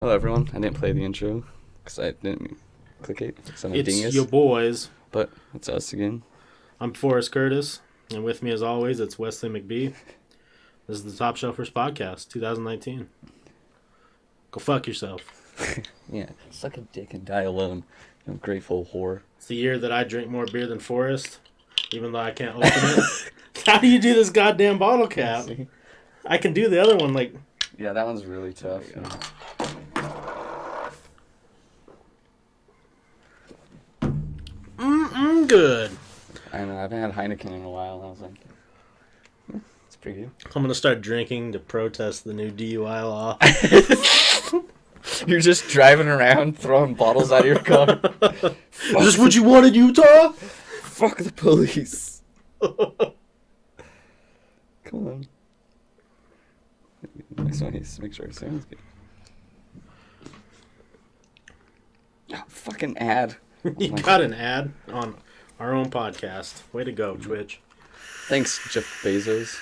Hello, everyone. I didn't play the intro because I didn't click it. I'm a It's dingus. your boys. But it's us again. I'm Forrest Curtis, and with me, as always, it's Wesley McBee. This is the Topshelfers podcast, 2019. Go fuck yourself. Yeah, suck a dick and die alone. You grateful whore. It's the year that I drink more beer than Forrest, even though I can't open it. How do you do this goddamn bottle cap? I can do the other one, like... Yeah, that one's really tough. Good. I know, I haven't had Heineken in a while, and I was like, it's pretty good. I'm gonna start drinking to protest the new DUI law. You're just driving around throwing bottles out of your car. Is this what you wanted, Utah? Fuck the police. Come on. Next one is make sure it sounds good. Oh, fucking ad. You got an ad on our own podcast. Way to go, Twitch. Thanks, Jeff Bezos.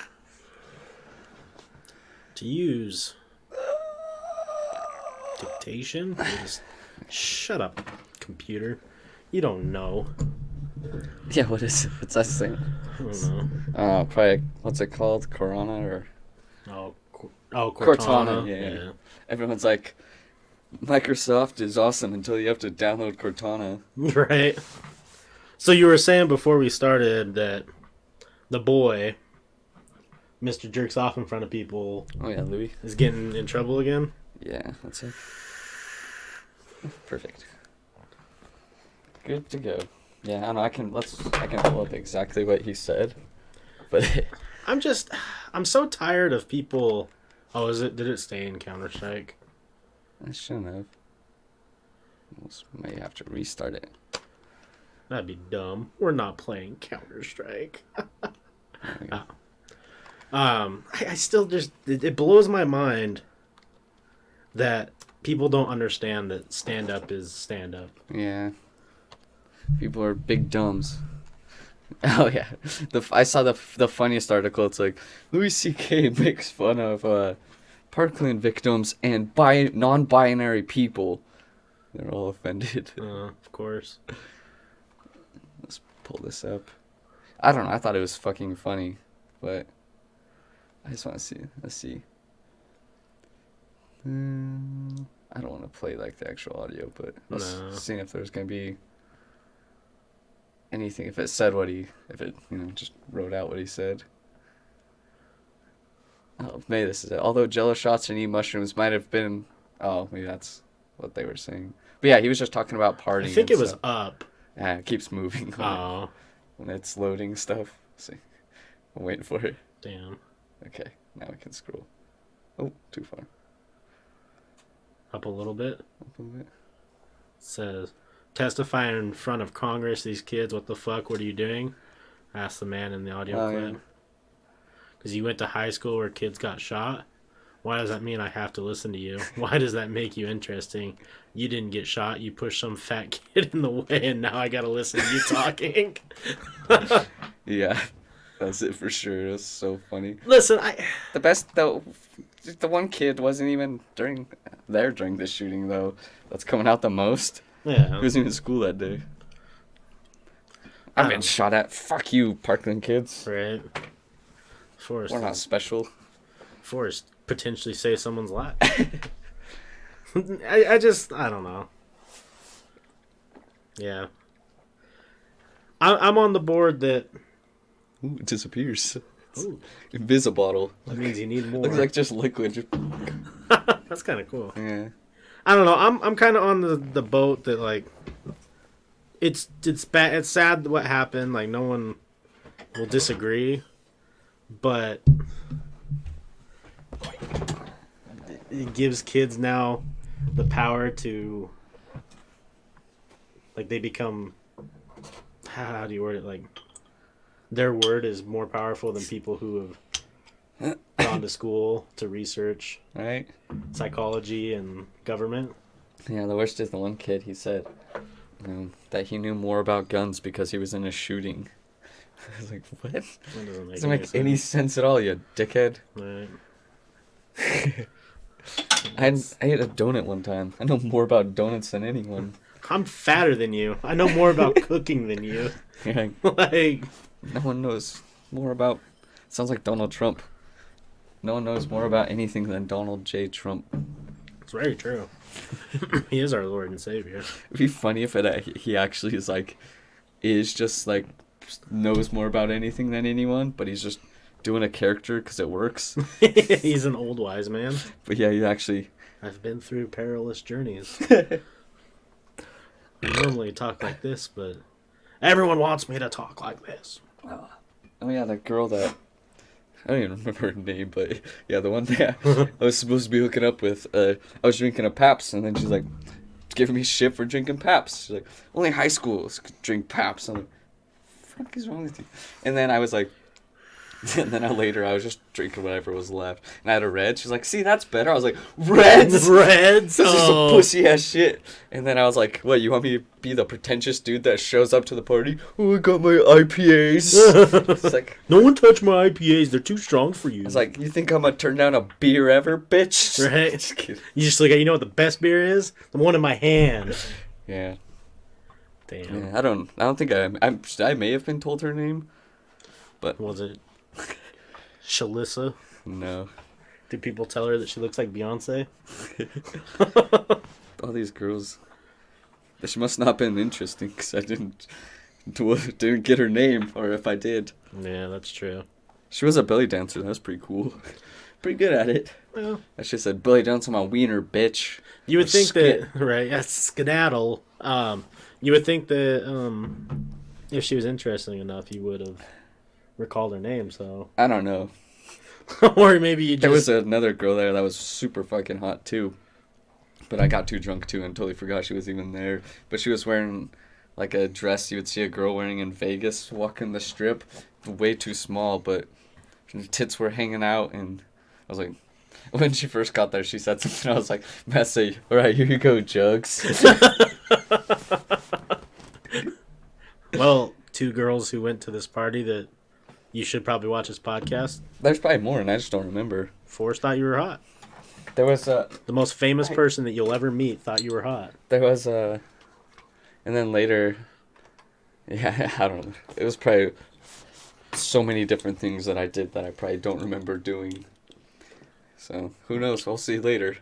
To use dictation? Just shut up, computer. You don't know. Yeah, what is it? What's that saying? I don't know. Probably, what's it called? Corona or? Cortana. Yeah. Everyone's like, Microsoft is awesome until you have to download Cortana. Right. So you were saying before we started that the boy, Mr. Jerks Off in front of people, Oh yeah, Louie. is getting in trouble again? Yeah, that's it. Perfect. Good to go. Yeah, I don't know. I can pull up exactly what he said, but I'm so tired of people. Oh, did it stay in Counter-Strike? I shouldn't have. May have to restart it. That'd be dumb. We're not playing Counter-Strike. I still just... It blows my mind that people don't understand that stand-up is stand-up. Yeah. People are big dumbs. Oh, yeah. I saw the funniest article. It's like, Louie CK makes fun of Parkland victims and non-binary people. They're all offended. Of course. Let's pull this up. I don't know. I thought it was fucking funny, but I just want to see. Let's see. I don't want to play like the actual audio, but let's see if there's gonna be anything. If it said if it just wrote out what he said. Oh, maybe this is it. Although Jello shots and eat mushrooms might have been. Oh, maybe that's what they were saying. But yeah, he was just talking about partying. I think it was up. Yeah, it keeps moving when it's loading stuff. Let's see. I'm waiting for it. Damn. Okay, now we can scroll. Oh, too far. Up a little bit. Up a bit. It says, testifying in front of Congress, these kids, what the fuck, what are you doing? Asked the man in the audio clip. Because you went to high school where kids got shot? Why does that mean I have to listen to you? Why does that make you interesting? You didn't get shot. You pushed some fat kid in the way, and now I gotta listen to you talking. Yeah, that's it for sure. It's so funny. Listen, The best, though, the one kid wasn't even during the shooting, though. That's coming out the most. Yeah. He wasn't even in school that day. I've been shot at. Fuck you, Parkland kids. Right. Forrest. We're not special. Forrest potentially save someone's life. I don't know. Yeah. I'm on the board that... Ooh, it disappears. Ooh. Invisi-bottle. That means you need more. Looks like just liquid. That's kind of cool. Yeah. I don't know. I'm kind of on the boat that, like, it's bad. It's sad what happened. Like, no one will disagree, but it gives kids now the power to, like, they become, how do you word it? Like, their word is more powerful than people who have gone to school to research Right? psychology and government. Yeah, the worst is the one kid, he said that he knew more about guns because he was in a shooting. I was like, what? That Doesn't make any sense at all, you dickhead. Right. I ate a donut one time. I know more about donuts than anyone. I'm fatter than you. I know more about cooking than you. Yeah. Like, No one knows more about... Sounds like Donald Trump. No one knows more about anything than Donald J. Trump. it's very true. He is our Lord and Savior. It'd be funny if he actually is like... Is just like... Knows more about anything than anyone, but he's just doing a character because it works. He's an old wise man. But yeah, he actually... I've been through perilous journeys. I normally talk like this, but everyone wants me to talk like this. Oh yeah, that girl that... I don't even remember her name, but yeah, the one that I was supposed to be hooking up with, I was drinking a Pabst, and then she's like, giving me shit for drinking Pabst. She's like, only high schools could drink Pabst. I'm like, what the fuck is wrong with you? And then I was like, and then later I was just drinking whatever was left, and I had a red. She's like, see, that's better. I was like, Reds? Reds? This is some pussy ass shit. And then I was like, what, you want me to be the pretentious dude that shows up to the party? Oh, I got my IPAs. It's like, no one touch my IPAs. They're too strong for you. I was like, you think I'm gonna turn down a beer ever, bitch? Right? Just kidding. You just like, you know what the best beer is? The one in my hand. Yeah. Damn. Yeah, I don't think I may have been told her name, but Was it Shalissa? no. Did people tell her that she looks like Beyonce? All these girls, she must not have been interesting because I didn't get her name, or if I did. Yeah, that's true. She was a belly dancer. That was pretty cool. Pretty good at it. Well, I should have said belly dance on my wiener, bitch. you would Or think skit. that, right? That's skedaddle. You would think that if she was interesting enough, you would have recalled her name. So, I don't know. or maybe you just. There was another girl there that was super fucking hot too. But I got too drunk too and totally forgot she was even there. But she was wearing like a dress you would see a girl wearing in Vegas walking the strip. Way too small, but her tits were hanging out, and I was like, when she first got there, she said something. I was like, Messy, alright, here you go, Jugs. Well, two girls who went to this party that you should probably watch this podcast. There's probably more, and I just don't remember. Forrest thought you were hot. There was The most famous person that you'll ever meet thought you were hot. and then later, yeah, I don't know. It was probably so many different things that I did that I probably don't remember doing. So, who knows? We'll see later.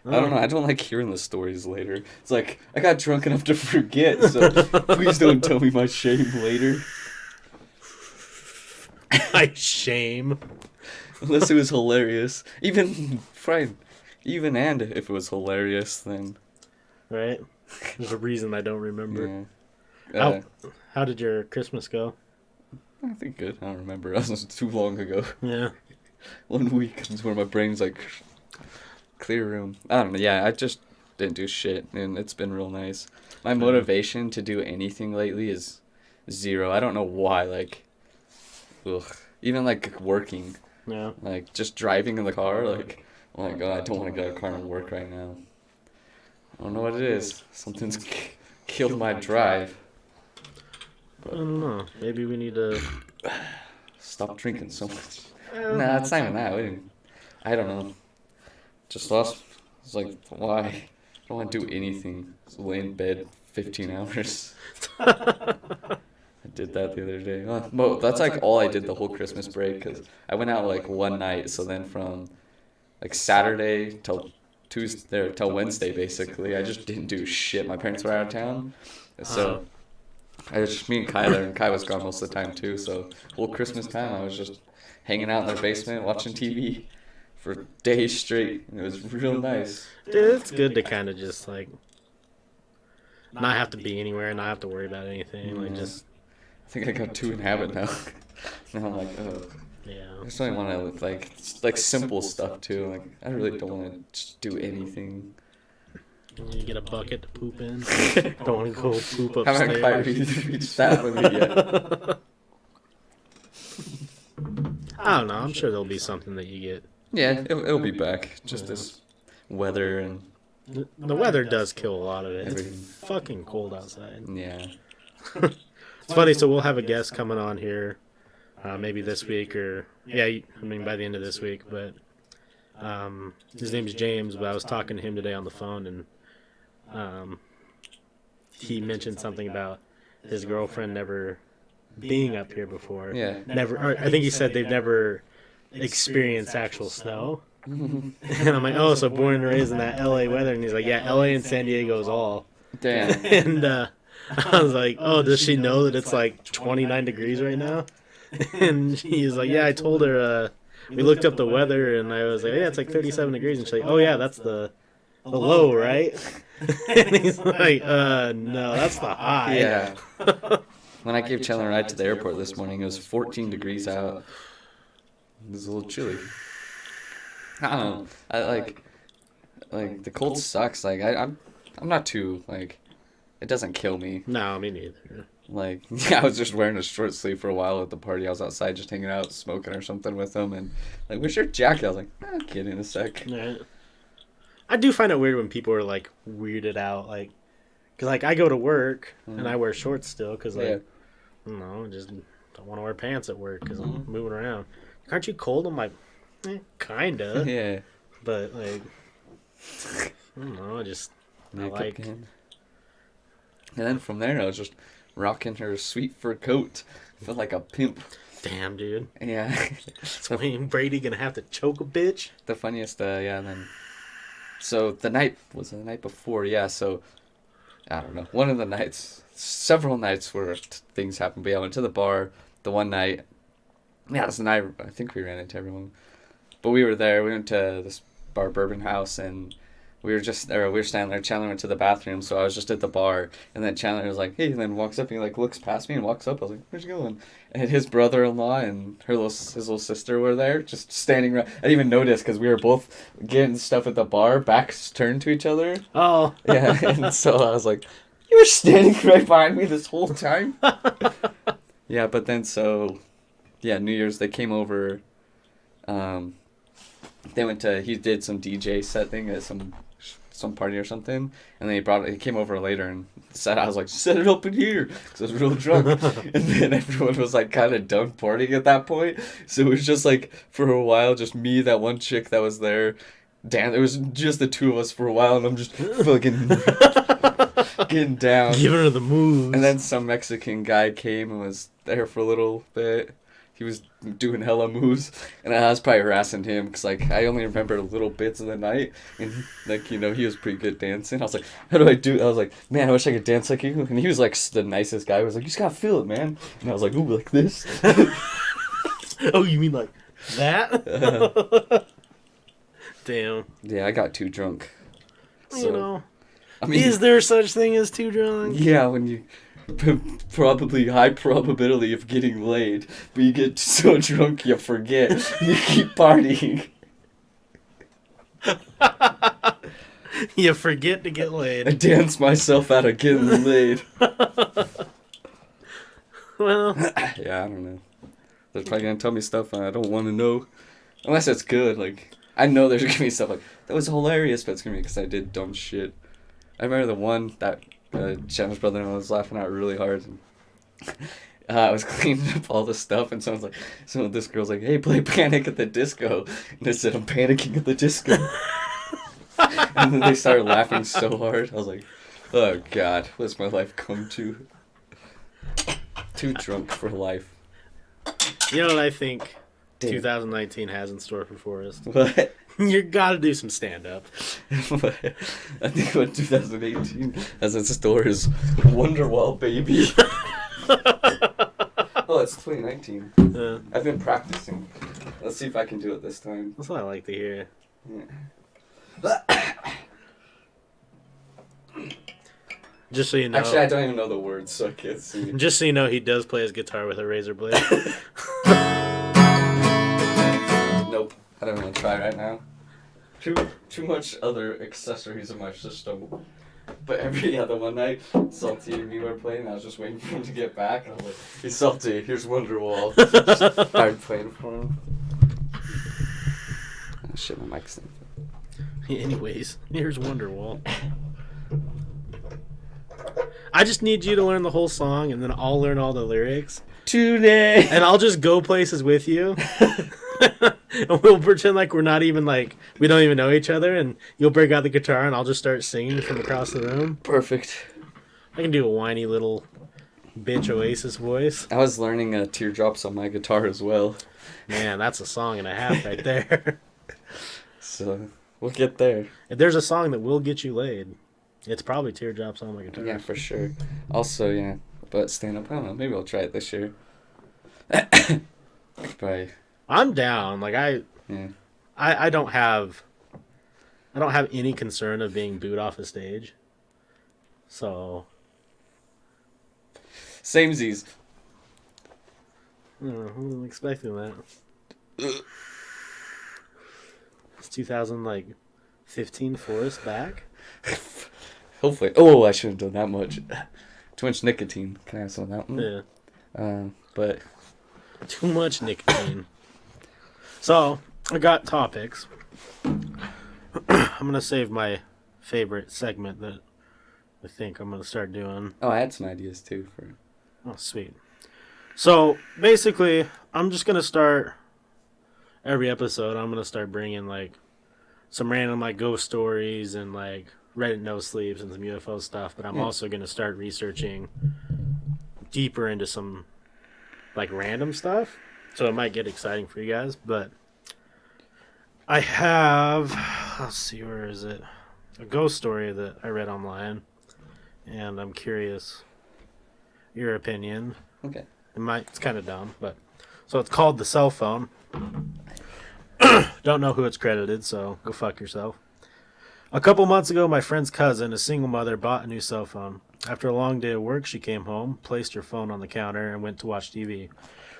I don't know. I don't like hearing the stories later. It's like, I got drunk enough to forget, so please don't tell me my shame later. My shame. Unless it was hilarious. Even and if it was hilarious, then... Right? There's a reason I don't remember. Yeah. How did your Christmas go? I think good. I don't remember. That was too long ago. Yeah. 1 week is where my brain's like... Clear room. I don't know. Yeah, I just didn't do shit, and it's been real nice. My motivation to do anything lately is zero. I don't know why. Like, ugh. Even like working, Yeah. like just driving in the car. Like, oh my god, I don't want to get out of the car and work right now. I don't know what it is. Something's killed my drive. I don't know. Maybe we need to. Stop drinking so much. Nah, it's not even that. I don't know. Just lost. It's like, why? I don't want to do anything. Just lay in bed 15 hours. I did that the other day. Well, that's like all I did the whole Christmas break, because I went out like one night. So then from like Saturday till Tuesday, till Wednesday, basically, I just didn't do shit. My parents were out of town, so I was just me and Kai there, and Kai was gone most of the time too. So whole Christmas time, I was just hanging out in their basement watching TV for days straight. It was real nice. Dude, it's good to kind of just like not have to be anywhere, not have to worry about anything. Like just. I think I got too in habit now. Now I'm like, oh. Yeah. I just don't want to like simple stuff too. Like I really don't want to just do anything. You get a bucket to poop in. Don't want to go poop Haven't quite upstairs. reached that with me yet. I don't know. I'm sure there'll be something that you get. Yeah, it'll be back. Just this weather and The weather does kill a lot of it. Everything. It's fucking cold outside. yeah. It's funny. So we'll have a guest coming on here, maybe this week or by the end of this week. But His name's James, but I was talking to him today on the phone, and he mentioned something about his girlfriend never being up here before. Yeah. Never. Or I think he said they've never experienced actual snow. And I'm like, oh, so born and raised in that LA weather, and he's like, yeah, LA and San Diego's all. Damn. And I was like, oh, does she know that it's like 29 degrees right now? And he's like, yeah, I told her. We looked up the weather, and I was like, yeah, it's like 37 degrees. And she's like, oh yeah, that's the low, right? And he's like, no, that's the high. Yeah. When I gave Chandler a ride to the airport this morning, it was 14 degrees out. It was a little chilly. I don't know. I like the cold sucks. Like I'm not too like, it doesn't kill me. No, me neither. Like, I was just wearing a short sleeve for a while at the party. I was outside just hanging out, smoking or something with them, and like, where's your jacket? I was like, I'll get in a sec. Yeah. I do find it weird when people are like weirded out, like, cause like I go to work and I wear shorts still, cause like, I don't know, just don't want to wear pants at work cause I'm moving around. Aren't you cold? I'm like, kinda. Yeah. But like, I don't know. I like. And then from there, I was just rocking her sweet fur coat. Felt like a pimp. Damn, dude. Yeah. Is Wayne Brady gonna have to choke a bitch? The funniest, and then. So the night was the night before, yeah. So I don't know. One of the nights, several nights where things happened. But yeah, I went to the bar the one night. Yeah, that's the night I think we ran into everyone. But we were there. We went to this bar, Bourbon House, and we were just there. We were standing there. Chandler went to the bathroom, so I was just at the bar. And then Chandler was like, "Hey," and then walks up and he like looks past me and walks up. I was like, "Where's he going?" And his brother-in-law and his little sister were there, just standing around. I didn't even notice because we were both getting stuff at the bar, backs turned to each other. Oh. Yeah, and so I was like, "You were standing right behind me this whole time." Yeah, but then New Year's they came over. He did some DJ set thing at some party or something, and then he came over later and said, I was like, set it up in here, because I was real drunk. And then everyone was like kind of done partying at that point, so it was just like for a while just me, that one chick that was there, Dan. It was just the two of us for a while, and I'm just fucking getting down, giving her the moves. And then some Mexican guy came and was there for a little bit. He was doing hella moves, and I was probably harassing him because, like, I only remember little bits of the night, and, like, he was pretty good dancing. I was like, how do I do? I was like, man, I wish I could dance like you. And he was, like, the nicest guy. He was like, you just gotta feel it, man. And I was like, ooh, like this. Oh, you mean like that? Damn. Yeah, I got too drunk. So, I mean, is there such thing as too drunk? Yeah, when you... probably high probability of getting laid, but you get so drunk you forget and you keep partying. You forget to get laid. I dance myself out of getting laid. Well, yeah, I don't know. They're probably gonna tell me stuff I don't want to know, unless it's good. Like, I know there's gonna be stuff like that was hilarious, but it's gonna be because I did dumb shit. I remember the one that Chandler's brother-in-law was laughing out really hard. And, I was cleaning up all the stuff, and this girl's like, "Hey, play Panic at the Disco," and I said, "I'm panicking at the disco." And then they started laughing so hard. I was like, "Oh God, what's my life come to?" Too drunk for life. You know what I think? Damn. 2019 has in store for us. What? You gotta do some stand-up. I think what 2018 has in store is Wonderwall, baby. Oh, it's 2019. I've been practicing. Let's see if I can do it this time. That's what I like to hear. Yeah. Just so you know. Actually, I don't even know the words, so I can't see. Just so you know, he does play his guitar with a razor blade. Nope. I don't want to try right now. Too much other accessories in my system. But every other one night, Salty and me were playing, and I was just waiting for him to get back. And I was like, "Hey, Salty, here's Wonderwall." Just started playing for him. Oh, shit, my mic's in. Anyways, here's Wonderwall. I just need you to learn the whole song, and then I'll learn all the lyrics. Today! And I'll just go places with you. And we'll pretend like we're not even like we don't even know each other, and you'll break out the guitar, and I'll just start singing from across the room. Perfect. I can do a whiny little bitch Oasis voice. I was learning teardrops on my guitar as well. Man, that's a song and a half right there. So we'll get there. If there's a song that will get you laid, it's probably Teardrops on my guitar. Yeah, for sure. Also, yeah, but stand up. I don't know. Maybe I'll try it this year. Probably. I'm down. Like Yeah. I don't have any concern of being booed off a stage. So Samesies. I wasn't expecting that. It's 2015 Forest back. Hopefully. Oh, I shouldn't have done that much. Too much nicotine. Can I have some of that one? Yeah. But Too much nicotine. So I got topics. I'm gonna save my favorite segment that I think I'm gonna start doing. I had some ideas too for. Oh, sweet. So basically, I'm just gonna start every episode. I'm gonna start bringing like some random like ghost stories and like Reddit no sleeps and some UFO stuff. But I'm also gonna start researching deeper into some like random stuff. So it might get exciting for you guys. But I have, let's see, where is it? A ghost story that I read online, and I'm curious your opinion. Okay. It's kind of dumb, but so it's called The Cell Phone. Don't know who it's credited, so go fuck yourself. A couple months ago, my friend's cousin, a single mother, bought a new cell phone. After a long day of work, she came home, placed her phone on the counter, and went to watch TV.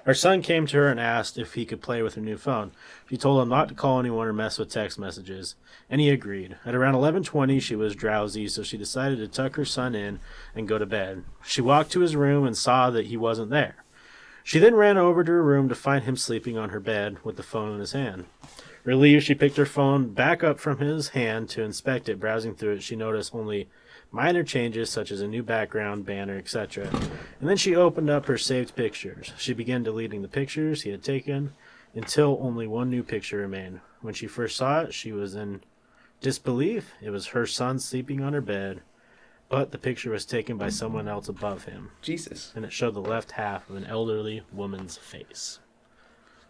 Her son came to her and asked if he could play with her new phone. She told him not to call anyone or mess with text messages, and he agreed. At around 11:20, she was drowsy, so she decided to tuck her son in and go to bed. She walked to his room and saw that he wasn't there. She then ran over to her room to find him sleeping on her bed with the phone in his hand. Relieved, she picked her phone back up from his hand to inspect it. Browsing through it, she noticed only minor changes such as a new background, banner, etc. And then she opened up her saved pictures. She began deleting the pictures he had taken until only one new picture remained. When she first saw it, she was in disbelief. It was her son sleeping on her bed, but the picture was taken by someone else above him. Jesus. And it showed the left half of an elderly woman's face.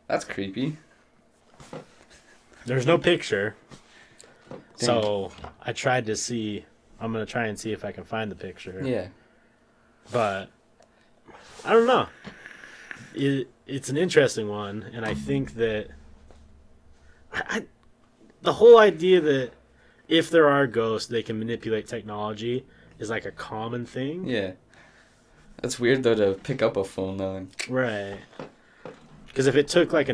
That's creepy. There's no picture. Dang. So I tried to see. I'm going to try and see if I can find the picture. Yeah. But I don't know. It's an interesting one. And I think that the whole idea that if there are ghosts, they can manipulate technology is like a common thing. Yeah. That's weird, though, to pick up a phone, though. Right. Because if it took like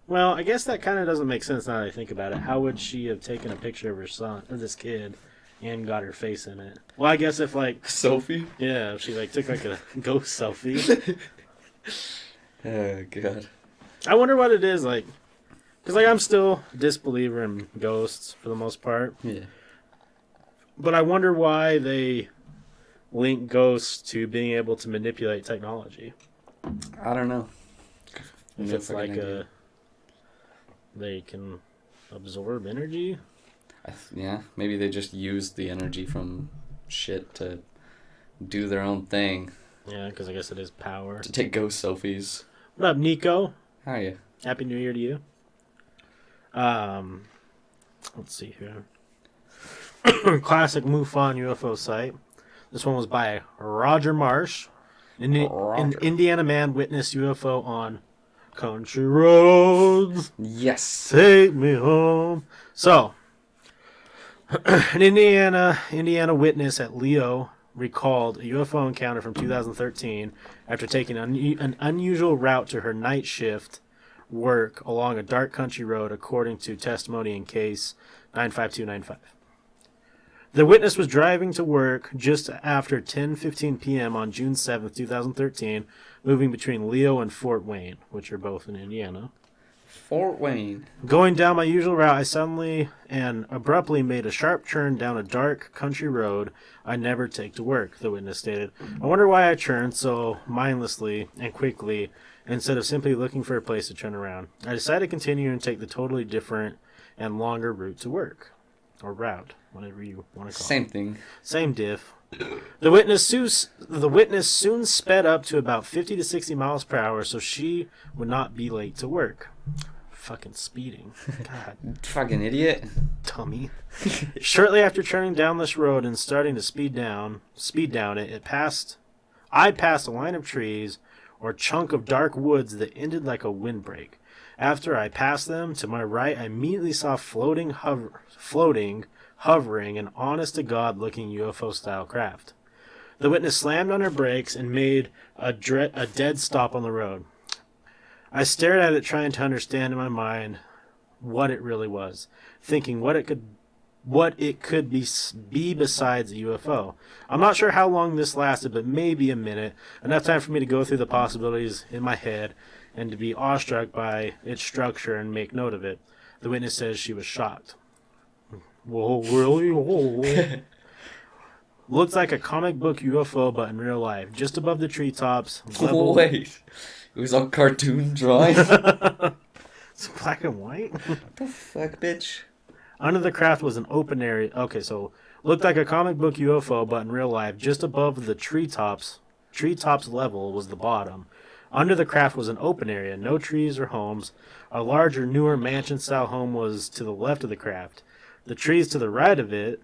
well, I guess that kind of doesn't make sense now that I think about it. How would she have taken a picture of her son, or this kid, and got her face in it? Well, I guess if like Selfie? Yeah, if she like took like a ghost selfie. Oh, God. I wonder what it is like. Because like I'm still a disbeliever in ghosts for the most part. Yeah. But I wonder why they link ghosts to being able to manipulate technology. I don't know. If it's like they can absorb energy. Yeah, maybe they just use the energy from shit to do their own thing. Yeah, because I guess it is power. To take ghost selfies. What up, Nico? How are you? Happy New Year to you. Let's see here. Classic MUFON UFO site. This one was by Roger Marsh. An Indiana man witnessed UFO on country roads. Yes. Take me home. So, an Indiana witness at Leo recalled a UFO encounter from 2013 after taking an unusual route to her night shift work along a dark country road, according to testimony in case 95295. The witness was driving to work just after 10:15 p.m. on June 7th, 2013, moving between Leo and Fort Wayne, which are both in Indiana. Fort Wayne. Going down my usual route, I suddenly and abruptly made a sharp turn down a dark country road I never take to work, the witness stated. I wonder why I turned so mindlessly and quickly instead of simply looking for a place to turn around. I decided to continue and take the totally different and longer route to work. Or route, whatever you want to call it. Same thing. Same diff. The witness soon sped up to about 50 to 60 miles per hour so she would not be late to work. Fucking speeding. God. Fucking idiot. Tummy. Shortly after turning down this road and starting to speed down it, I passed a line of trees or chunk of dark woods that ended like a windbreak. After I passed them, to my right, I immediately saw floating, hovering, an honest-to-God looking UFO-style craft. The witness slammed on her brakes and made a dead stop on the road. I stared at it, trying to understand in my mind what it really was, thinking what it could be besides a UFO. I'm not sure how long this lasted, but maybe a minute, enough time for me to go through the possibilities in my head and to be awestruck by its structure and make note of it. The witness says she was shocked. Whoa, really? Whoa. Looked like a comic book UFO, but in real life. Just above the treetops. Wait. It was all cartoon drawing? It's black and white? What the fuck, bitch? Under the craft was an open area. Okay, so looked like a comic book UFO, but in real life, just above the treetops level was the bottom. Under the craft was an open area, no trees or homes. A larger, newer mansion-style home was to the left of the craft. The trees to the right of it,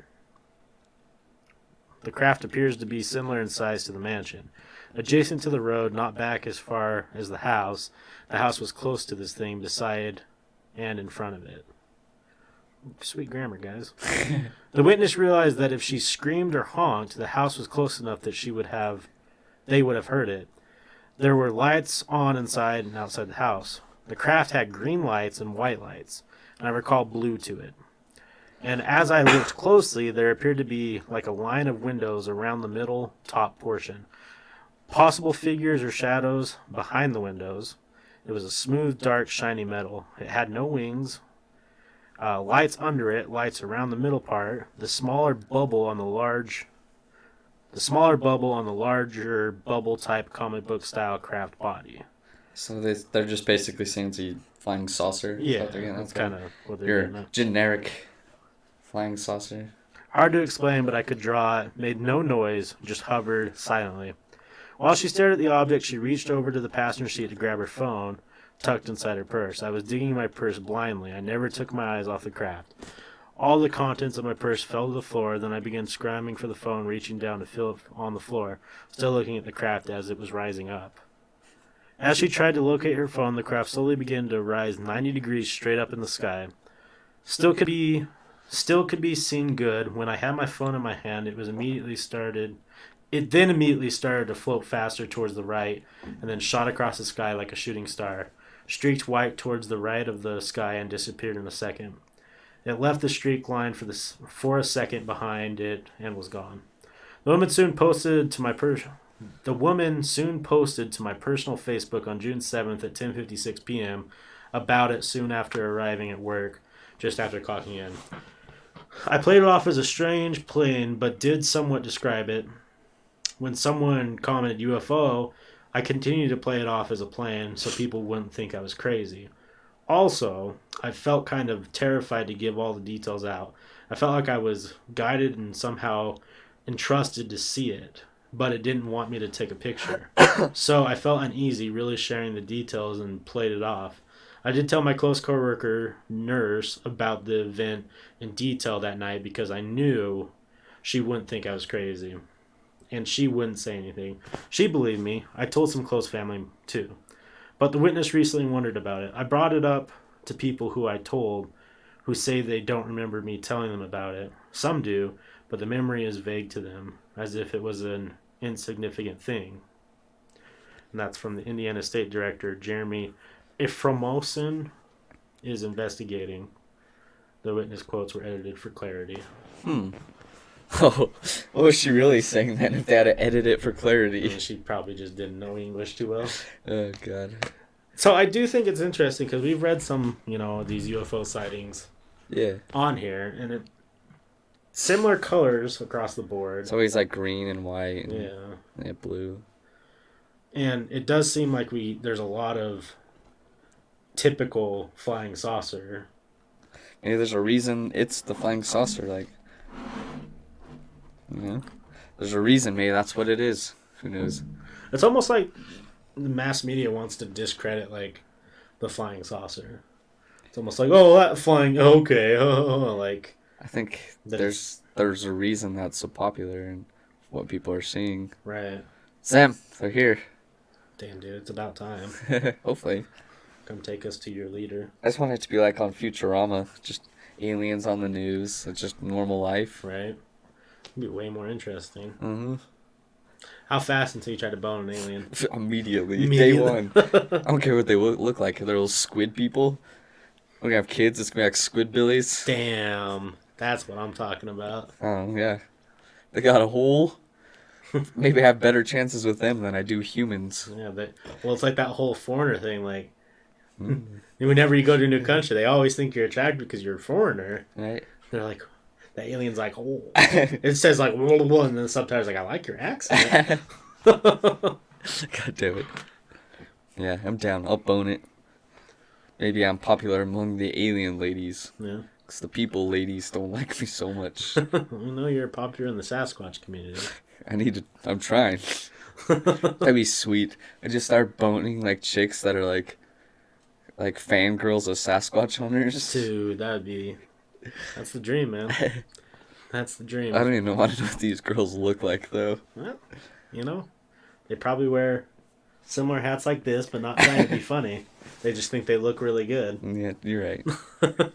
the craft appears to be similar in size to the mansion. Adjacent to the road, not back as far as the house was close to this thing, beside and in front of it. Sweet grammar, guys. The witness realized that if she screamed or honked, the house was close enough that they would have heard it. There were lights on inside and outside the house. The craft had green lights and white lights, and I recall blue to it. And as I looked closely, there appeared to be like a line of windows around the middle top portion. Possible figures or shadows behind the windows. It was a smooth, dark, shiny metal. It had no wings. Lights under it, lights around the middle part. The smaller bubble on the larger bubble type comic book style craft body. So they're just basically saying it's a flying saucer. Yeah, that's kind of what they're doing. Your generic flying saucer. Hard to explain, but I could draw it. Made no noise, just hovered silently. While she stared at the object, she reached over to the passenger seat to grab her phone, tucked inside her purse. I was digging in my purse blindly. I never took my eyes off the craft. All the contents of my purse fell to the floor. Then I began scrambling for the phone, reaching down to feel it on the floor, still looking at the craft as it was rising up. As she tried to locate her phone, the craft slowly began to rise 90 degrees straight up in the sky. Still could be seen good. When I had my phone in my hand, it then immediately started to float faster towards the right, and then shot across the sky like a shooting star, streaked white towards the right of the sky, and disappeared in a second. It left the streak line for a second behind it and was gone. The woman soon posted to my personal Facebook on June 7th at 10:56 p.m. about it soon after arriving at work, just after clocking in. I played it off as a strange plane, but did somewhat describe it. When someone commented UFO, I continued to play it off as a plane so people wouldn't think I was crazy. Also, I felt kind of terrified to give all the details out. I felt like I was guided and somehow entrusted to see it, but it didn't want me to take a picture. So I felt uneasy really sharing the details and played it off. I did tell my close coworker, nurse, about the event in detail that night because I knew she wouldn't think I was crazy. And she wouldn't say anything. She believed me. I told some close family, too. But the witness recently wondered about it. I brought it up to people who I told, who say they don't remember me telling them about it. Some do, but the memory is vague to them, as if it was an insignificant thing. And that's from the Indiana State Director, Jeremy Iframosin, is investigating. The witness quotes were edited for clarity. Oh, what was she really saying then if they had to edit it for clarity? And she probably just didn't know English too well. Oh, God. So I do think it's interesting because we've read some, these UFO sightings Yeah. on here, and similar colors across the board. It's always like green and white. And, yeah. Blue. And it does seem like there's a lot of typical flying saucer. Maybe there's a reason it's the flying saucer. Like, there's a reason. Maybe that's what it is. Who knows? It's almost like the mass media wants to discredit like the flying saucer. It's almost like, oh, that flying, okay, like. I think there's a reason that's so popular and what people are seeing. Right. Sam, they're here. Damn, dude, it's about time. Hopefully. Come take us to your leader. I just want it to be like on Futurama, just aliens on the news. It's just normal life. Right. It'd be way more interesting. Mm-hmm. How fast until you try to bone an alien? Immediately. Day one. I don't care what they look like. They're little squid people. We're gonna have kids. It's gonna be like Squidbillies. Damn. That's what I'm talking about. Oh, yeah. They got a hole. Maybe I have better chances with them than I do humans. Yeah, it's like that whole foreigner thing. Like, whenever you go to a new country, they always think you're attractive because you're a foreigner. Right. They're like, the alien's like, oh. It says like, blah, blah, blah, and then the subtitles like, I like your accent. God damn it. Yeah, I'm down. I'll bone it. Maybe I'm popular among the alien ladies. Yeah. Because the people ladies don't like me so much. I know you're popular in the Sasquatch community. I'm trying. That'd be sweet. I just start boning like chicks that are like fangirls of Sasquatch hunters. Dude, that's the dream, man. That's the dream. I don't even know what these girls look like though. Well, they probably wear similar hats like this, but not trying to be funny. They just think they look really good. Yeah, you're right.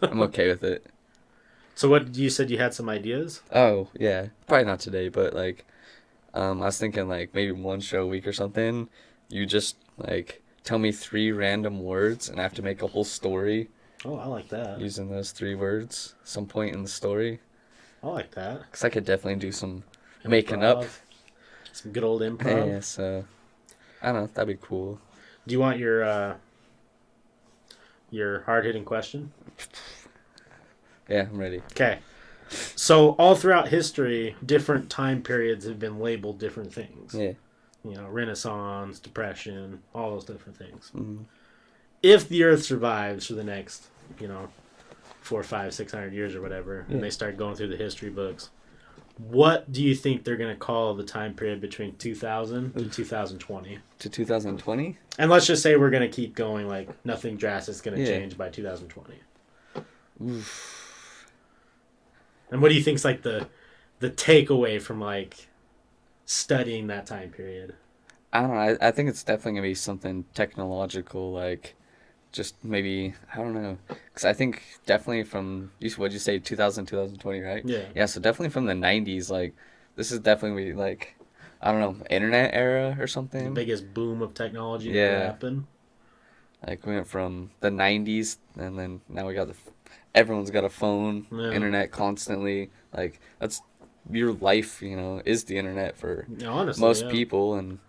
I'm okay with it. So what, you said you had some ideas? Oh, yeah. Probably not today, but like I was thinking like maybe one show a week or something. You just like tell me 3 random words and I have to make a whole story. Oh, I like that. Using those 3 words some point in the story. I like that. Because I could definitely do some Improv. making up. Some good old improv. Yeah, so I don't know. That'd be cool. Do you want your hard-hitting question? Yeah, I'm ready. Okay. So all throughout history, different time periods have been labeled different things. Yeah. Renaissance, Depression, all those different things. Mm-hmm. If the Earth survives for the next, 400, 500, 600 years or whatever, and they start going through the history books, what do you think they're going to call the time period between 2000 to 2020? To 2020? And let's just say we're going to keep going, like nothing drastic is going to change by 2020. Oof. And what do you think's like the takeaway from like studying that time period? I don't know. I think it's definitely going to be something technological, like just maybe, I don't know. Because I think definitely from, what'd you say, 2020, right? Yeah. Yeah, so definitely from the 90s, like, this is definitely like, I don't know, internet era or something. The biggest boom of technology that ever happened. Like, we went from the 90s, and then now we got everyone's got a phone, internet constantly. Like, that's your life, is the internet for honestly, most people, and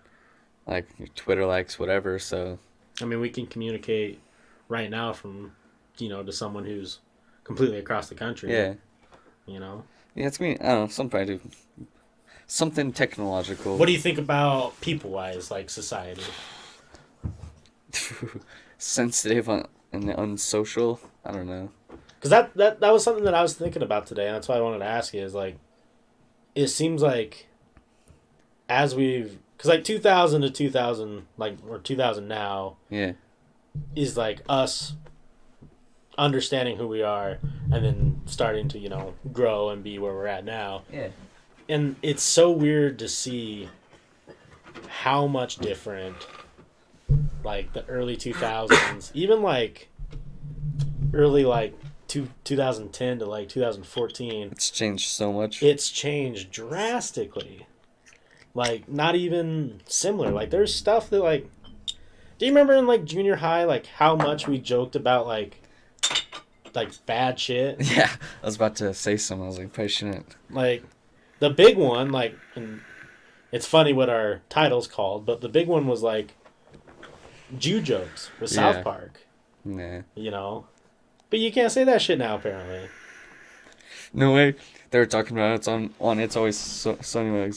like Twitter likes whatever. So I mean, we can communicate right now from to someone who's completely across the country. Yeah. Yeah, it's me. I don't know. Something technological. What do you think about people-wise, like society? Sensitive and unsocial. I don't know. Because that was something that I was thinking about today, and that's why I wanted to ask you. Is like, it seems like as we've, because like 2000 to 2000, like, or 2000 now, is like us understanding who we are and then starting to grow and be where we're at now. Yeah. And it's so weird to see how much different, like the early 2000s, even like early like 2010 to like 2014. It's changed so much. It's changed drastically. Like, not even similar. Like, there's stuff that, like... Do you remember in, like, junior high, like, how much we joked about, like bad shit? Yeah, I was about to say something. I was like, probably shouldn't. Like, the big one, like... And it's funny what our title's called, but the big one was, like... Jew jokes with South Park. Nah. You know? But you can't say that shit now, apparently. No way. They were talking about it's on It's Always Sunny.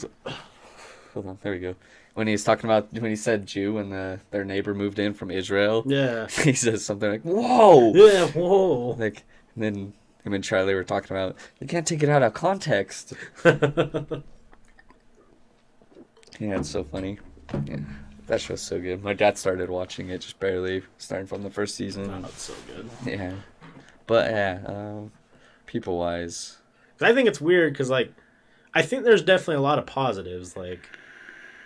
Hold on, there we go. When he's talking about when he said Jew when their neighbor moved in from Israel. Yeah. He says something like, "Whoa!" Yeah, whoa. Like, and then him and Charlie were talking about you can't take it out of context. Yeah, it's so funny. Yeah, that show's so good. My dad started watching it just barely, starting from the first season. Oh, it's so good. Yeah, but yeah, people wise, I think it's weird because like, I think there's definitely a lot of positives. Like,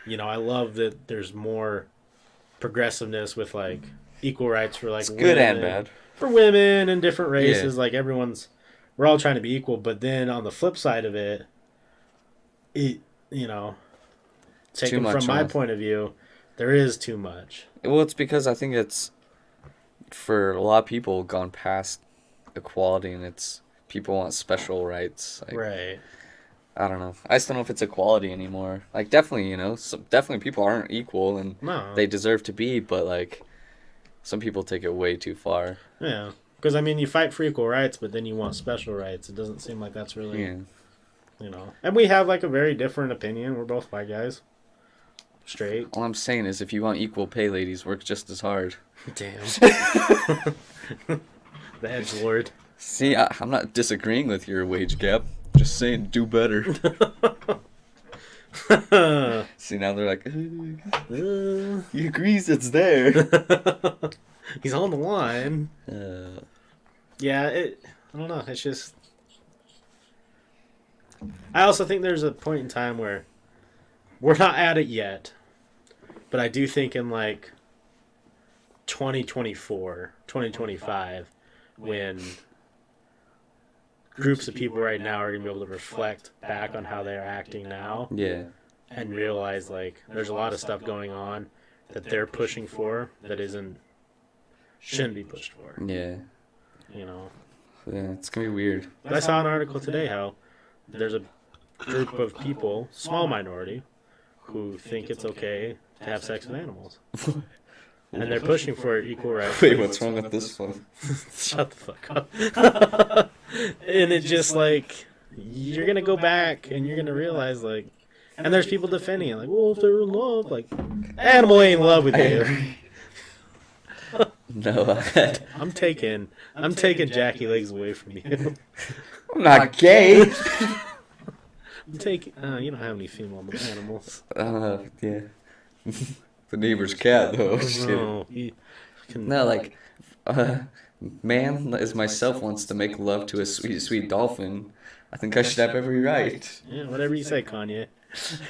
you know, I love that there's more progressiveness with like equal rights for like it's good and bad for women and different races. Yeah. Like we're all trying to be equal. But then on the flip side of it, you know, taken from my point of view, there is too much. Well, it's because I think it's for a lot of people gone past equality, and it's people want special rights. Like, right. I don't know. I just don't know if it's equality anymore. Like, definitely, you know, definitely people aren't equal, and they deserve to be, but, like, some people take it way too far. Yeah. Because, I mean, you fight for equal rights, but then you want special rights. It doesn't seem like that's really, you know. And we have, like, a very different opinion. We're both white guys. Straight. All I'm saying is if you want equal pay, ladies, work just as hard. Damn. The edgelord. See, I'm not disagreeing with your wage gap. Just saying, do better. See, now they're like, he agrees it's there. He's on the line. Yeah, I don't know. It's just... I also think there's a point in time where we're not at it yet, but I do think in like 2024, 2025, when groups of people right now are going to be able to reflect back on how they're acting now. Yeah. And realize, like, there's a lot of stuff going on that they're pushing for that shouldn't be pushed for. Yeah. You know? Yeah, it's going to be weird. But I saw an article today how there's a group of people, small minority, who think it's okay to have sex with animals. And they're pushing for equal rights. Wait, what's wrong with this one? Shut the fuck up. And it's just like, you're going to go back and you're going to realize, like, and there's people defending it, like, well, if they're in love, like, animal ain't in love with you. No, I'm taking Jackie Legs away from you. I'm not gay. I'm taking. You don't have any female animals. Yeah. The neighbor's cat, though. No, like, man as myself wants to make love to a sweet, sweet dolphin. I think I should have every right. Yeah, whatever you say, Kanye.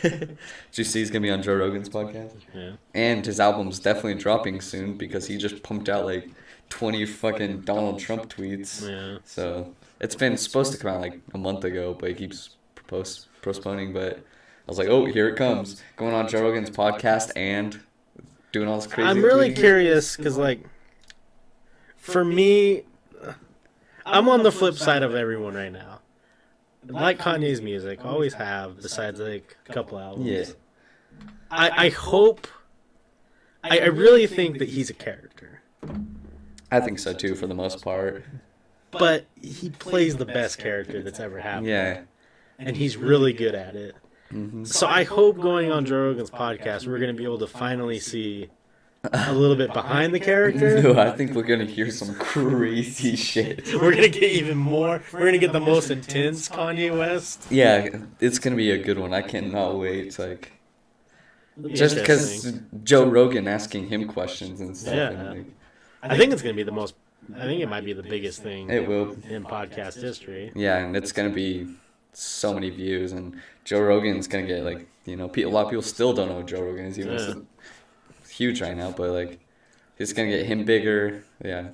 Did you see he's going to be on Joe Rogan's podcast? Yeah. And his album's definitely dropping soon because he just pumped out like 20 fucking Donald Trump tweets. Yeah. So it's been supposed to come out like a month ago, but he keeps postponing. But I was like, oh, here it comes. Going on Joe Rogan's podcast and doing all this crazy I'm really curious because, like, for me, I'm on the flip side of everyone right now. Like Kanye's music, always have, besides like a couple albums. Yeah. I hope, I really think that he's a character. I think so too, for the most part. But he plays the best character that's ever happened. Yeah. And he's really good at it. Mm-hmm. So I hope going on Joe Rogan's podcast, we're going to be able to finally see a little bit behind the character. No, I think we're going to hear some crazy shit. We're going to get even more. We're going to get the most intense Kanye West. Yeah, it's going to be a good one. I cannot wait. Like, just because Joe Rogan asking him questions and stuff. Yeah. And, like, I think it's going to be I think it might be the biggest thing it will. In podcast history. Yeah, and it's going to be so many views. And Joe Rogan's going to get, like, you know, a lot of people still don't know who Joe Rogan is. Even though it's huge right now, but, like, it's going to get him bigger. Yeah.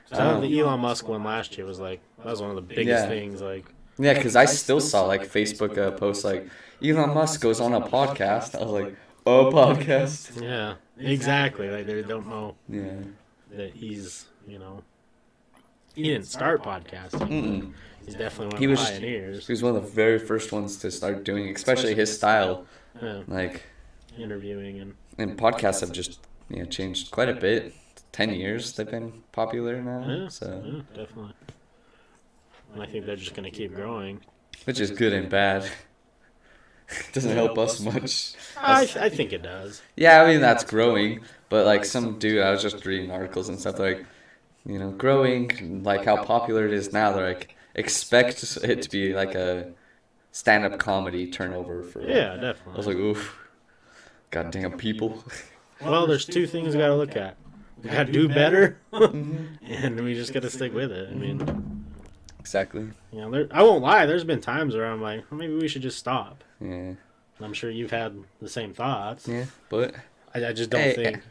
The Elon Musk one last year was, like, that was one of the biggest things, like. Yeah, because I still saw, like, Facebook posts, like, Elon Musk goes on a podcast. I was like, a podcast? Yeah, exactly. Like, they don't know that he's, you know, he didn't start podcasting. Mm-mm. He's definitely one of the pioneers. He was one of the very first ones to start doing, especially his style. Yeah. Like, interviewing and podcasts have just changed quite a bit. 10 years they've been popular now, Yeah, so definitely. And I think they're just gonna keep growing. which is good and bad. Doesn't help us much. I think it does. Yeah, I mean that's growing, but like some dude, I was just reading articles and stuff like, growing, like how popular it is now. They're like expect it to be like a stand-up comedy turnover for. Yeah, I definitely. was like, oof, goddamn people. Well, there's two things we gotta look at. We gotta do better, and we just gotta stick with it. I mean, Exactly. I won't lie. There's been times where I'm like, well, maybe we should just stop. Yeah. And I'm sure you've had the same thoughts. Yeah, but I just don't think.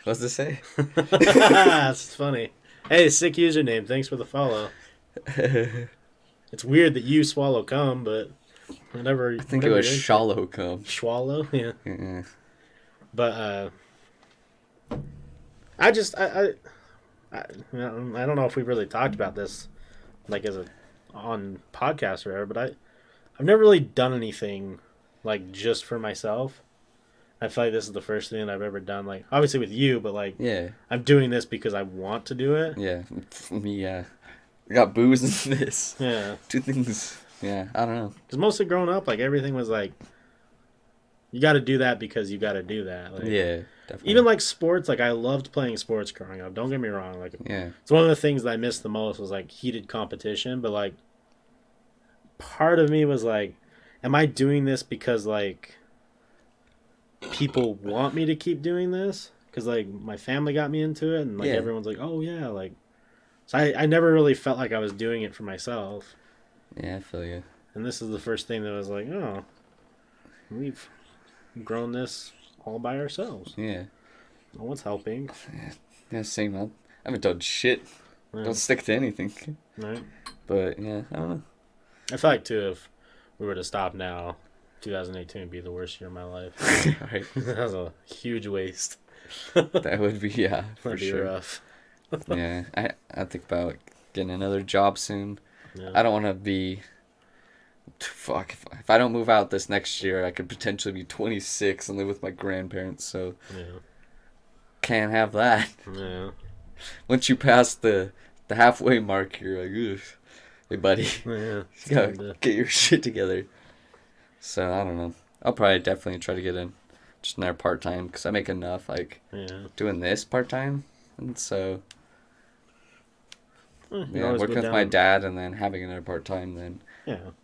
What's this say? That's funny. Hey, sick username. Thanks for the follow. It's weird that you swallow cum, but whatever. I think it was shallow cum. Swallow, yeah. Yeah. But I don't know if we've really talked about this, like as a on podcast or whatever. But I've never really done anything like just for myself. I feel like this is the first thing that I've ever done. Like obviously with you, but like I'm doing this because I want to do it. Yeah, for me, yeah. I got booze and this. Yeah, two things. Yeah, I don't know. Because mostly growing up, like everything was like, you got to do that because you got to do that. Like, yeah, definitely. Even like sports, like I loved playing sports growing up. Don't get me wrong. Like, it's one of the things that I missed the most was like heated competition. But like, part of me was like, am I doing this because like people want me to keep doing this? Because like my family got me into it, and like everyone's like, oh yeah, like. So I never really felt like I was doing it for myself. Yeah, I feel you. And this is the first thing that was like, oh, we've grown this all by ourselves. Yeah. No one's helping. Yeah, same. I haven't done shit. Yeah. Don't stick to anything. Right. But, yeah, I don't know. I feel like, too, if we were to stop now, 2018 would be the worst year of my life. Right. That was a huge waste. That would be, yeah, for sure. Rough. Yeah, I think about getting another job soon. Yeah. I don't want to be... Fuck, if I don't move out this next year, I could potentially be 26 and live with my grandparents, so... Yeah. Can't have that. Yeah. Once you pass the halfway mark, you're like, ugh. Hey, buddy. Yeah. You gotta get your shit together. So, I don't know. I'll probably definitely try to get in just another part-time, because I make enough, like, doing this part-time, and so... working with my dad and then having another part-time, then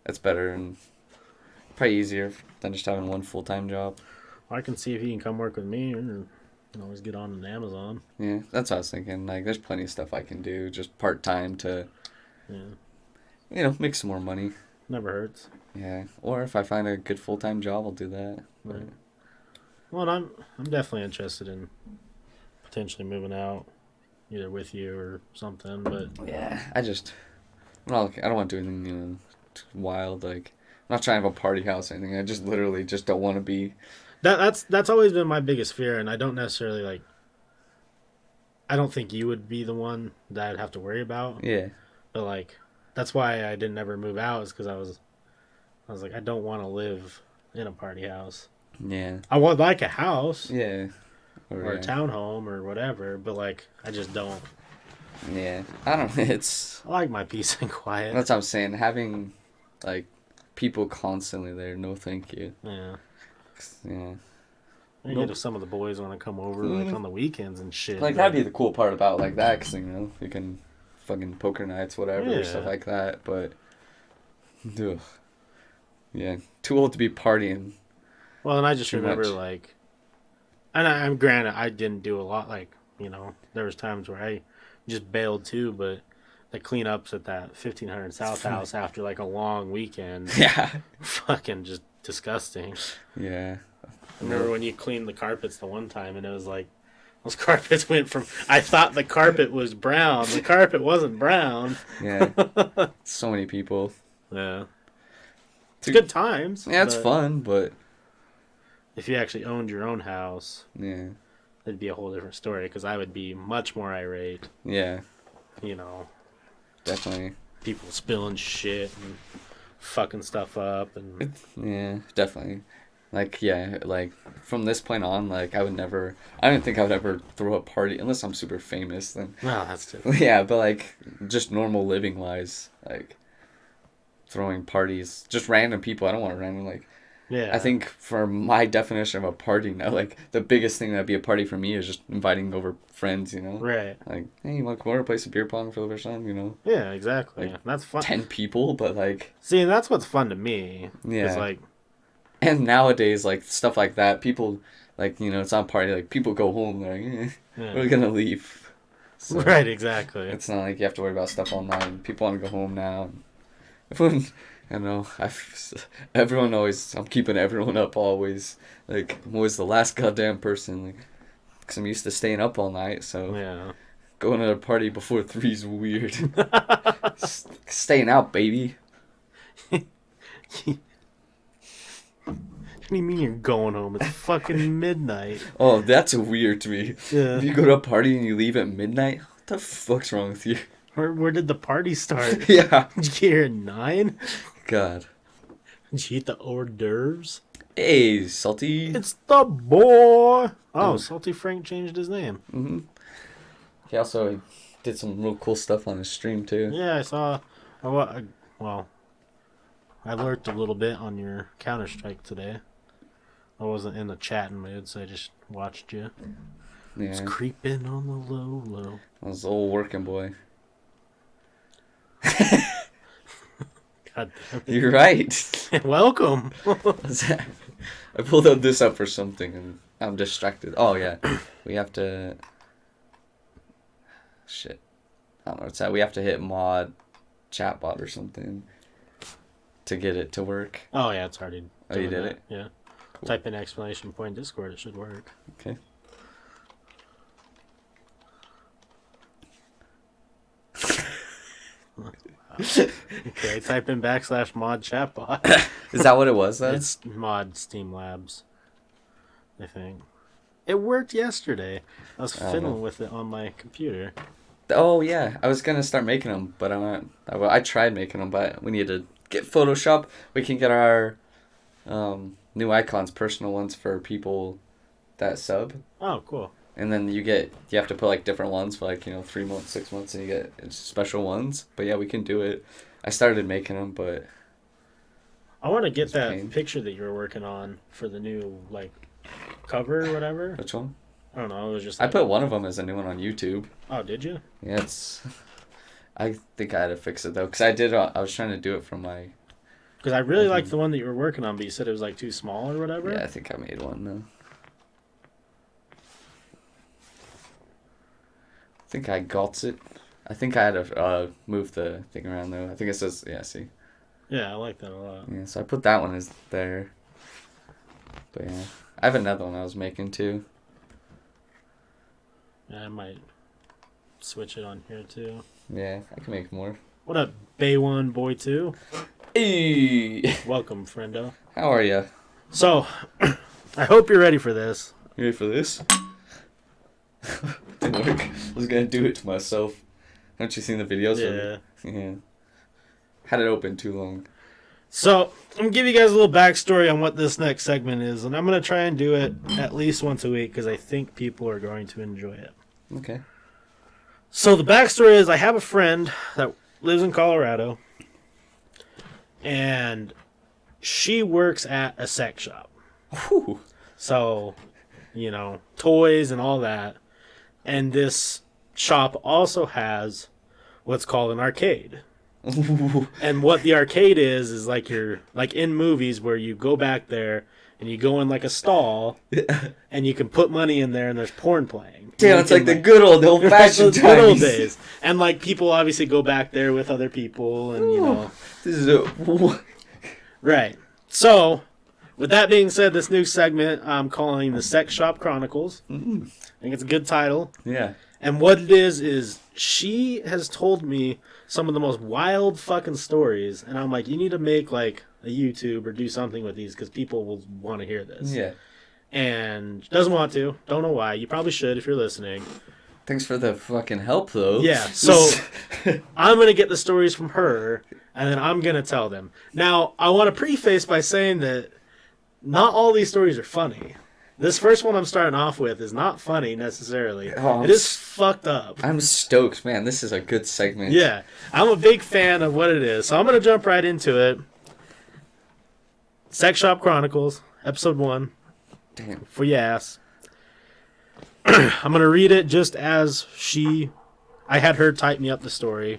that's better and probably easier than just having one full-time job. I can see if he can come work with me, or you can always get on Amazon. Yeah, that's what I was thinking. Like, there's plenty of stuff I can do just part-time to, make some more money. Never hurts. Yeah, or if I find a good full-time job, I'll do that. Right. Well, I'm definitely interested in potentially moving out. Either with you or something, but yeah, I don't want to do anything too wild. Like, I'm not trying to have a party house or anything. I just literally just don't want to be. That's always been my biggest fear, and I don't necessarily like. I don't think you would be the one that I'd have to worry about. Yeah. But like, that's why I didn't ever move out, is because I was like, I don't want to live in a party house. Yeah. I would like a house. Yeah. Or a townhome or whatever, but like I just don't. Yeah, I don't know. I like my peace and quiet. That's what I'm saying. Having like people constantly there, no thank you. Yeah. Yeah. I get if some of the boys want to come over like on the weekends and shit. Like that'd be the cool part about like that, because you can fucking poker nights, whatever, stuff like that. But, ugh. Yeah, too old to be partying. Well, and I just remember like. And I'm granted, I didn't do a lot. Like, there was times where I just bailed too, but the cleanups at that 1500 South house after like a long weekend, fucking just disgusting. Yeah. I remember when you cleaned the carpets the one time, and it was like those carpets went from. I thought the carpet was brown. The carpet wasn't brown. Yeah. So many people. Yeah. It's good times. Yeah, it's fun, but. If you actually owned your own house, it'd be a whole different story, because I would be much more irate. Yeah. Definitely. People spilling shit and fucking stuff up. And yeah, definitely. Like, yeah, like, from this point on, like, I didn't think I would ever throw a party, unless I'm super famous, then. Well, that's different. Yeah, but, like, just normal living-wise, like, throwing parties, just random people, I don't want to random, like, Yeah. I think for my definition of a party now, like, the biggest thing that'd be a party for me is just inviting over friends, you know? Right. Like, hey, you want to come over, play some beer pong for the first time, you know? Yeah, exactly. Like, That's fun. 10 people, but, like... See, and that's what's fun to me. Yeah. Like... And nowadays, like, stuff like that, people, like, you know, it's not a party, like, people go home, they're like, Yeah. we're gonna leave. So, right, exactly. it's not like you have to worry about stuff online. People want to go home now. Everyone... I know, everyone always, I'm keeping everyone up always, like, I'm always the last goddamn person, like, because I'm used to staying up all night, so Yeah. going to a party before 3 is weird. Staying out, baby. What do you mean you're going home? It's fucking midnight. Oh, that's weird to me. Yeah. If you go to a party and you leave at midnight, what the fuck's wrong with you? Where did the party start? Yeah. Did you get here at 9? God. Did you eat the hors d'oeuvres? Hey, Salty. It's the boy. Oh, Salty Frank changed his name. Mm-hmm. He also did some real cool stuff on his stream, too. Yeah, I saw. I lurked a little bit on your Counter-Strike today. I wasn't in the chatting mood, so I just watched you. Yeah. It's creeping on the low. I was an old working boy. God damn it. You're right. Welcome. I pulled up this up for something and I'm distracted. Oh, yeah. We have to... Shit. I don't know what's that. We have to hit mod chatbot or something to get it to work. Oh, yeah, it's already. Oh, you doing did that. it? Yeah. Cool. Type in exclamation point Discord. It should work. Okay. Okay, type in / mod chatbot. Is that what it was, then? It's mod Steam Labs, I think. It worked yesterday. I was fiddling with it on my computer. Oh, yeah. I was going to start making them, but I tried making them, but we need to get Photoshop. We can get our new icons, personal ones for people that sub. Oh, cool. And then you have to put like different ones for like, 3 months, 6 months, and you get special ones. But yeah, we can do it. I started making them, but I want to get that pain. picture that you were working on for the new, cover or whatever. Which one? I don't know. It was just. I put one of them as a new one on YouTube. Oh, did you? Yeah, I think I had to fix it though, because I was trying to do it from my. Because I really liked the one that you were working on, but you said it was too small or whatever. Yeah, I think I made one though. I think I got it. I think I had to move the thing around though. I think it says, yeah, see. Yeah, I like that a lot. Yeah, so I put that one as there. But yeah, I have another one I was making too. Yeah, I might switch it on here too. Yeah, I can make more. What up, Bay 1, Boy 2? Hey! Welcome, friendo. How are ya? So, I hope you're ready for this. You ready for this? Didn't work. I was gonna do it to myself. Haven't you seen the videos? Yeah. Yeah. Had it open too long. So, I'm going to give you guys a little backstory on what this next segment is, and I'm going to try and do it at least once a week because I think people are going to enjoy it. Okay. So, the backstory is I have a friend that lives in Colorado, and she works at a sex shop. Whew. So, toys and all that. And this shop also has what's called an arcade. And what the arcade is you're like in movies where you go back there and you go in like a stall and you can put money in there and there's porn playing. Damn, it's like the good old fashioned times. Good old days. And people obviously go back there with other people and This is Right. So, with that being said, this new segment I'm calling the Shop Chronicles. Mm-hmm. I think it's a good title. Yeah. And what it is she has told me some of the most wild fucking stories. And I'm like, you need to make a YouTube or do something with these because people will want to hear this. Yeah. And she doesn't want to. Don't know why. You probably should if you're listening. Thanks for the fucking help, though. Yeah. So I'm going to get the stories from her and then I'm going to tell them. Now, I want to preface by saying that not all these stories are funny. This first one I'm starting off with is not funny necessarily. Oh, it is fucked up. I'm stoked, man. This is a good segment. Yeah, I'm a big fan of what it is, so I'm going to jump right into it. Shop Chronicles, episode 1. Damn. For your ass. I'm going to read it just as I had her type me up the story.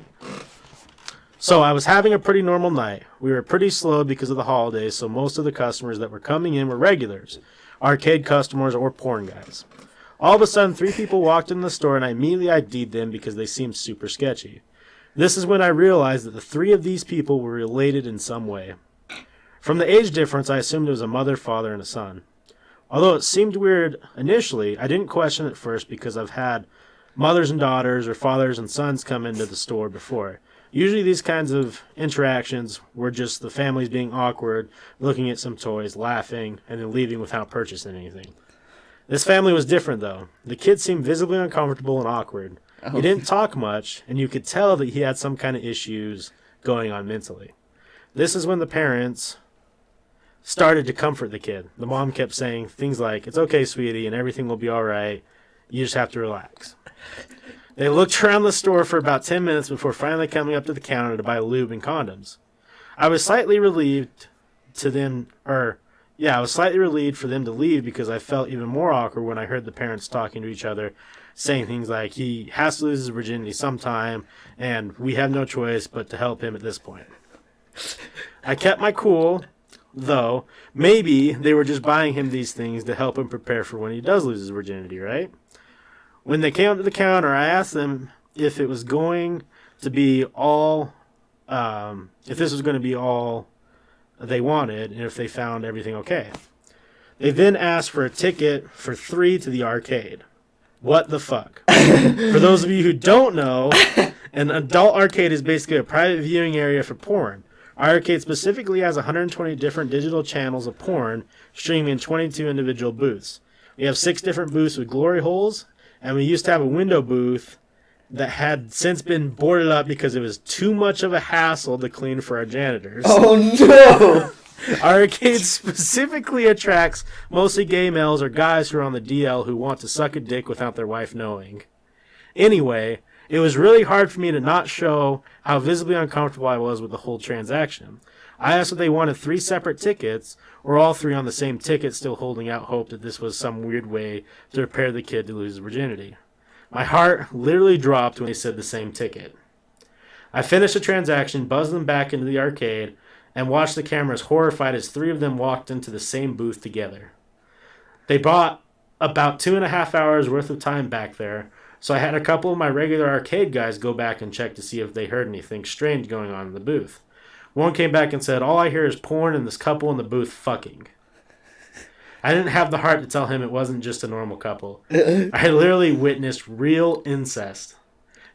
So I was having a pretty normal night. We were pretty slow because of the holidays, so most of the customers that were coming in were regulars, arcade customers, or porn guys. All of a sudden, 3 people walked in the store, and I immediately ID'd them because they seemed super sketchy. This is when I realized that the 3 of these people were related in some way. From the age difference, I assumed it was a mother, father, and a son. Although it seemed weird initially, I didn't question it first because I've had mothers and daughters or fathers and sons come into the store before. Usually these kinds of interactions were just the families being awkward, looking at some toys, laughing, and then leaving without purchasing anything. This family was different, though. The kid seemed visibly uncomfortable and awkward. Oh. He didn't talk much, and you could tell that he had some kind of issues going on mentally. This is when the parents started to comfort the kid. The mom kept saying things like, "It's okay, sweetie, and everything will be all right. You just have to relax." They looked around the store for about 10 minutes before finally coming up to the counter to buy lube and condoms. I was slightly relieved for them to leave because I felt even more awkward when I heard the parents talking to each other, saying things like, "He has to lose his virginity sometime, and we have no choice but to help him at this point." I kept my cool, though. Maybe they were just buying him these things to help him prepare for when he does lose his virginity, right? When they came up to the counter, I asked them if it was going to be all, if this was going to be all they wanted, and if they found everything okay. They then asked for a ticket for 3 to the arcade. What the fuck? For those of you who don't know, an adult arcade is basically a private viewing area for porn. Our arcade specifically has 120 different digital channels of porn streaming in 22 individual booths. We have 6 different booths with glory holes, and we used to have a window booth that had since been boarded up because it was too much of a hassle to clean for our janitors. Oh no! Our arcade specifically attracts mostly gay males or guys who are on the DL who want to suck a dick without their wife knowing. Anyway, it was really hard for me to not show how visibly uncomfortable I was with the whole transaction. I asked if they wanted 3 separate tickets, or all 3 on the same ticket, still holding out hope that this was some weird way to prepare the kid to lose his virginity. My heart literally dropped when they said the same ticket. I finished the transaction, buzzed them back into the arcade, and watched the cameras horrified as 3 of them walked into the same booth together. They bought about 2.5 hours worth of time back there, so I had a couple of my regular arcade guys go back and check to see if they heard anything strange going on in the booth. One came back and said, "All I hear is porn and this couple in the booth fucking." I didn't have the heart to tell him it wasn't just a normal couple. I had literally witnessed real incest.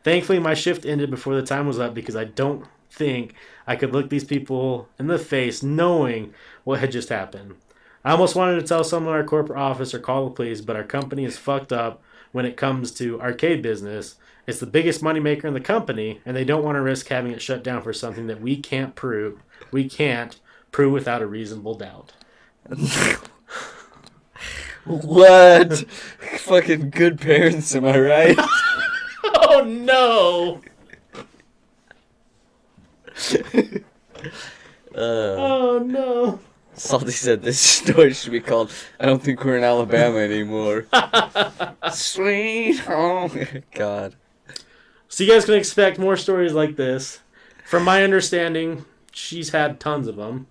Thankfully, my shift ended before the time was up because I don't think I could look these people in the face knowing what had just happened. I almost wanted to tell someone in our corporate office or call the police, but our company is fucked up when it comes to arcade business. It's the biggest moneymaker in the company, and they don't want to risk having it shut down for something that we can't prove. We can't prove without a reasonable doubt. What? Fucking good parents, am I right? Oh no! Oh no! Salty said this story should be called "I Don't Think We're in Alabama Anymore." Sweet home. God. So you guys can expect more stories like this. From my understanding, she's had tons of them.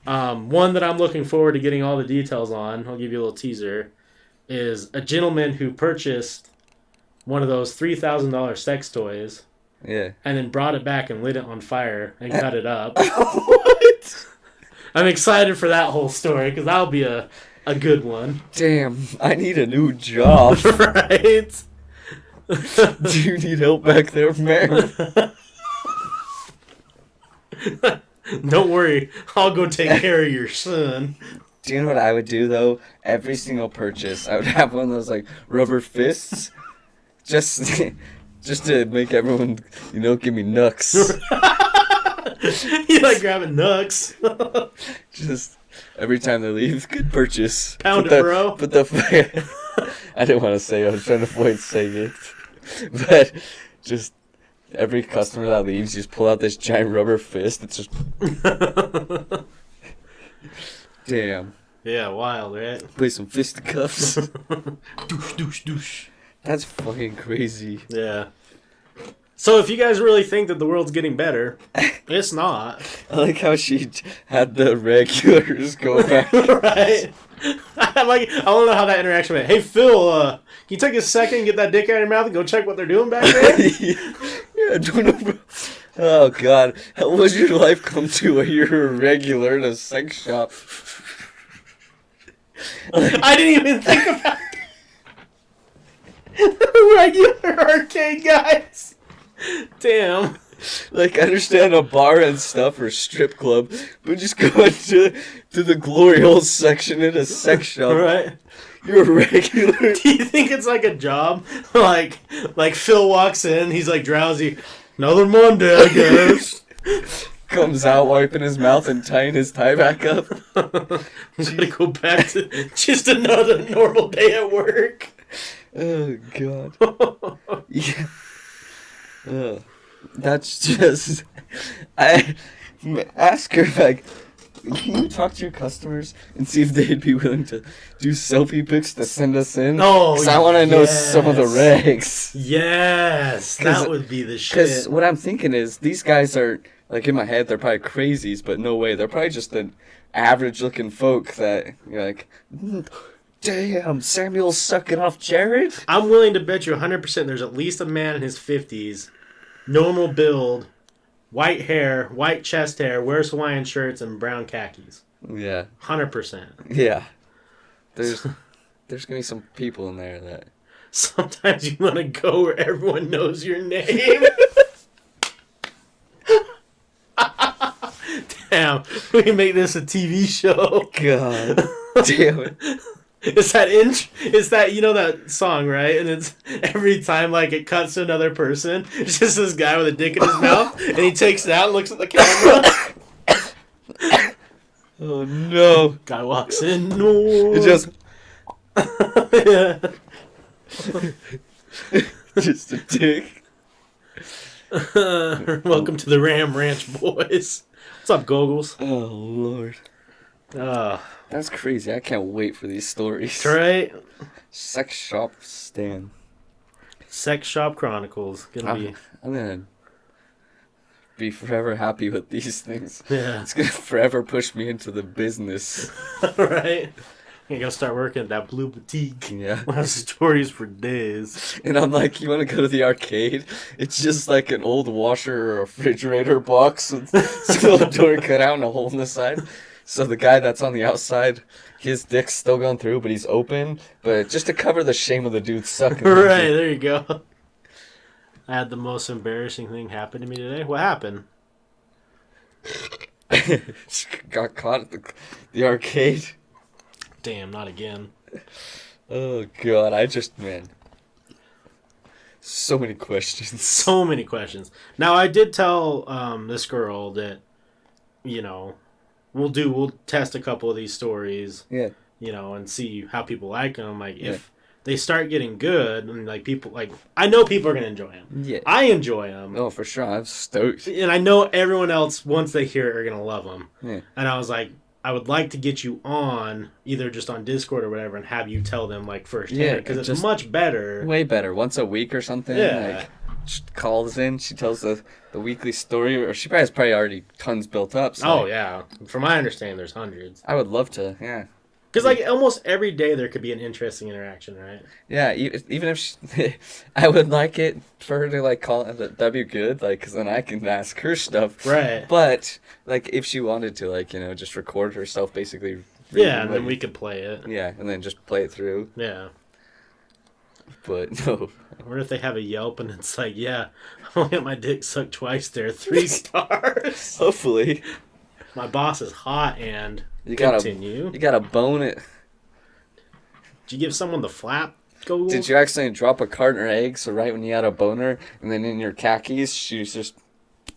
One that I'm looking forward to getting all the details on, I'll give you a little teaser, is a gentleman who purchased one of those $3,000 sex toys. Yeah. And then brought it back and lit it on fire and cut it up. What? I'm excited for that whole story because that'll be a good one. Damn, I need a new job. Right? Do you need help back there, man? Don't worry, I'll go take care of your son. Do you know what I would do, though? Every single purchase, I would have one of those, like, rubber fists. Just to make everyone, give me nucks. You like grabbing nucks. Just Every time they leave, good purchase. Pound it, bro. But the I didn't want to say it. I was trying to avoid saying it. But just every customer that leaves, you just pull out this giant rubber fist. It's just... Damn. Yeah, wild, right? Play some fisticuffs. Douche, douche, douche. That's fucking crazy. Yeah. So if you guys really think that the world's getting better, it's not. I like how she had the regulars go back. Right? I want to know how that interaction went. Hey, Phil, can you take a second and get that dick out of your mouth and go check what they're doing back there? Yeah, I don't know. Oh, God. How was your life come to where you're a regular in a sex shop? I didn't even think about it. Regular arcade guys. Damn. Like, I understand a bar and stuff or strip club, but just going to the glory hole section in a sex shop. Right. You're a regular. Do you think it's like a job? Like Phil walks in, he's like drowsy. Another Monday, I guess. Comes out wiping his mouth and tying his tie back up. He's gonna go back to just another normal day at work. Oh, God. Yeah. That's just... I ask her, like, can you talk to your customers and see if they'd be willing to do selfie pics to send us in? Oh, because I want to know some of the regs. Yes, that would be the shit. Because what I'm thinking is, these guys are, like, in my head, they're probably crazies, but no way. They're probably just an average-looking folk that, you're like... Damn, Samuel's sucking off Jared? I'm willing to bet you 100% there's at least a man in his 50s, normal build, white hair, white chest hair, wears Hawaiian shirts, and brown khakis. Yeah. 100%. Yeah. There's going to be some people in there that... Sometimes you want to go where everyone knows your name. Damn, we can make this a TV show. God damn it. It's that you know that song, right? And it's every time like it cuts to another person, it's just this guy with a dick in his mouth, and he takes it out and looks at the camera. Oh no! Guy walks in. No. It just Yeah. just a dick. Welcome to the Ram Ranch, boys. What's up, Goggles? Oh Lord. That's crazy. I can't wait for these stories. Right? Sex shop stand. Sex Shop Chronicles. I'm gonna be forever happy with these things. Yeah. It's gonna forever push me into the business. Right? You're gonna start working at that blue boutique. Yeah. We'll have stories for days. And I'm like, you want to go to the arcade? It's just like an old washer or refrigerator box with still a door cut out and a hole in the side. So the guy that's on the outside, his dick's still going through, but he's open. But just to cover the shame of the dude sucking. Right, there you go. I had the most embarrassing thing happen to me today. What happened? Got caught at the arcade. Damn, not again. Oh, God. Man. So many questions. So many questions. Now, I did tell this girl that, you know, we'll test a couple of these stories. Yeah. You know, and see how people like them. Like, if they start getting good, and, like, people, like, I know people are going to enjoy them. Yeah. I enjoy them. Oh, for sure. I'm stoked. And I know everyone else, once they hear it, are going to love them. Yeah. And I was like, I would like to get you on, either just on Discord or whatever, and have you tell them, like, firsthand. Yeah, because it's much better. Way better. Once a week or something. Yeah. Like, she calls in, she tells the weekly story, or she has probably already tons built up. So Oh, yeah. From my understanding, there's hundreds. I would love to, yeah. Because, like, almost every day there could be an interesting interaction, right? Yeah, even if she, I would like it for her to, like, call it, that'd be good, like, because then I can ask her stuff. Right. But, like, if she wanted to, like, you know, just record herself basically. Yeah, and then we could play it. Yeah, and then just play it through. Yeah. But, no. Or if they have a Yelp and it's like, yeah, I only got my dick sucked twice there, 3 stars. Hopefully. My boss is hot and You continue. gotta bone it. Did you give someone the flap, Google? Did you accidentally drop a carton of eggs, so right when you had a boner, and then in your khakis, she's just,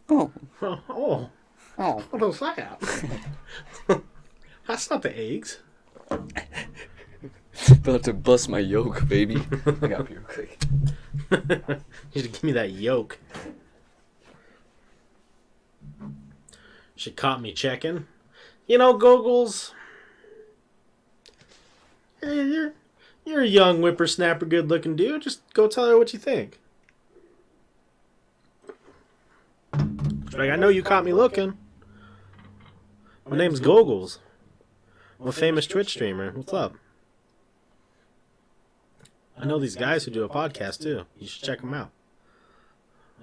oh. Oh. Oh. What was that? That's not the eggs. About to bust my yolk, baby. I got real quick. You should give me that yolk. She caught me checking. You know, Googles. You're a young whippersnapper, good-looking dude. Just go tell her what you think. She's like, I know you caught me looking. My name's Googles. I'm a famous Twitch streamer. What's up? I know these guys who do a podcast, too. You should check them out.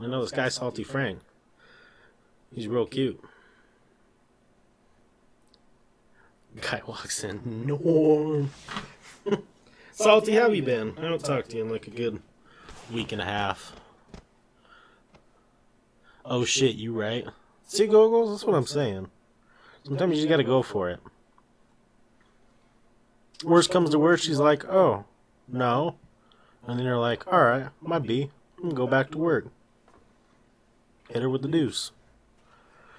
I know this guy, Salty Frank. He's real cute. Guy walks in. Norm. Salty, how have you been? I don't talk to you in like a good week and a half. Oh shit, you right. See, Googles? That's what I'm saying. Sometimes you just gotta go for it. Worst comes to worst, she's like, oh, no. And then you're like, alright, might be. I'm gonna go back to work. Hit her with the deuce.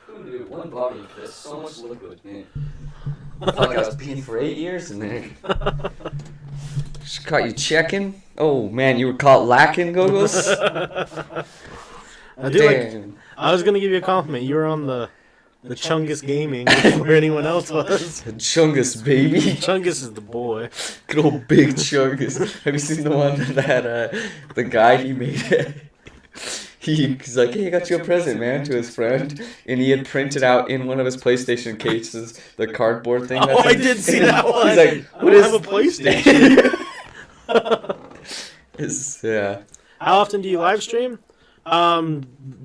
Dude, one body, there's so much liquid, man. I felt like I was peeing for 8 years in there. Just caught you checking. Oh man, you were caught lacking, Googles. I do like. I was gonna give you a compliment. You were on the Chungus Gaming before anyone else was. Chungus, baby. Chungus is the boy. Good old big Chungus. Have you seen the one that the guy he made? He's like, hey, I got you a present, man, to his friend. And he had printed out in one of his PlayStation cases the cardboard thing. Oh, I did see that one. He's like, what is a PlayStation? Yeah. How often do you live stream?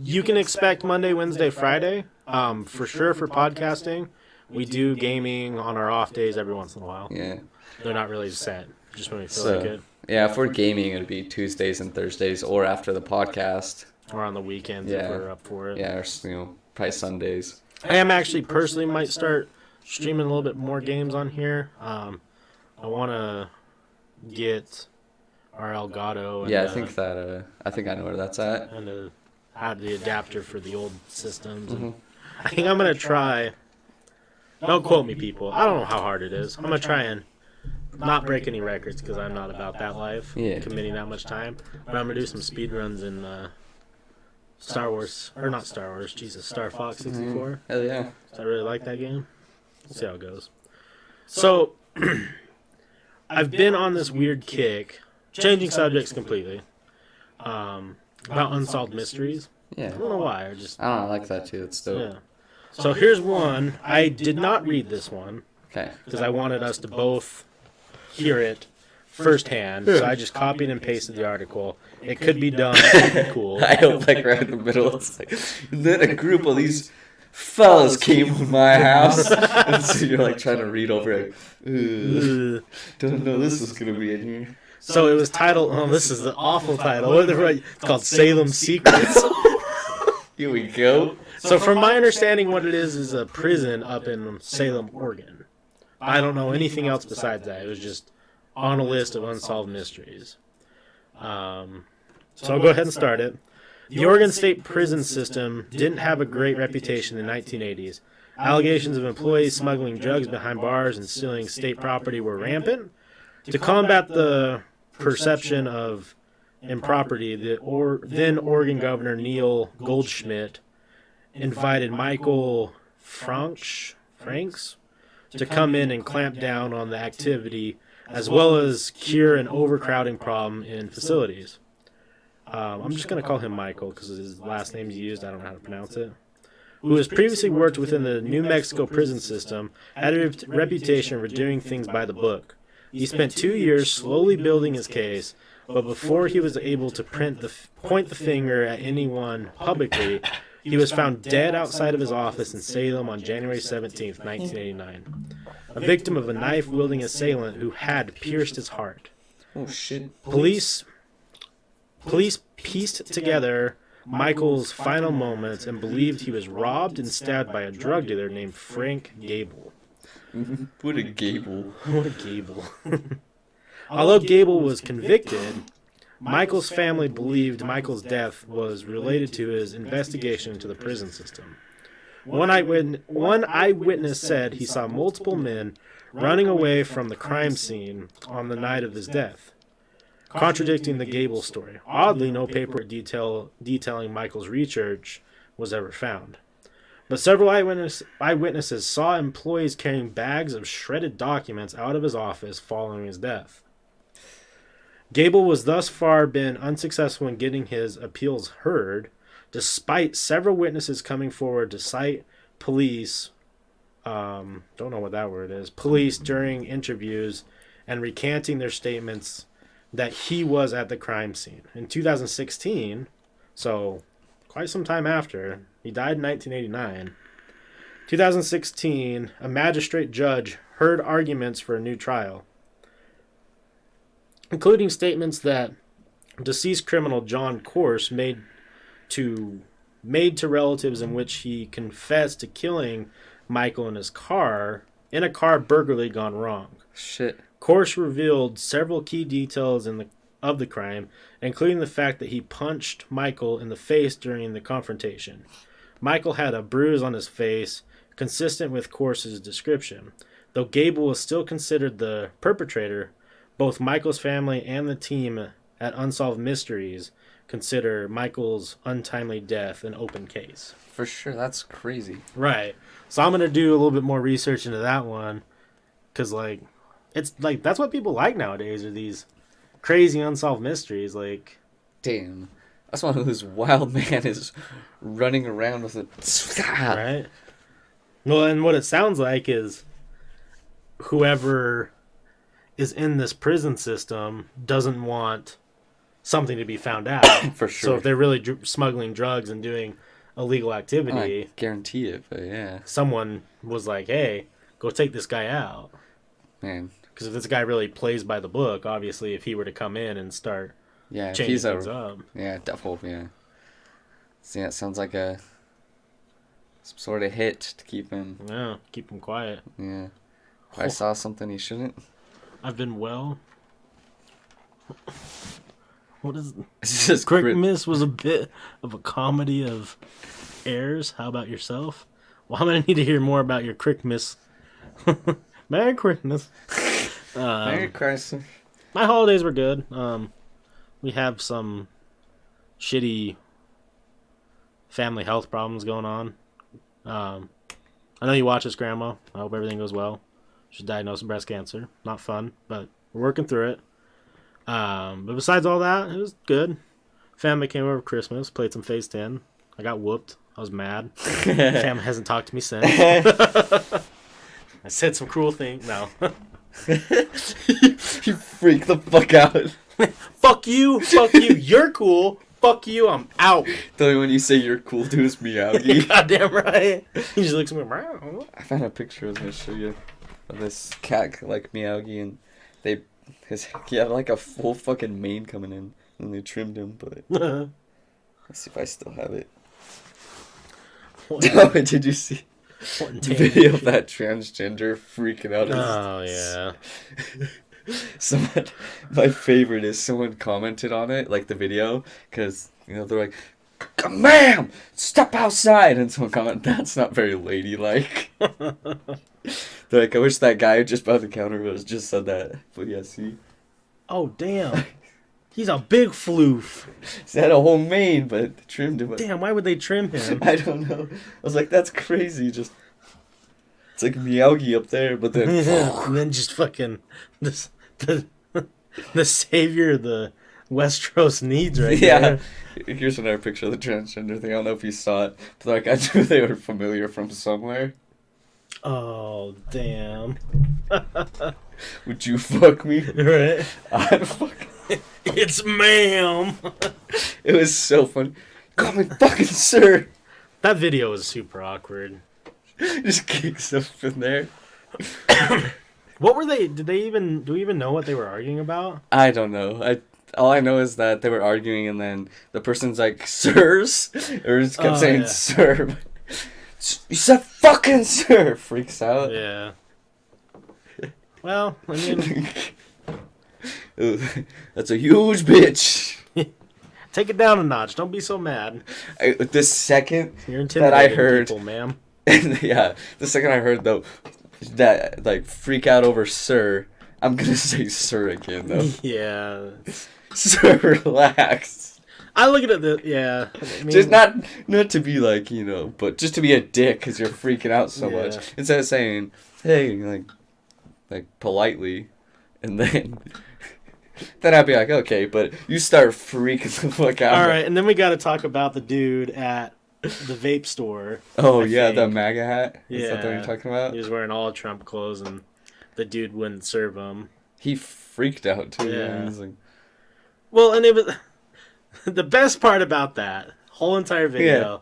You can expect Monday, Wednesday, Friday. For sure for podcasting. We do gaming on our off days every once in a while. Yeah. They're not really set. Just when we feel like it. Yeah, for gaming, it'd be Tuesdays and Thursdays or after the podcast. Or on the weekends if we're up for it. Yeah, or, probably Sundays. I am actually personally might start streaming a little bit more games on here. I want to get our Elgato. And, yeah, I think I know where that's at. And add the adapter for the old systems. Mm-hmm. I think I'm going to try. Don't quote me, people. I don't know how hard it is. I'm going to try and not break any records because I'm not about that life. Committing that much time. But I'm going to do some speed runs in Star Wars, or not Star Wars, Jesus, Star Fox 64. Hell yeah. I really like that game. We'll see how it goes. So, I've been on this weird kick, changing subjects completely, about unsolved mysteries. Yeah. I don't know why. I like that too. It's dope. Yeah. So here's one. I did not read this one. Okay. Because I wanted us to both hear it firsthand. So I just copied and pasted the article. It could be dumb. It could be cool. I hope like right in the middle. It's like, and then a group of these fellas came to my house. And so you're like trying to read over it. Don't know this was going to be in here. So it was titled, this is the awful title. It's called Salem Secrets. Here we go. So from my understanding, what it is a prison up in Salem, Oregon. I don't know anything else besides that. It was just on a list of unsolved mysteries. So I'll go ahead and start it. The Oregon State prison system didn't have a great reputation in the 1980s. Allegations of employees smuggling drugs behind bars and stealing state property were rampant. To combat the perception of impropriety, then Oregon Governor Neil Goldschmidt invited Michael Franks to come in and clamp down on the activity, as well as cure an overcrowding problem in facilities. I'm just going to call him Michael because his last name's used. I don't know how to pronounce it. Who has previously worked within the New Mexico prison system, had a reputation for doing things by the book. He spent 2 years slowly building his case, but before he was able to point the finger at anyone publicly, he was found dead outside of his office in Salem on January 17th, 1989. A victim of a knife-wielding assailant who had pierced his heart. Oh, shit. Police pieced together Michael's final moments and believed he was robbed and stabbed by a drug dealer named Frank Gable. What a Gable. What a Gable. Although Gable was convicted, Michael's family believed Michael's death was related to his investigation into the prison system. One eyewitness said he saw multiple men running away from the crime scene on the night of his death, contradicting the Gable story. Oddly, no paper detailing Michael's research was ever found. But several eyewitnesses saw employees carrying bags of shredded documents out of his office following his death. Gable was thus far been unsuccessful in getting his appeals heard, despite several witnesses coming forward to cite police, don't know what that word is, police during interviews and recanting their statements that he was at the crime scene. In 2016, so quite some time after, he died in 1989, 2016, a magistrate judge heard arguments for a new trial, including statements that deceased criminal John Corse made to relatives in which he confessed to killing Michael in a car burglary gone wrong. Shit. Corse revealed several key details of the crime, including the fact that he punched Michael in the face during the confrontation. Michael had a bruise on his face, consistent with Corse's description. Though Gable was still considered the perpetrator, both Michael's family and the team at Unsolved Mysteries consider Michael's untimely death an open case. For sure, that's crazy. Right. So I'm going to do a little bit more research into that one, because, like, it's, like, that's what people like nowadays, are these crazy unsolved mysteries, like... Damn. That's one of those wild man is running around with a... Right? Well, and what it sounds like is whoever is in this prison system doesn't want something to be found out. For sure. So if they're really smuggling drugs and doing illegal activity... I guarantee it, but yeah. Someone was like, hey, go take this guy out. Man. Because if this guy really plays by the book, obviously, if he were to come in and start changing things up. Yeah, definitely, yeah. So yeah, it sounds like some sort of hit to keep him... Yeah, keep him quiet. Yeah. If I saw something he shouldn't... I've been well. What is... It's just Christmas was a bit of a comedy of errors. How about yourself? Well, I'm going to need to hear more about your Christmas. Merry Christmas. Merry Christmas. My holidays were good. We have some shitty family health problems going on. I know you watch this, Grandma. I hope everything goes well. She's diagnosed with breast cancer. Not fun, but we're working through it. But besides all that, it was good. Family came over for Christmas, played some Phase 10. I got whooped. I was mad. Family hasn't talked to me since. I said some cruel things. No. You freak the fuck out. Fuck you. Fuck you. You're cool. Fuck you. I'm out. Tell me when you say you're cool, dude, it's Miyagi. Goddamn right. He just looks at me. Meow. I found a picture I was going to show you of this cat like Miyagi, and he had like a full fucking mane coming in, and they trimmed him, but let's see if I still have it. Oh, did you see the video of that transgender freaking out? Oh, yeah. Someone, my favorite is someone commented on it, like the video, because, you know, they're like, ma'am, step outside, and someone commented, that's not very ladylike. They're like, I wish that guy just by the counter was just said that. But yeah, see? Oh, damn. He's a big floof. He had a whole mane, but they trimmed him. Damn, why would they trim him? I don't know. I was like, that's crazy. Just, it's like Miyagi up there, but then... And then just fucking... The savior of the Westeros needs right there. Yeah. Here's another picture of the transgender thing. I don't know if you saw it, but like, I knew they were familiar from somewhere. Oh, damn. Would you fuck me? Right? I'd fuck. It's ma'am. It was so funny. Call me fucking sir. That video was super awkward. Just kicks up in there. What were they? Do we even know what they were arguing about? I don't know. All I know is that they were arguing, and then the person's like, sirs? Or just kept saying sir. You said fucking sir! Freaks out. Yeah. Well, I mean... That's a huge bitch. Take it down a notch. Don't be so mad. The second You're that I intimidating heard... people, ma'am. And yeah, the second I heard though that like freak out over sir, I'm gonna say sir again though. Yeah. Sir, relax. I look at it. Yeah. I mean, Just not to be like, you know, but just to be a dick because you're freaking out so much. Instead of saying, hey, like politely, and then I'd be like, okay, but you start freaking the fuck out. All right, and then we got to talk about the dude at the vape store. Oh, yeah, the MAGA hat? Yeah. Is that what you're talking about? He was wearing all Trump clothes, and the dude wouldn't serve him. He freaked out, too. Yeah. He was like... Well, and it was... The best part about that whole entire video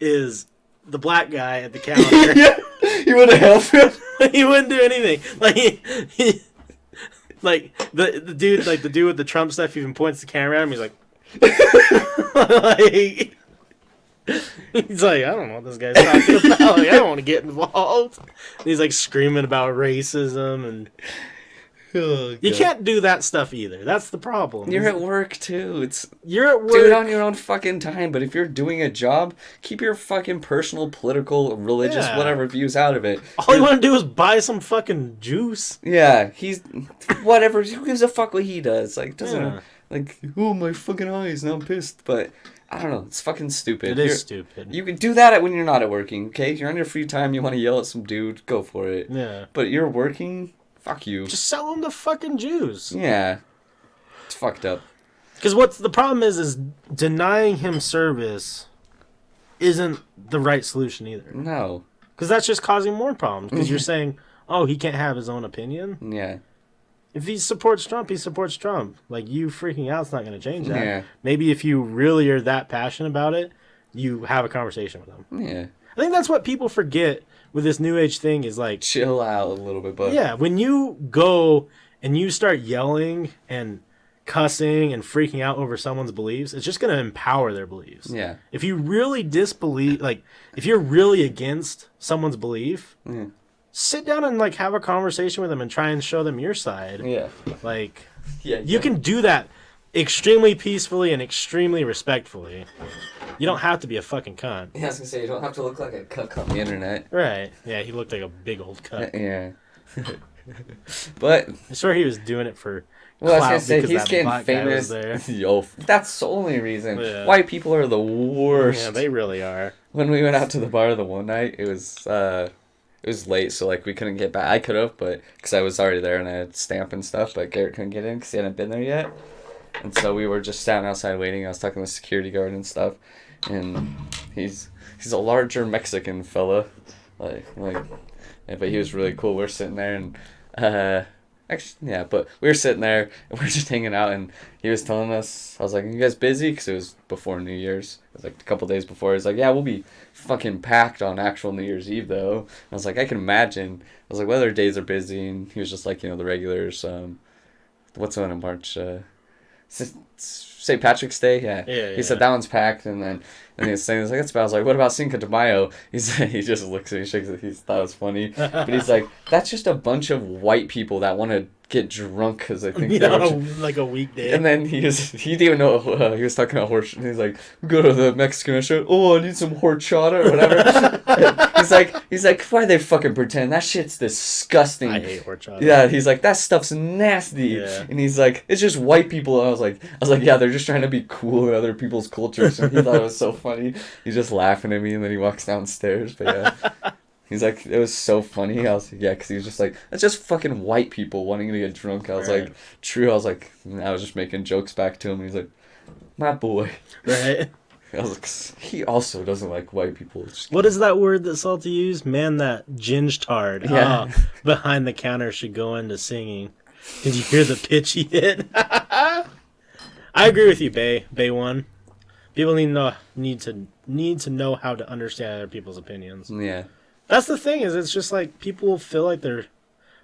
is the black guy at the counter. Yeah, he wouldn't help him. He wouldn't do anything. Like, he like, the dude with the Trump stuff even points the camera at him. He's like... like... He's like, I don't know what this guy's talking about. Like, I don't want to get involved. And he's like screaming about racism and you can't do that stuff either. That's the problem. You're at work too. You're at work. Do it on your own fucking time. But if you're doing a job, keep your fucking personal, political, religious, whatever views out of it. All you want to do is buy some fucking juice. Yeah, he's whatever. Who gives a fuck what he does? Like, doesn't like, oh my fucking eyes. Now I'm pissed, but. I don't know. It's fucking stupid. It is stupid. You can do that when you're not at working, okay? If you're on your free time, you want to yell at some dude, go for it. Yeah. But you're working, fuck you. Just sell them the fucking Jews. Yeah. It's fucked up. Because what's the problem is denying him service isn't the right solution either. No. Because that's just causing more problems. Because you're saying, oh, he can't have his own opinion? Yeah. If he supports Trump, he supports Trump. Like, you freaking out's not going to change that. Yeah. Maybe if you really are that passionate about it, you have a conversation with him. Yeah. I think that's what people forget with this New Age thing is like... Chill out a little bit, but... Yeah, when you go and you start yelling and cussing and freaking out over someone's beliefs, it's just going to empower their beliefs. Yeah. If you really disbelieve... Like, if you're really against someone's belief... Sit down and like have a conversation with them and try and show them your side. Yeah. Like, yeah. You can do that extremely peacefully and extremely respectfully. You don't have to be a fucking cunt. Yeah, I was gonna say you don't have to look like a cuck on the internet. Right. Yeah, he looked like a big old cunt. Yeah. But I swear he was doing it for well, I was gonna clout say because he's that getting black guy was famous. there. Yo, that's the only reason. Yeah. White people are the worst. Yeah, they really are. When we went out to the bar the one night, it was late, so like we couldn't get back. I could have, but because I was already there and I had stamp and stuff, but Garrett couldn't get in because he hadn't been there yet. And so we were just standing outside waiting. I was talking to the security guard and stuff, and he's a larger Mexican fella, like, but he was really cool. We're sitting there and actually, yeah, but we were sitting there and we were just hanging out, and he was telling us, I was like, "Are you guys busy?" Because it was before New Year's. It was like a couple days before. He's like, "Yeah, we'll be fucking packed on actual New Year's Eve though." And I was like, "I can imagine." I was like, "What other days are busy?" And he was just like, the regulars. What's the one in March? St. Patrick's Day, yeah. He said that one's packed, and then he was saying, that's about. I was like, what about Cinco de Mayo? He just looks at me, shakes it. He thought it was funny, but he's like, that's just a bunch of white people that want to get drunk because I think like a weekday. And then he didn't even know he was talking about horse. He's like, we go to the Mexican restaurant. Oh, I need some horchata or whatever. he's like, why they fucking pretend? That shit's disgusting. I hate horchata. Yeah, he's like, that stuff's nasty. Yeah. And he's like, it's just white people. And I was like, yeah, they're just trying to be cool in other people's cultures. And he thought it was so funny. He's just laughing at me, and then he walks downstairs. But yeah. He's like, it was so funny. I was like, yeah, because he was just like, that's just fucking white people wanting to get drunk. I was like, true. I was like, I was just making jokes back to him. And he's like, my boy. Right. I was like, he also doesn't like white people. What is that word that Salty used? Man, that ginge tard. Yeah. Behind the counter should go into singing. Did you hear the pitch he hit? I agree with you, Bay One. People need to know how to understand other people's opinions. Yeah. That's the thing, is it's just like people feel like they're...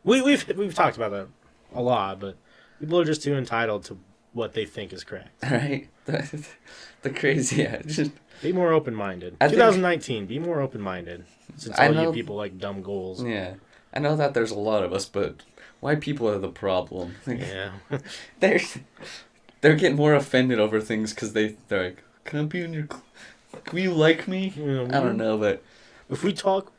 We've talked about that a lot, but people are just too entitled to what they think is correct. Right? The crazy... Yeah, just... Be more open-minded. 2019, be more open-minded. Since all you people like dumb goals. Yeah. I know that there's a lot of us, but white people are the problem. Yeah. They're getting more offended over things because they're like, can I be in your... Will you like me? Yeah, I don't know, but if we talk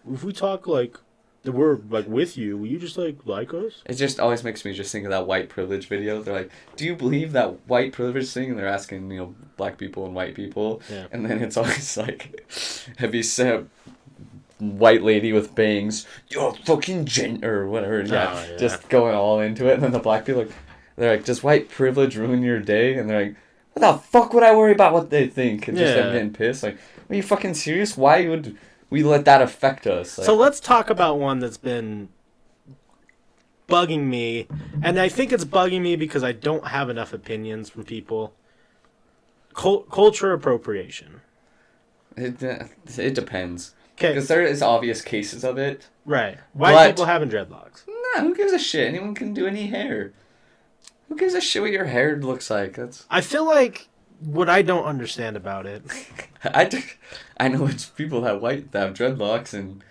like that we're like with you, will you just like us? It just always makes me just think of that white privilege video. They're like, "Do you believe that white privilege thing?" And they're asking, black people and white people. Yeah. And then it's always like, "Have you seen a white lady with bangs? You're fucking or whatever." Yeah, Oh, yeah. just going all into it. And then the black people, they're like, "Does white privilege ruin your day?" And they're like, "What the fuck would I worry about what they think?" And just them getting pissed. Like, are you fucking serious? Why would we let that affect us? Like, So let's talk about one that's been bugging me, and I think it's bugging me because I don't have enough opinions from people. Culture appropriation. it depends. Okay. Because there is obvious cases of it. Right. White people having dreadlocks. Nah, who gives a shit? Anyone can do any hair. Who gives a shit what your hair looks like? I feel like what I don't understand about it. I know it's people that have dreadlocks, and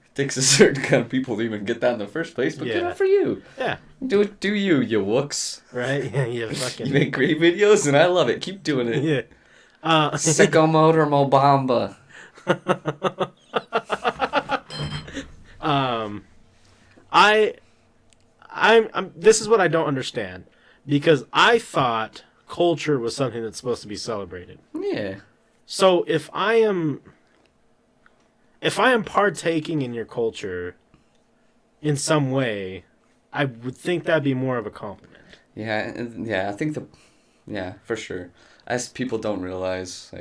it takes a certain kind of people to even get that in the first place. But good Yeah. for you. Yeah. Do it. Do you wooks? Right. Yeah. You fucking. You make great videos, and I love it. Keep doing it. Yeah. Sicko motor Mobamba. I'm this is what I don't understand, because I thought culture was something that's supposed to be celebrated. Yeah. So if I am partaking in your culture in some way, I would think that'd be more of a compliment. Yeah. I think for sure. As people don't realize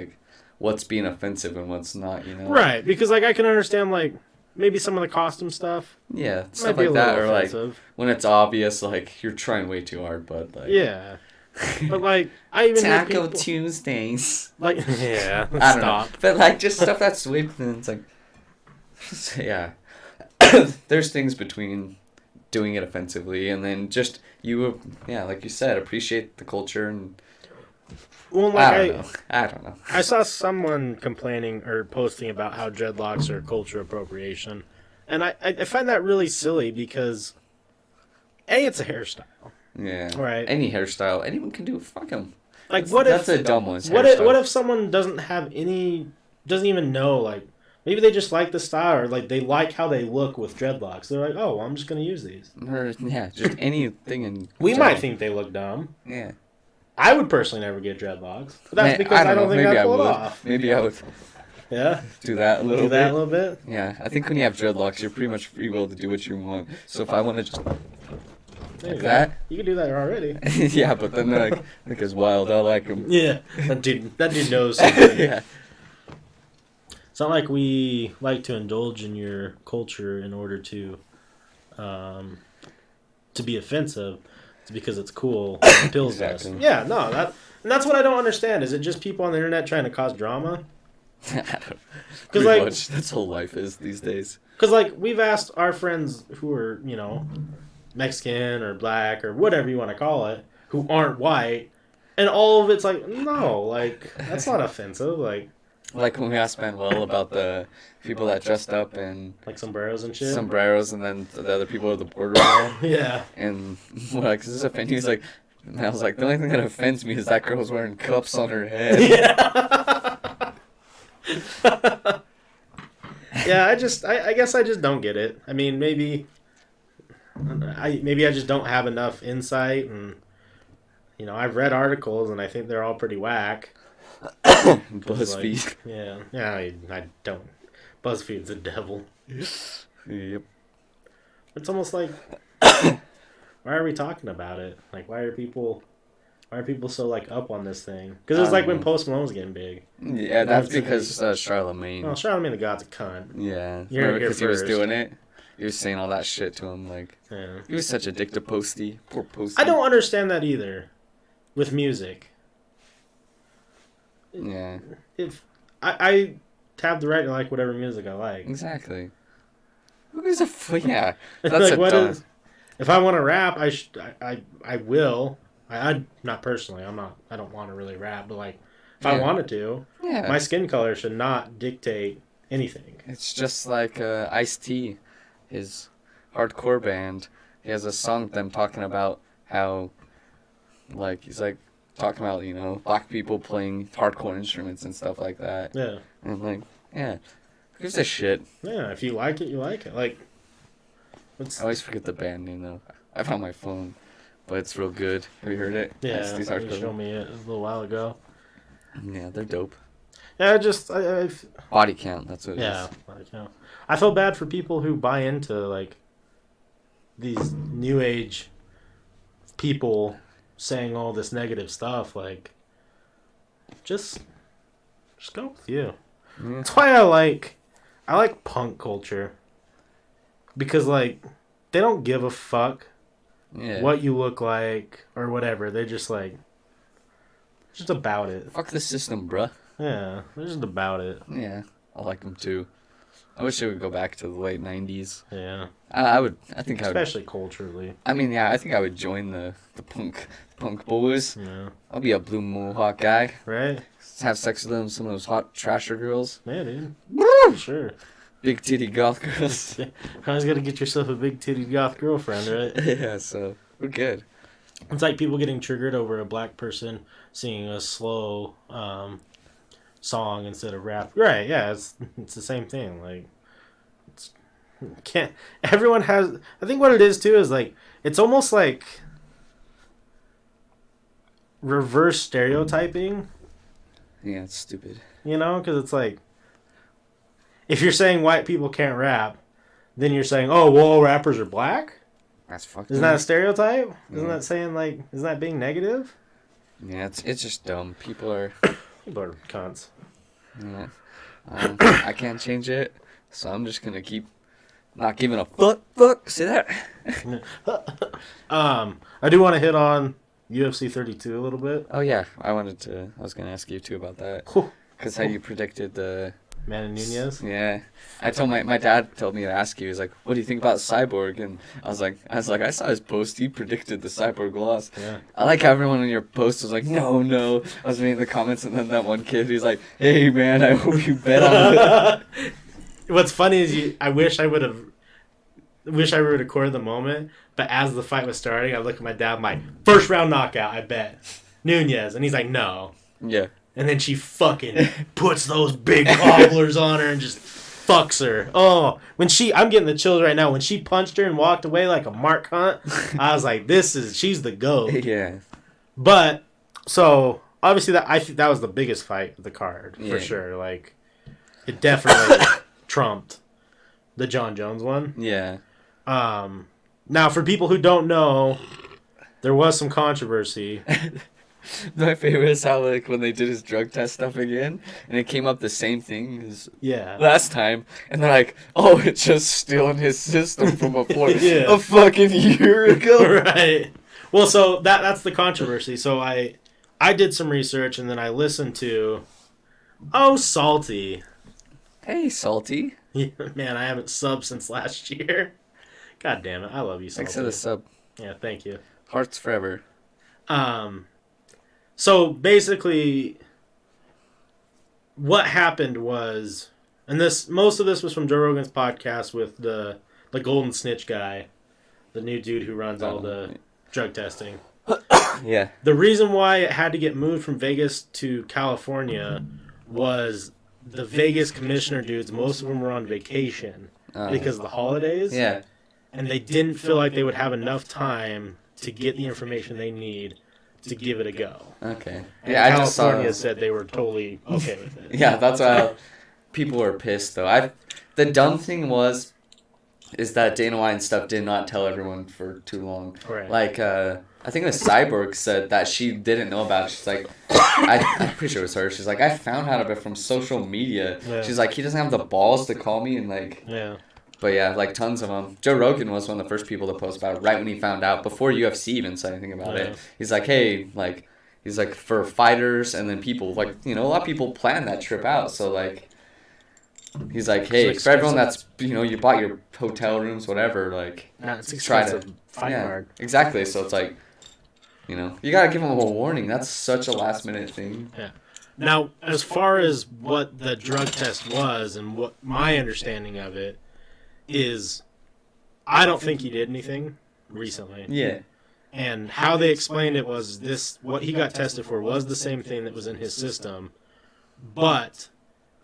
what's being offensive and what's not, Right, because I can understand maybe some of the costume stuff. Yeah, Might stuff be a like that, little or offensive. when it's obvious, you're trying way too hard, but Yeah. But I even hear Taco people, Tuesdays. yeah, I don't stop. know, but just stuff that's way. And it's yeah. There's things between doing it offensively and then just like you said, appreciate the culture and. Well, I don't know. I saw someone complaining or posting about how dreadlocks are culture appropriation, and I find that really silly because it's a hairstyle. Yeah. Right. Any hairstyle, anyone can do. Fuck them. That's a dumb one. What if someone doesn't even know, maybe they just like the style, or they like how they look with dreadlocks. They're like, oh, well, I'm just gonna use these. Or, just anything in. We might think they look dumb. Yeah. I would personally never get dreadlocks, but that's because I don't think I'd pull it off. Maybe I would. Yeah. Do that a little bit. Yeah, I think when you have dreadlocks, you're pretty much free will to do what you want. So if I want to just that, you can do that already. yeah, but then they're as wild. I like them. Yeah, that dude knows something. Yeah. It's not like we like to indulge in your culture in order to be offensive. It's because it's cool and appeals to us. Yeah, no, that's what I don't understand. Is it just people on the internet trying to cause drama? Because that's all life is these days. Because we've asked our friends who are Mexican or black or whatever you want to call it, who aren't white, and all of it's no, that's not offensive. Like when we asked Manuel about the people that dressed up in sombreros and shit. Sombreros, and then the other people with the border wall. Yeah. And we're like, "Does this offend you?" He's like, and I was like, "The only thing that offends me is that girl's wearing cups on her head." Yeah. Yeah. I guess I just don't get it. I mean, maybe I just don't have enough insight, and I've read articles and I think they're all pretty whack. BuzzFeed. I don't. BuzzFeed's a devil. Yep. It's almost like, why are we talking about it? Why are people so up on this thing? Because it's when Post Malone was getting big. Yeah, that's because Charlamagne. Well, Charlamagne the God's a cunt. Yeah, Because he was doing it. He was saying all that shit to him. Yeah. He was such a dick to Posty. Poor Posty. I don't understand that either, with music. Yeah. If I have the right to like whatever music I like. Exactly. Who gives a yeah? That's if I want to rap, I will. I not personally. I don't want to really rap, but if I wanted to, my skin color should not dictate anything. It's just like Ice-T, his hardcore band. He has a song with them talking about how, he's talking about black people playing hardcore instruments and stuff like that. Yeah. And Who gives a shit? Yeah, if you like it, you like it. Like, I always forget the band name though. I found my phone, but it's real good. Have you heard it? yeah, These you showed me it a little while ago. Yeah, they're dope. Yeah, Body Count, that's what it yeah, is. like, you know, I feel bad for people who buy into like these new age people saying all this negative stuff. Like, just go with you. Yeah. That's why I like punk culture, because like they don't give a fuck Yeah. what you look like or whatever. They're just like just about it. Fuck the system, bruh. Yeah, they're just about it. Yeah, I like them too. I wish it would go back to the late 90s. Yeah, I would. I think I would. especially culturally. I mean, yeah, I think I would join the punk boys. Yeah, I'll be a blue mohawk guy. right. Have sex with them, some of those hot trasher girls. Yeah, dude. Sure. Big titty goth girls. Always got to get yourself a big titty goth girlfriend, right? Yeah, so we're good. It's like people getting triggered over a black person singing a slow song instead of rap. Right? Yeah, it's the same thing. Like, can't everyone has? I think what it is too is like it's almost like reverse stereotyping. Yeah, it's stupid. You know, because it's like if you're saying white people can't rap, then you're saying, oh, well, all rappers are black. That's fucked. Isn't that a stereotype? Yeah. Isn't that saying like? Isn't that being negative? Yeah, it's just dumb. People are Cunts. Yeah. I can't change it, so I'm just gonna keep not giving a fuck. See that? I do want to hit on UFC 32 a little bit. Oh yeah, I was gonna ask you too about that. Because how you predicted the... Manny Nunez. Yeah. I told my dad told me to ask you. He's like, what do you think about Cyborg? And I was like, I saw his post. He predicted the Cyborg loss. Yeah. I like how everyone in your post was like, no. I was reading the comments, and then that one kid, he's like, hey man, I hope you bet on it. What's funny is I wish I would have recorded the moment, but as the fight was starting, I look at my dad, I'm like, first round knockout, I bet. Nunez. And he's like, no. Yeah. And then she fucking puts those big cobblers on her and just fucks her. Oh, I'm getting the chills right now. When she punched her and walked away like a Mark Hunt, I was like, she's the GOAT. Yeah. But, so, obviously I think that was the biggest fight of the card, for sure. Like, it definitely trumped the John Jones one. Yeah. Now, for people who don't know, there was some controversy. My favorite is how, like, when they did his drug test stuff again, and it came up the same thing as last time, and they're like, oh, it's just still in his system from a fucking year ago. Right. Well, so that's the controversy. So I did some research, and then I listened to, Salty. Hey, Salty. Man, I haven't subbed since last year. God damn it. I love you, Salty. Thanks for the sub. Yeah, thank you. Hearts forever. So basically, what happened was, and most of this was from Joe Rogan's podcast with the Golden Snitch guy, the new dude who runs all the drug testing. Yeah. The reason why it had to get moved from Vegas to California was the Vegas commissioner dudes, most of them were on vacation because of the holidays. Yeah. And they didn't feel like they would have enough time to get the information they need to give it a go. Okay. And Yeah, California said they were totally okay with it. Yeah, that's why people were pissed, though. The dumb thing is that Dana White and stuff did not tell everyone for too long. Right. Like, I think the Cyborg said that she didn't know about it. She's like, I'm pretty sure it was her. She's like, I found out about it from social media. Yeah. She's like, he doesn't have the balls to call me and like... Yeah. But yeah, like tons of them. Joe Rogan was one of the first people to post about it right when he found out, before UFC even said anything about it. He's like, hey, like, he's like, for fighters and then people, like, a lot of people plan that trip out. So, like, he's like, hey, for everyone that's, you bought your hotel rooms, whatever, like, it's try expensive. Fight card. Exactly. So it's like, you got to give them a warning. That's such a last minute thing. Yeah. Now, as far as what the drug test was and what my understanding of it is, I don't think he did anything recently. Yeah. And how they explained it was what he got tested for was the same thing that was in his system. But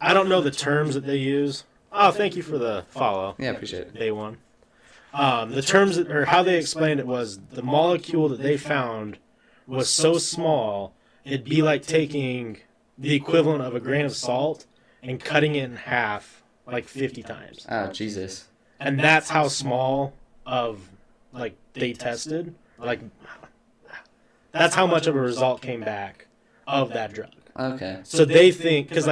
I don't know the terms that they use. Oh, thank you for the follow. Yeah, appreciate it. Day one. The terms, or how they explained it was the molecule that they found was so small, it'd be like taking the equivalent of a grain of salt and cutting it in half like 50 times. Oh, Jesus. And that's how small of, like, they tested. Like, that's how much of a result came back of that drug. Okay. So they think, because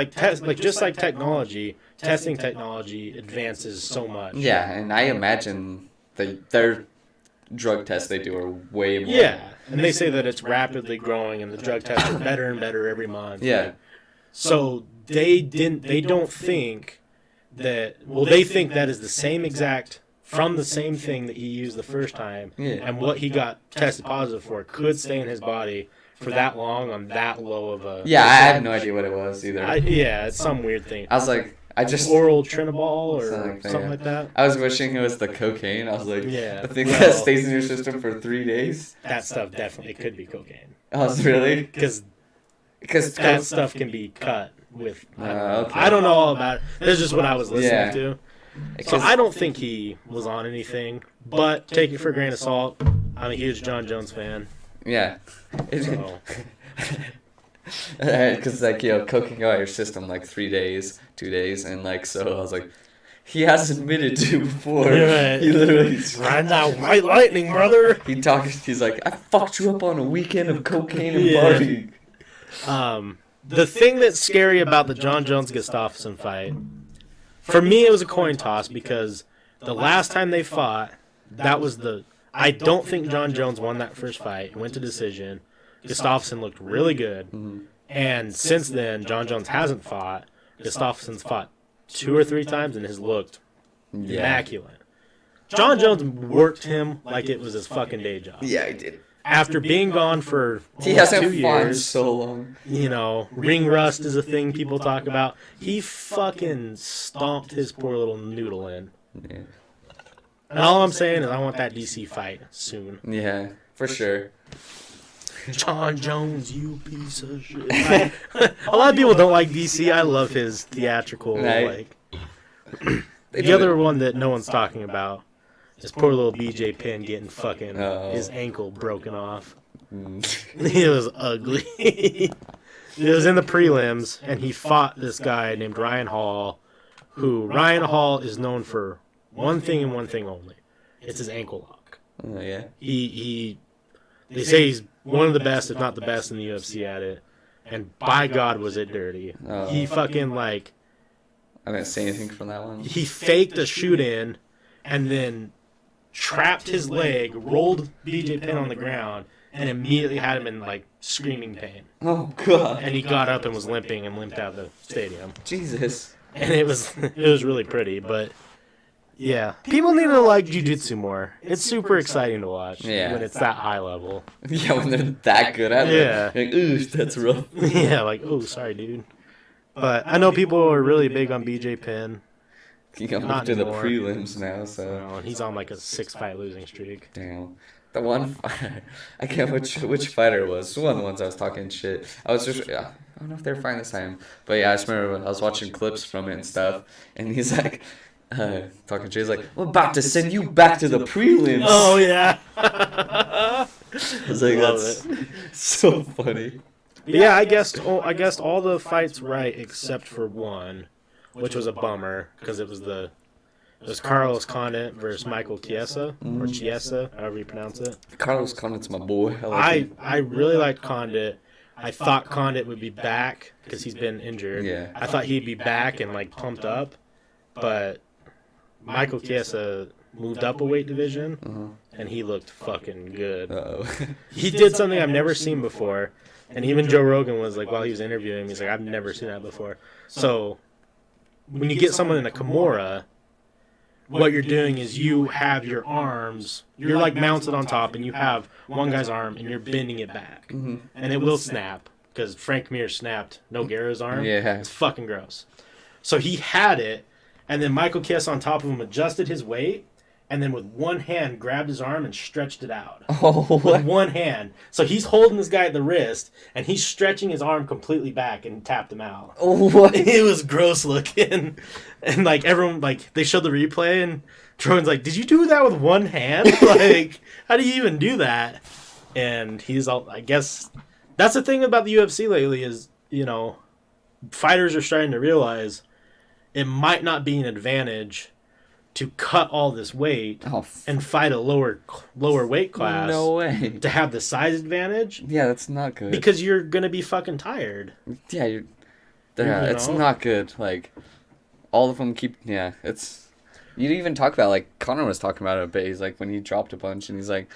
just like technology, testing technology advances so much. Yeah, and I imagine their drug tests they do are way more. Yeah, and they say that it's rapidly growing, and the drug tests are better and better every month. Yeah. So they don't think that. Well, they think that is the same exact from the same thing that he used the first time, and what he got tested positive for could stay in his body for that long on that low of a. Yeah, I have no idea what it was either. It's some weird thing. I was like, oral Trinabol or something like that. I was wishing it was the cocaine. I was like, yeah, the thing that stays in your system for 3 days. That stuff definitely could be cocaine. Oh, really? Because that stuff can be cut with. Okay. I don't know all about it. That's just what I was listening to. So I don't think he was on anything, but take it for a grain of salt. I'm a huge John Jones fan. Yeah. So. Because, like, coking out your system, like, 3 days, 2 days, and, like, so I was like, he has admitted to before. Right. He literally... Riding that white lightning, brother. He's like, I fucked you up on a weekend of cocaine and partying. The thing that's scary about the John Jones Gustafsson fight, for me it was a coin toss, because the last time they fought, I don't think John Jones won that first fight. It went to decision. Gustafsson looked really good. Mm-hmm. And since then, John Jones hasn't fought. Gustafsson's fought 2 or 3 times and has looked immaculate. John Jones worked him like it was his fucking day job. Yeah, he did. After being gone for he hasn't 2 fought years, so long. Ring rust is a thing people talk about. He fucking stomped his poor little noodle in. Yeah. And all I'm saying is I want that DC fight soon. Yeah, for sure. John Jones, you piece of shit. A lot of people don't like DC. I love his theatrical, right. The other one that no one's talking about is poor little BJ Penn getting fucking his ankle broken off. It was ugly. It was in the prelims, and he fought this guy named Ryan Hall, Ryan Hall is known for one thing and one thing only. It's his ankle lock. Oh, yeah? They say he's one of the best, if not the best in the UFC at it. And by God, was it dirty. Oh. He fucking, I didn't say anything from that one. He faked a shoot-in and then trapped his leg, rolled BJ Penn on the ground, and immediately had him in, screaming pain. Oh, God. And he got up and was limping and limped out of the stadium. Jesus. And it was really pretty, but... Yeah. People need to like jiu-jitsu more. It's super exciting to watch when it's that high level. Yeah, when they're that good at it. Yeah. Like, ooh, that's rough. Yeah, oh, sorry, dude. But I know people are really big on BJ Penn. He got to the prelims now, so... And he's on, a 6-fight losing streak. Damn. The one... I can't remember which fighter it was. One of the ones I was talking shit. I was just... I don't know if they were fighting this time. But yeah, I just remember I was watching clips from it and stuff. And he's like... talking to he's like, I'm about to send you back to the prelims. Oh, yeah. I was like, that's so funny. But yeah, I guessed all the fights right except for one, which was a bummer, because it was Carlos Condit versus Michael Chiesa, or Chiesa, however you pronounce it. Carlos Condit's my boy. I really liked Condit. I thought Condit would be back, because he's been injured. Yeah. I thought he'd be back and, pumped up, but... Michael Chiesa moved up a weight division, and he looked fucking good. Uh-oh. He did something I've never seen before, and even Joe Rogan was like, while he was interviewing him, he's like, I've never seen that before. So, when you get someone in a Kimura, what you're doing is you have your arms, you're mounted on top, and you have one guy's arm, and you're bending it back. Mm-hmm. And it will snap, because Frank Mir snapped Nogueira's arm. Yeah. It's fucking gross. So he had it, and then Michael Chiesa on top of him adjusted his weight and then with one hand grabbed his arm and stretched it out. Oh, With what? one hand. So he's holding this guy at the wrist, and he's stretching his arm completely back and tapped him out. Oh, what? It was gross looking. And, like, everyone, like, they showed the replay, and Trojan's like, did you do that with one hand? Like, how do you even do that? And he's all, I guess, that's the thing about the UFC lately is, you know, fighters are starting to realize it might not be an advantage to cut all this weight and fight a lower weight class. No way. To have the size advantage. Yeah, that's not good. Because you're gonna be fucking tired. Yeah, it's not good. Like, all of them keep. Yeah, it's. You even talk about, like, Connor was talking about it a bit. He's like, when he dropped a bunch, and he's like,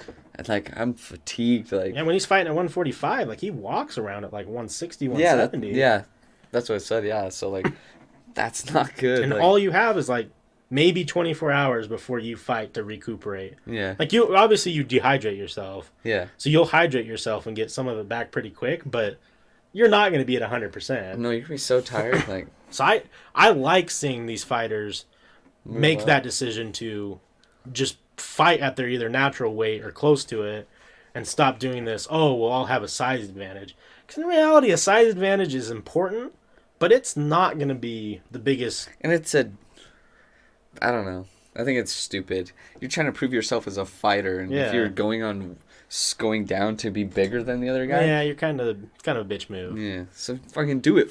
I'm fatigued. Like, and when he's fighting at 145, like, he walks around at like 160, yeah, 170. that's what I said. Yeah, so, like, that's not good. And like, all you have is like maybe 24 hours before you fight to recuperate. Yeah. Like, you obviously you dehydrate yourself. Yeah. So you'll hydrate yourself and get some of it back pretty quick, but you're not going to be at 100%. No, you're gonna be so tired. Like, so I like seeing these fighters make that decision to just fight at their either natural weight or close to it, and stop doing this. Oh, well, I'll have a size advantage. Because in reality, a size advantage is important, but it's not going to be the biggest. And I don't know. I think it's stupid. You're trying to prove yourself as a fighter, and if you're going down to be bigger than the other guy, yeah, you're kind of a bitch move. Yeah, so fucking do it.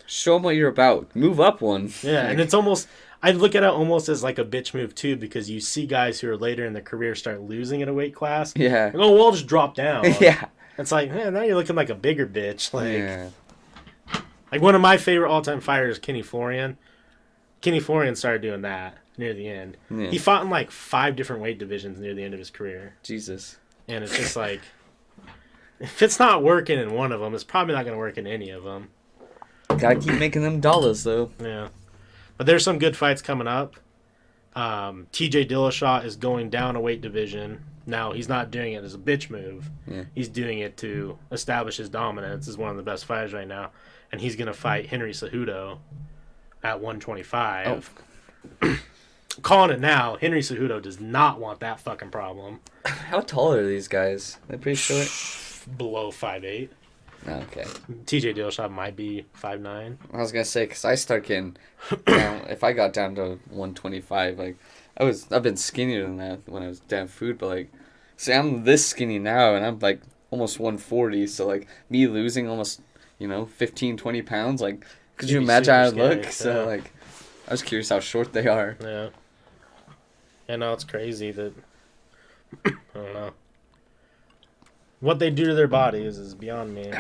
Show them what you're about. Move up one. Yeah, like, and it's almost. I look at it almost as like a bitch move too, because you see guys who are later in their career start losing at a weight class. Yeah. Like, oh, well, I'll just drop down. Yeah. It's like, man, now you're looking like a bigger bitch. Like, like one of my favorite all-time fighters, Kenny Florian. Kenny Florian started doing that near the end. Yeah. He fought in like 5 different weight divisions near the end of his career. Jesus. And it's just like, if it's not working in one of them, it's probably not going to work in any of them. Gotta keep making them dollars, though. Yeah. But there's some good fights coming up. TJ Dillashaw is going down a weight division. Now, he's not doing it as a bitch move. Yeah. He's doing it to establish his dominance as one of the best fighters right now. And he's going to fight Henry Cejudo at 125. Oh. Calling it now, Henry Cejudo does not want that fucking problem. How tall are these guys? They're pretty short. Below 5'8". Okay. TJ Dillashaw might be 5'9". I was gonna say, because I start getting down. If I got down to 125, like I've been skinnier than that when I was down food, but like, see, I'm this skinny now, and I'm like almost 140. So like me losing almost 15, 20 pounds, like, could you imagine how I look? Yeah. So like, I was curious how short they are. Yeah. And now it's crazy that I don't know. What they do to their bodies is beyond me.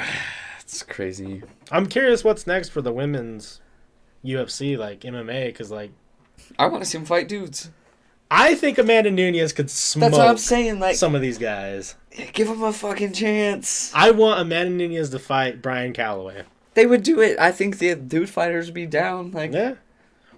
It's crazy. I'm curious what's next for the women's UFC, like MMA, because like I want to see them fight dudes. I think Amanda Nunes could smoke. That's what I'm saying. Like, some of these guys. Give them a fucking chance. I want Amanda Nunes to fight Brian Calloway. They would do it. I think the dude fighters would be down. Like, yeah.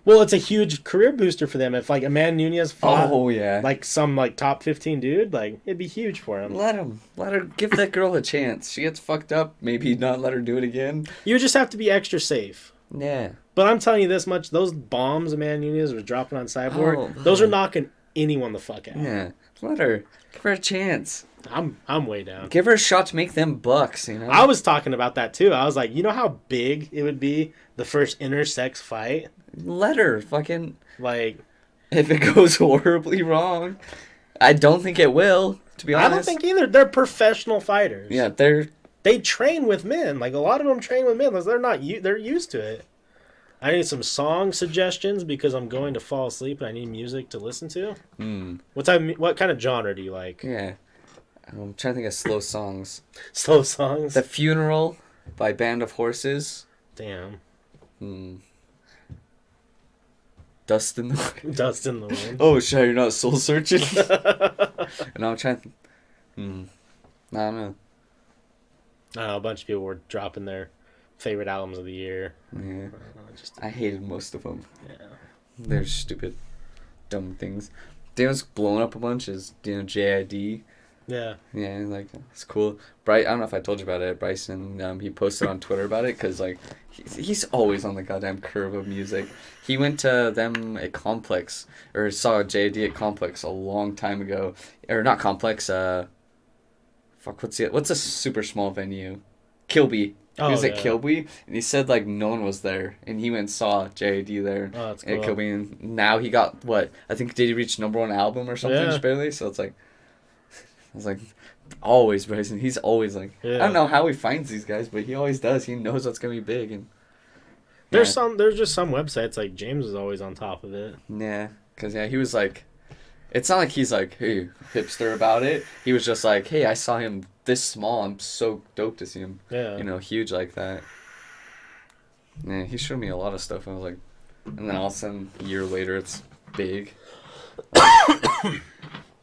Well, it's a huge career booster for them. If like Amanda Nunes fought, like some like top 15 dude, like it'd be huge for him. Let her give that girl a chance. She gets fucked up, maybe not let her do it again. You just have to be extra safe. Yeah. But I'm telling you this much: those bombs Amanda Nunes was dropping on Cyborg, those are knocking anyone the fuck out. Yeah. Give her a chance. I'm way down. Give her a shot to make them bucks. I was talking about that too. I was like, you know how big it would be the first intersex fight. Let her fucking, like, if it goes horribly wrong, I don't think it will, to be honest. I don't think either. They're professional fighters. Yeah, they train with men. Like, a lot of them train with men. They're used to it. I need some song suggestions because I'm going to fall asleep and I need music to listen to. What kind of genre do you like? Yeah. I'm trying to think of slow songs. Slow songs? The Funeral by Band of Horses. Damn. Dust in the Wind. Dust in the Wind. Oh, shit, you're not soul searching? And I'm trying to... I don't know. A bunch of people were dropping their favorite albums of the year. Yeah. I hated most of them. Yeah. They're stupid, dumb things. Daniel's blowing up a bunch is, JID. Yeah. Yeah, like it's cool. I don't know if I told you about it. Bryson, he posted on Twitter about it because like he's always on the goddamn curve of music. He went to them at Complex or saw JD at Complex a long time ago, or not Complex. Fuck, what's a super small venue? Kilby. He Oh was at yeah. Kilby, and he said like no one was there, and he went and saw JD there Oh, that's at cool. Kilby, and now he got what I think did he reach #1 album or something Yeah. just barely? So it's like I was like always Bryson. He's always like I Yeah. don't know how he finds these guys, but he always does. He knows what's gonna be big, and There's just some websites like James is always on top of it. yeah, cause yeah, he was like. It's not like he's like, hey, hipster about it. He was just like, hey, I saw him this small. I'm so dope to see him, Yeah. huge like that. Yeah, he showed me a lot of stuff. I was like, and then all of a sudden, a year later, it's big.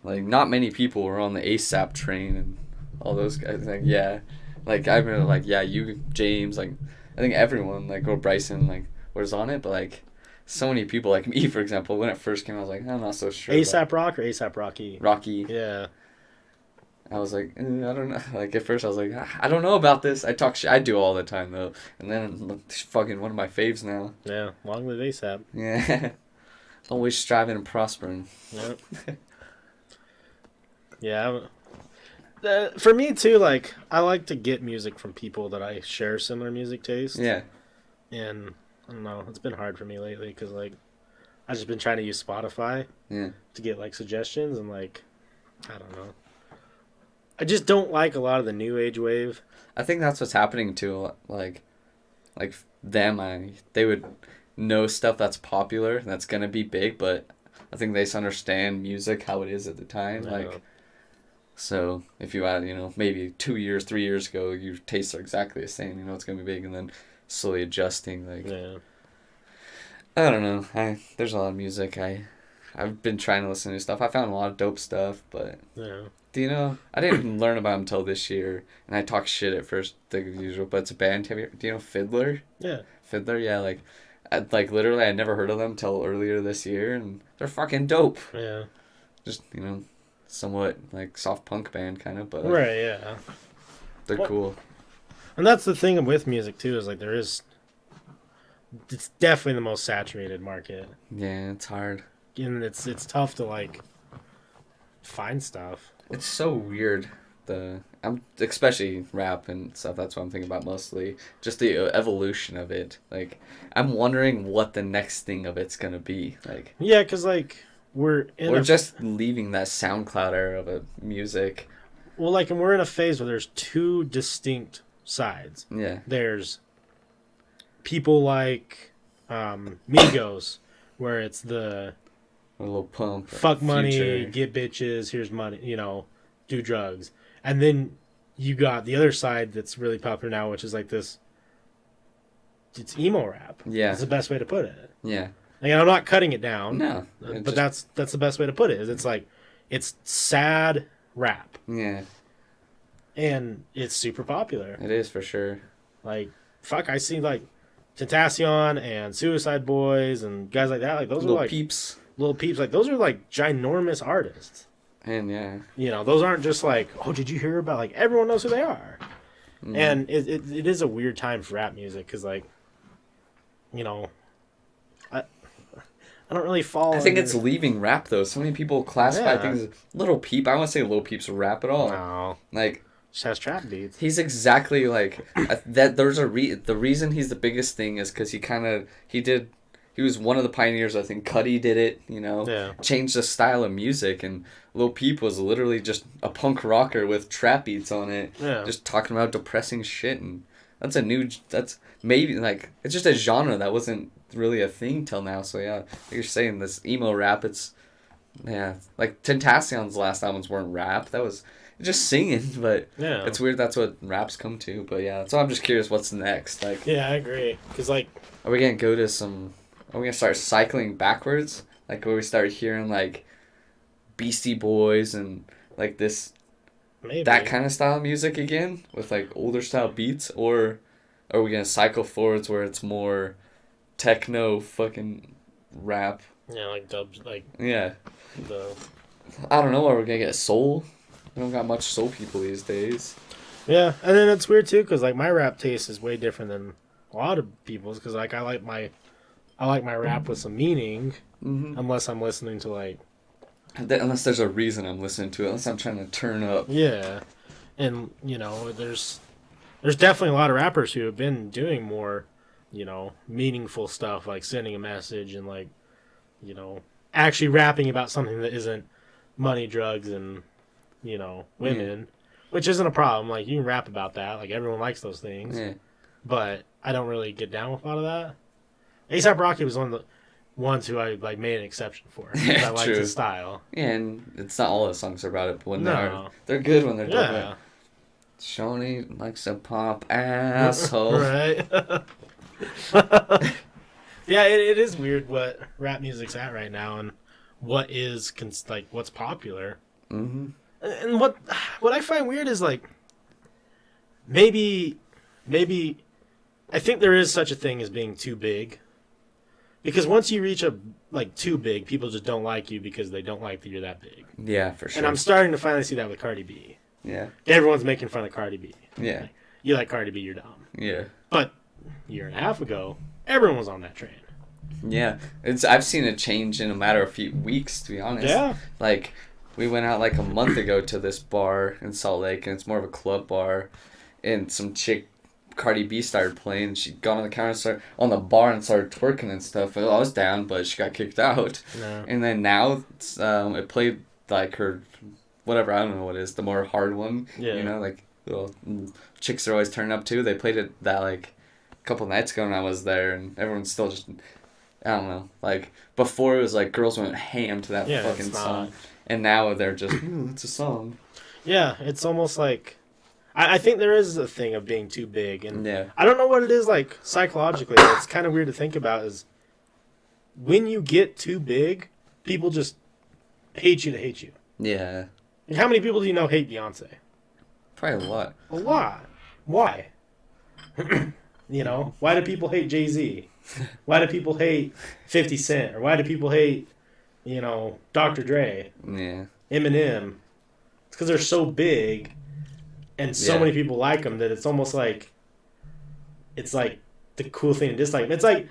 Like, not many people were on the ASAP train and all those guys. Like, yeah. Like, I remember, like, yeah, you, James, like, I think everyone, like, or Bryson, like, was on it, but, like, so many people, like me, for example, when it first came, I was like, I'm not so sure. ASAP Rock or ASAP Rocky? Rocky. Yeah. I was like, I don't know. Like, at first, I was like, I don't know about this. I talk shit. I do all the time, though. And then, it's fucking one of my faves now. Yeah. Long live ASAP. Yeah. Always striving and prospering. Yep. Yeah. For me, too, like, I like to get music from people that I share similar music taste. Yeah. And, I don't know, it's been hard for me lately because, like, I've just been trying to use Spotify Yeah. to get, like, suggestions and, like, I don't know. I just don't like a lot of the new age wave. I think that's what's happening too. Like them, they would know stuff that's popular and that's gonna be big, but I think they just understand music how it is at the time. Yeah. Like, so if you had, maybe 2 years, 3 years ago, your tastes are exactly the same. It's gonna be big, and then slowly adjusting. Like, Yeah. I don't know. There's a lot of music. I've been trying to listen to stuff. I found a lot of dope stuff, but. Yeah. I didn't learn about him until this year, and I talk shit at first, like usual, but it's a band. Do you know Fiddler? Yeah. Fiddler, yeah, like literally, I never heard of them till earlier this year, and they're fucking dope. Yeah. Just, somewhat, like, soft punk band, kind of, but Right, yeah. they're cool. And that's the thing with music, too, is, like, it's definitely the most saturated market. Yeah, it's hard. And it's tough to, like, find stuff. It's so weird. I'm especially rap and stuff. That's what I'm thinking about mostly. Just the evolution of it. Like, I'm wondering what the next thing of it's gonna be. Like, Yeah, because, like, we're just leaving that SoundCloud era of music. Well, like, and we're in a phase where there's two distinct sides. Yeah. There's people like Migos, where it's the A little pump. fuck money, Future. get bitches, here's money, do drugs. And then you got the other side that's really popular now, which is like this, it's emo rap. Yeah. That's the best way to put it. Yeah. Like, I'm not cutting it down. No. But that's the best way to put it. Is it's like, it's sad rap. Yeah. And it's super popular. It is for sure. Like, fuck, I see, like, Tentacion and Suicide Boys and guys like that. Like, those Little are, like, peeps. Little Peeps. Like, those are, like, ginormous artists. And yeah. Those aren't just like, oh, did you hear about, like, everyone knows who they are. Mm. And it is a weird time for rap music because, like, I don't really follow. I think it's leaving rap though. So many people classify things as Little Peep. I won't say Little Peep's rap at all. No. Like, Just has trap beats. he's exactly like that. There's the reason he's the biggest thing is because he was one of the pioneers. I think Cuddy did it. Yeah. Changed the style of music, and Lil Peep was literally just a punk rocker with trap beats on it. Yeah. Just talking about depressing shit, and that's maybe like it's just a genre that wasn't really a thing till now. So yeah, like you're saying this emo rap. It's like Tentacion's last albums weren't rap. That was just singing, but Yeah. it's weird. That's what rap's come to. But yeah, so I'm just curious what's next. Like, Yeah, I agree. Because, like, are we gonna start cycling backwards? Like, where we start hearing like Beastie Boys and like maybe. that kind of style of music again with like older style beats, or are we gonna cycle forwards where it's more techno fucking rap? Yeah, like dubs, like Yeah, the. I don't know. Are we gonna get soul? We don't got much soul people these days. Yeah, and then it's weird too, because like my rap taste is way different than a lot of people's. Because like I like my rap with some meaning, unless I'm listening to like. Unless there's a reason I'm listening to it, unless I'm trying to turn up. Yeah, and you know, there's definitely a lot of rappers who have been doing more, you know, meaningful stuff, like sending a message and like, you know, actually rapping about something that isn't money, drugs, and, you know, women, which isn't a problem. Like, you can rap about that. Like, everyone likes those things. Yeah. But I don't really get down with a lot of that. A$AP Rocky was one of the ones who I, like, made an exception for. I liked his style. Yeah, and it's not all the songs are about it, but when they're good when they're doing it. Shawnee likes a pop asshole. Right. Yeah, it is weird what rap music's at right now and what is like what's popular. Mm-hmm. And what I find weird is like maybe I think there is such a thing as being too big. Because once you reach too big, people just don't like you because they don't like that you're that big. Yeah, for sure. And I'm starting to finally see that with Cardi B. Yeah. Everyone's making fun of Cardi B. Yeah. Like, you like Cardi B, you're dumb. Yeah. But a year and a half ago, everyone was on that train. Yeah. I've seen a change in a matter of few weeks, to be honest. Yeah. Like, we went out like a month ago to this bar in Salt Lake, and it's more of a club bar, and some chick, Cardi B, started playing. She got on the counter, on the bar, and started twerking and stuff. I was down, but she got kicked out. No. And then now it played like her, whatever, I don't know what it is, the more hard one. Yeah. You know, like little chicks are always turning up too. They played it that like a couple nights ago when I was there, and everyone's still just, I don't know, like before it was like girls went ham to that fucking song, and now they're just it's a song. Yeah, it's almost like. I think there is a thing of being too big, and I don't know what it is like psychologically. It's kind of weird to think about. Is when you get too big, people just hate you to hate you. Yeah. And how many people do you know hate Beyonce? Probably a lot. A lot. Why? You know, why do people hate Jay-Z? Why do people hate 50 Cent? Or why do people hate, you know, Dr. Dre? Yeah. Eminem? It's because they're so big. And so many people like them that it's almost like, it's like the cool thing to dislike. It's like,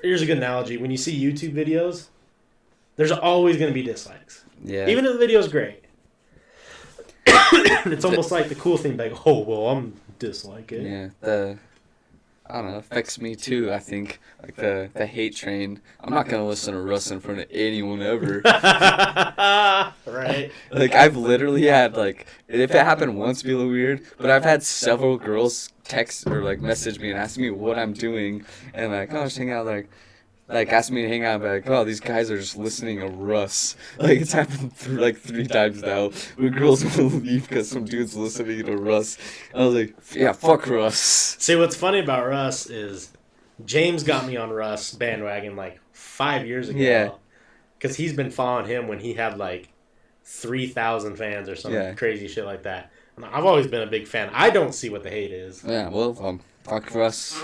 here's a good analogy. When you see YouTube videos, there's always going to be dislikes. Yeah. Even if the video's great. It's almost like the cool thing, like, oh, well, I'm disliking it. Yeah. I don't know, affects me too, I think. Like the hate train. I'm not going to listen to Russ in front of anyone ever. Right. Like, I've literally had, like, if it happened once, it'd be a little weird, but I've had several girls text or, like, message me and ask me what I'm doing, and, like, oh, just hang out, like, ask me to hang out, like, oh, these guys are just listening to Russ. Like, it's happened like 3 times now, where girls will leave because some dude's listening to Russ. I was like, yeah, fuck Russ. See, what's funny about Russ is James got me on Russ bandwagon, like, 5 years ago. Yeah. Because he's been following him when he had, like, 3,000 fans or some crazy shit like that. And I've always been a big fan. I don't see what the hate is. Yeah, well, fuck Russ.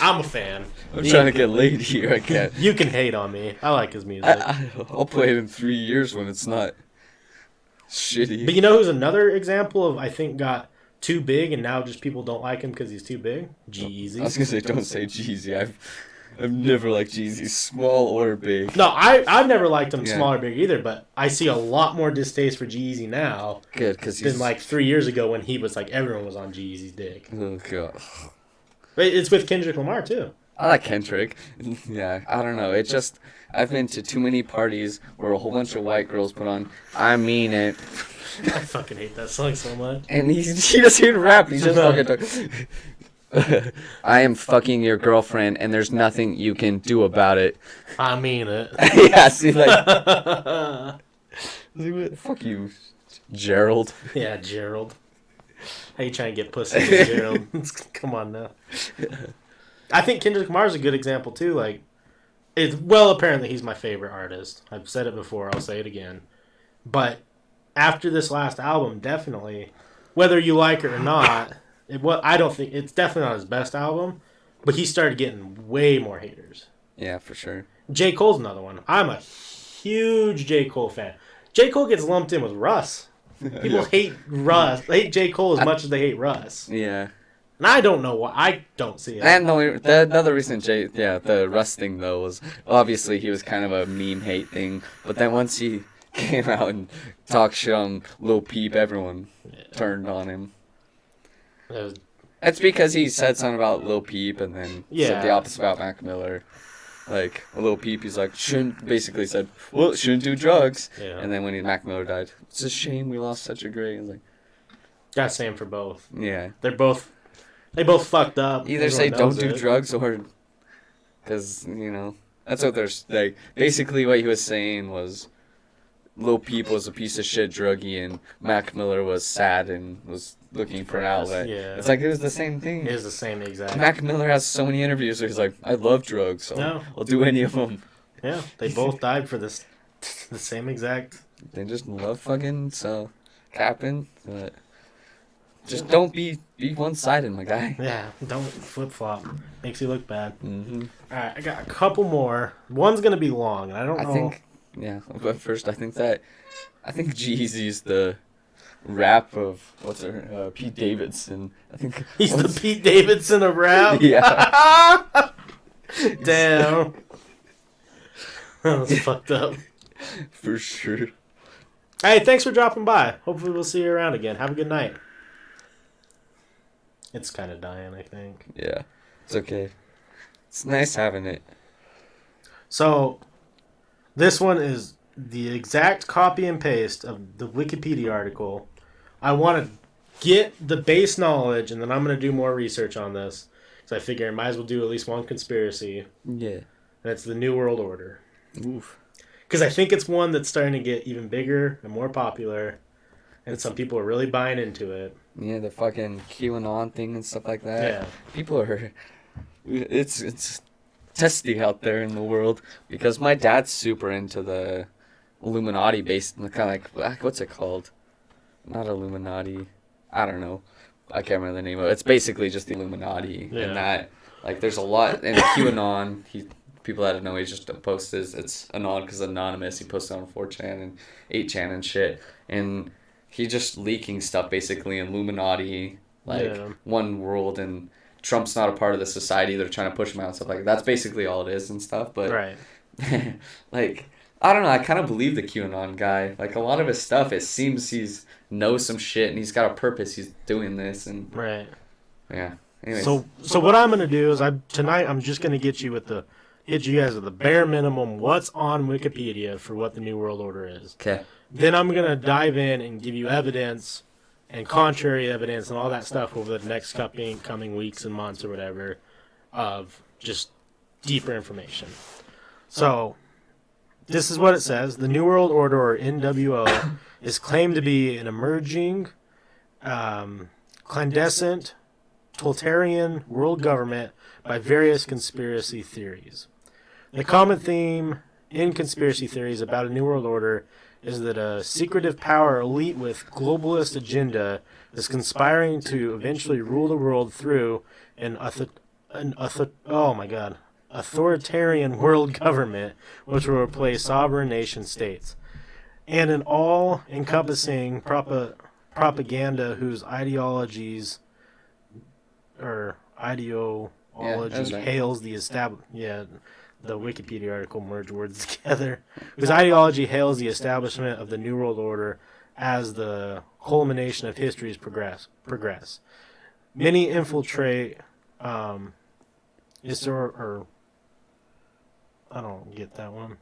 I'm a fan. I'm trying to get laid here. I can't. You can hate on me. I like his music. I'll play it in 3 years when it's not shitty. But you know who's another example of, I think, got too big and now just people don't like him because he's too big? G-Eazy. I was going to say, don't say Jeezy. I've never liked Jeezy, small or big. No, I've never liked him small or big either, but I see a lot more distaste for G-Eazy now than like 3 years ago when he was like, everyone was on G-Eazy's dick. Oh, God. But it's with Kendrick Lamar, too. I like Kendrick. Yeah, I don't know. It's just, I've been to too many parties where a whole bunch of white girls put on, I mean it. I fucking hate that song so much. And he doesn't even rap, he's just fucking talking. I am fucking your girlfriend, and there's nothing you can do about it. I mean it. Yeah, see, like... Fuck you, Gerald. Yeah, Gerald. How you trying to get pussy with Gerald? Come on now. I think Kendrick Lamar's a good example, too. Like, apparently he's my favorite artist. I've said it before, I'll say it again. But after this last album, definitely, whether you like it or not... I don't think it's definitely not his best album, but he started getting way more haters. Yeah, for sure. J. Cole's another one. I'm a huge J. Cole fan. J. Cole gets lumped in with Russ. People hate Russ. They hate J. Cole as much as they hate Russ. Yeah. And I don't know why. I don't see it. And another reason the Russ thing though was obviously he was kind of a meme hate thing, but then once he came out and talked shit on Lil Peep, everyone turned on him. It's because he said something about Lil Peep and then said the opposite about Mac Miller. Like, Lil Peep, he's like, shouldn't do drugs. Yeah. And then when Mac Miller died, it's a shame we lost such a great. Like, got same for both. Yeah. They both fucked up. Either say don't do drugs or, because, that's what there's, like, basically what he was saying was Lil Peep was a piece of shit druggie and Mac Miller was sad and was looking for an outlet. Yeah. It's like it was the same thing. It is the same exact. Mac Miller has so many interviews where he's like, I love drugs, so I'll do any of them. Yeah, they both died for the same exact. They just love fucking capping, but just don't be one-sided, my guy. Yeah, don't flip-flop. Makes you look bad. Mm-hmm. All right, I got a couple more. One's going to be long. I don't know. But first, I think Jeezy's the rap of Pete Davidson. I think he's the Pete Davidson of rap. Yeah. Damn. That was fucked up. For sure. Hey, thanks for dropping by. Hopefully we'll see you around again. Have a good night. It's kind of dying, I think. Yeah, it's okay. It's nice having it. So, this one is the exact copy and paste of the Wikipedia article. I want to get the base knowledge, and then I'm going to do more research on this. So I figure I might as well do at least one conspiracy. Yeah. And it's the New World Order. Oof. Because I think it's one that's starting to get even bigger and more popular. And some people are really buying into it. Yeah, the fucking QAnon thing and stuff like that. Yeah. People are... It's testy out there in the world. Because my dad's super into the Illuminati based... Kind of like... What's it called? Not Illuminati. I don't know. I can't remember the name of it. It's basically just the Illuminati. Yeah. And that... Like, there's a lot... And QAnon... People that don't know, he just posts it's anon because anonymous. He posted on 4chan and 8chan and shit. And... He just leaking stuff, basically, Illuminati, one world, and Trump's not a part of the society. They're trying to push him out and stuff like that. That's basically all it is and stuff. But, right. I don't know. I kind of believe the QAnon guy. Like, a lot of his stuff, it seems he's knows some shit, and he's got a purpose. He's doing this. And right. Yeah. Anyways. So what I'm going to do is, tonight I'm just going to hit you guys with the bare minimum what's on Wikipedia for what the New World Order is. Okay. Then I'm going to dive in and give you evidence and contrary evidence and all that stuff over the next coming weeks and months or whatever of just deeper information. So, this is what it says. The New World Order, or NWO, is claimed to be an emerging, clandestine, totalitarian world government by various conspiracy theories. The common theme in conspiracy theories about a New World Order is that a secretive power elite with globalist agenda is conspiring to eventually rule the world through an authoritarian world government which will replace sovereign nation states, and an all-encompassing propaganda whose ideology hails the the Wikipedia article merged words together, whose ideology hails the establishment of the New World Order as the culmination of history's progress. Many infiltrate I don't get that one.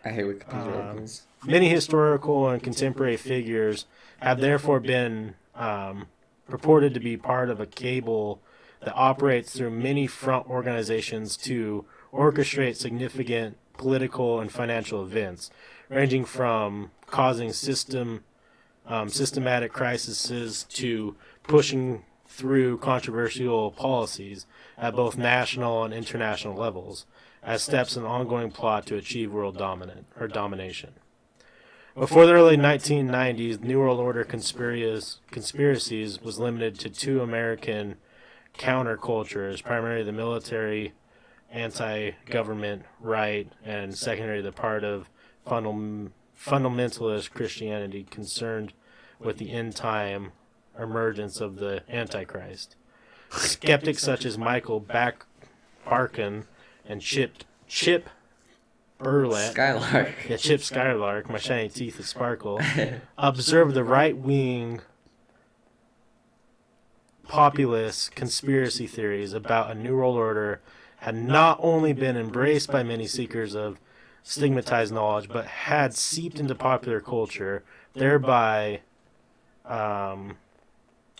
I hate Wikipedia articles. Many historical and contemporary figures have therefore been purported to be part of a cable that operates through many front organizations to orchestrate significant political and financial events, ranging from causing systematic crises to pushing through controversial policies at both national and international levels as steps in an ongoing plot to achieve world domination. Before the early 1990s, the New World Order conspiracies was limited to two American countercultures, primarily the military anti-government right, and secondary the part of fundamentalist Christianity concerned with the end time emergence of the Antichrist. Skeptics such as Michael Barkin and Chip Burlett, Skylark. yeah, Chip Skylark, my shiny teeth that sparkle, observed the right-wing populist conspiracy theories about a New World Order had not only been embraced by many seekers of stigmatized knowledge, but had seeped into popular culture, thereby, oh,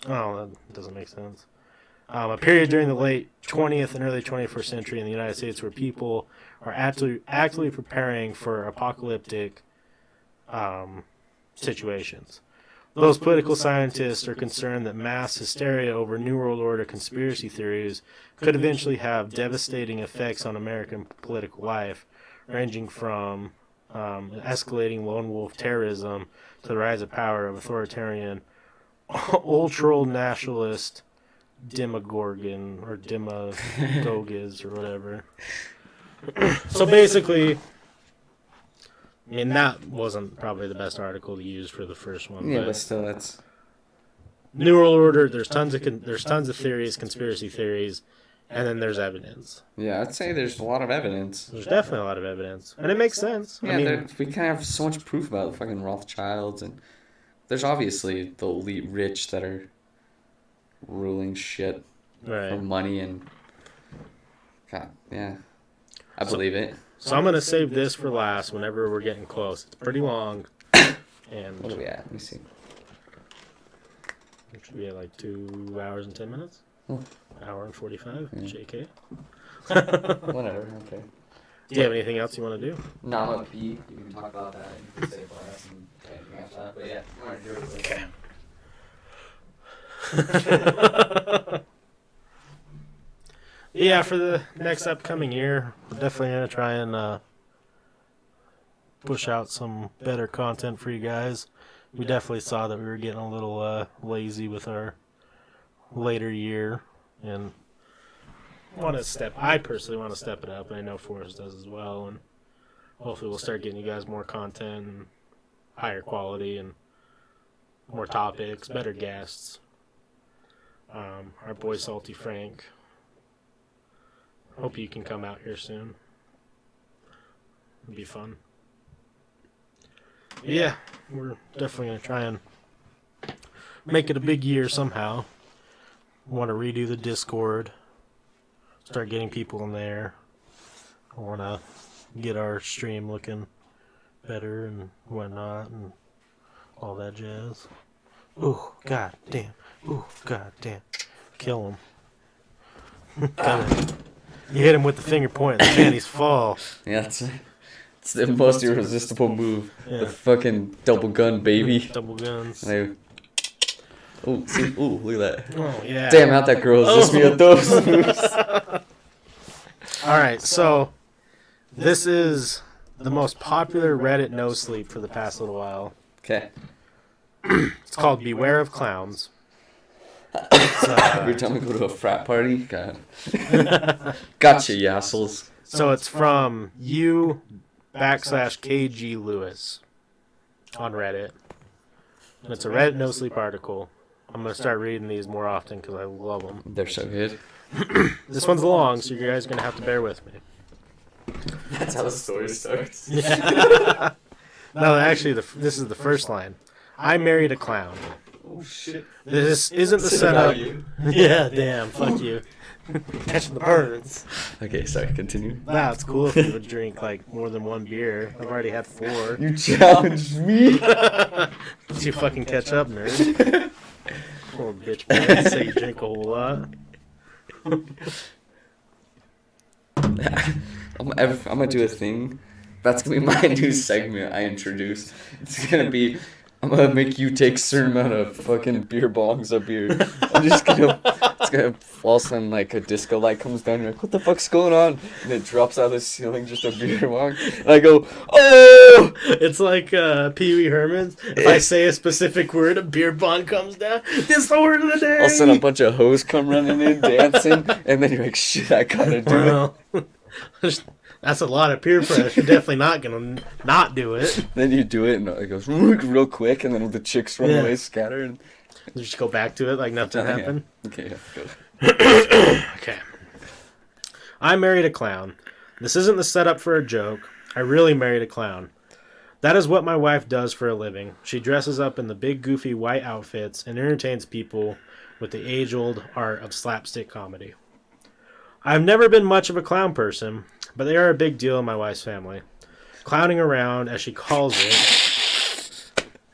that doesn't make sense. A period during the late 20th and early 21st century in the United States where people are actively preparing for apocalyptic situations. Those political scientists are concerned that mass hysteria over New World Order conspiracy theories could eventually have devastating effects on American political life, ranging from escalating lone wolf terrorism to the rise of power of authoritarian, ultra-nationalist demagogues or whatever. So basically, I mean, that wasn't probably the best article to use for the first one. Yeah, but still, that's... New World Order, there's tons of theories, conspiracy theories, and then there's evidence. Yeah, I'd say there's a lot of evidence. There's definitely a lot of evidence. And it makes sense. Yeah, I mean, we kind of have so much proof about the fucking Rothschilds, and there's obviously the elite rich that are ruling shit for money, and... God, yeah. I believe it. So I'm going to save this for last whenever we're getting close. It's pretty long. And what are we at? Let me see. It should be at like 2 hours and 10 minutes. Oh. Hour and 45. Yeah. JK. Whatever, okay. Do you have anything else you want to do? No, I'm a pee. You can talk about that. You can say for us and anything after that. But yeah, all right, you're okay. Yeah, for the next upcoming year, we're definitely going to try and push out some better content for you guys. We definitely saw that we were getting a little lazy with our later year, and I personally want to step it up, and I know Forrest does as well, and hopefully we'll start getting you guys more content and higher quality and more topics, better guests. Our boy Salty Frank, hope you can come out here soon. It'd be fun. But yeah, we're definitely going to try and make it a big year somehow. We want to redo the Discord. Start getting people in there. I want to get our stream looking better and whatnot and all that jazz. Ooh, god damn. Ooh, god damn. Kill him. You hit him with the finger point and the panties fall. Yeah, it's the most irresistible move. Yeah. The fucking double gun, baby. Double guns. Oh, see, ooh, look at that. Oh, yeah. Damn, out that girl is just me at those moves. Alright, so this is the most popular Reddit no sleep for the past little while. Okay. It's called Beware of Clowns. Every time we go to a frat party, God. Gotcha, you assholes. So it's from u/KG Lewis on Reddit. And it's a Reddit no sleep article. I'm going to start reading these more often because I love them. They're so good. This one's long, so you guys are going to have to bear with me. That's how the story starts. Yeah. No, actually, this is the first line. I married a clown. Oh, shit. This isn't the setup. Yeah, damn, fuck you. Catching the birds. Okay, sorry, continue. Wow, it's cool if you would drink like more than one beer. I've already had 4. You challenged me? Did you fucking catch up, nerd? Poor bitch, man. Say you drink a whole lot. I'm gonna do a thing. That's gonna be my new segment I introduce. It's gonna be, I'm gonna make you take a certain amount of fucking beer bongs of beer. It's gonna all of a sudden like a disco light comes down. You're like, what the fuck's going on? And it drops out of the ceiling, just a beer bong. And I go, oh! It's like Pee Wee Herman's. If I say a specific word, a beer bong comes down. This is the word of the day. All of a sudden a bunch of hoes come running in, dancing, and then you're like, shit, I gotta do it. That's a lot of peer pressure. You're definitely not going to not do it. Then you do it, and it goes real quick, and then the chicks run away, scatter, and you just go back to it like nothing happened. Yeah. Okay, yeah, go. Okay. I married a clown. This isn't the setup for a joke. I really married a clown. That is what my wife does for a living. She dresses up in the big goofy white outfits and entertains people with the age-old art of slapstick comedy. I've never been much of a clown person, but they are a big deal in my wife's family. Clowning around, as she calls it,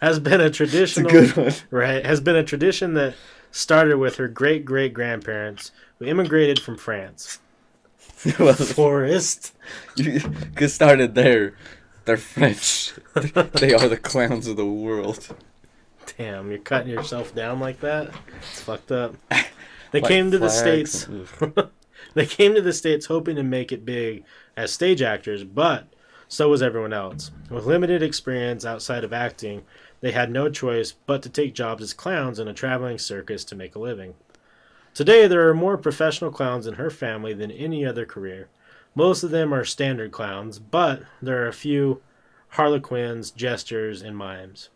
has been a traditional, it's a good one. Right? Has been a tradition that started with her great-great-grandparents who immigrated from France. Well, Forest. You get started there. They're French. They are the clowns of the world. Damn, you're cutting yourself down like that? It's fucked up. They came to the States. They came to the States hoping to make it big as stage actors, but so was everyone else. With limited experience outside of acting, they had no choice but to take jobs as clowns in a traveling circus to make a living. Today, there are more professional clowns in her family than any other career. Most of them are standard clowns, but there are a few harlequins, jesters, and mimes.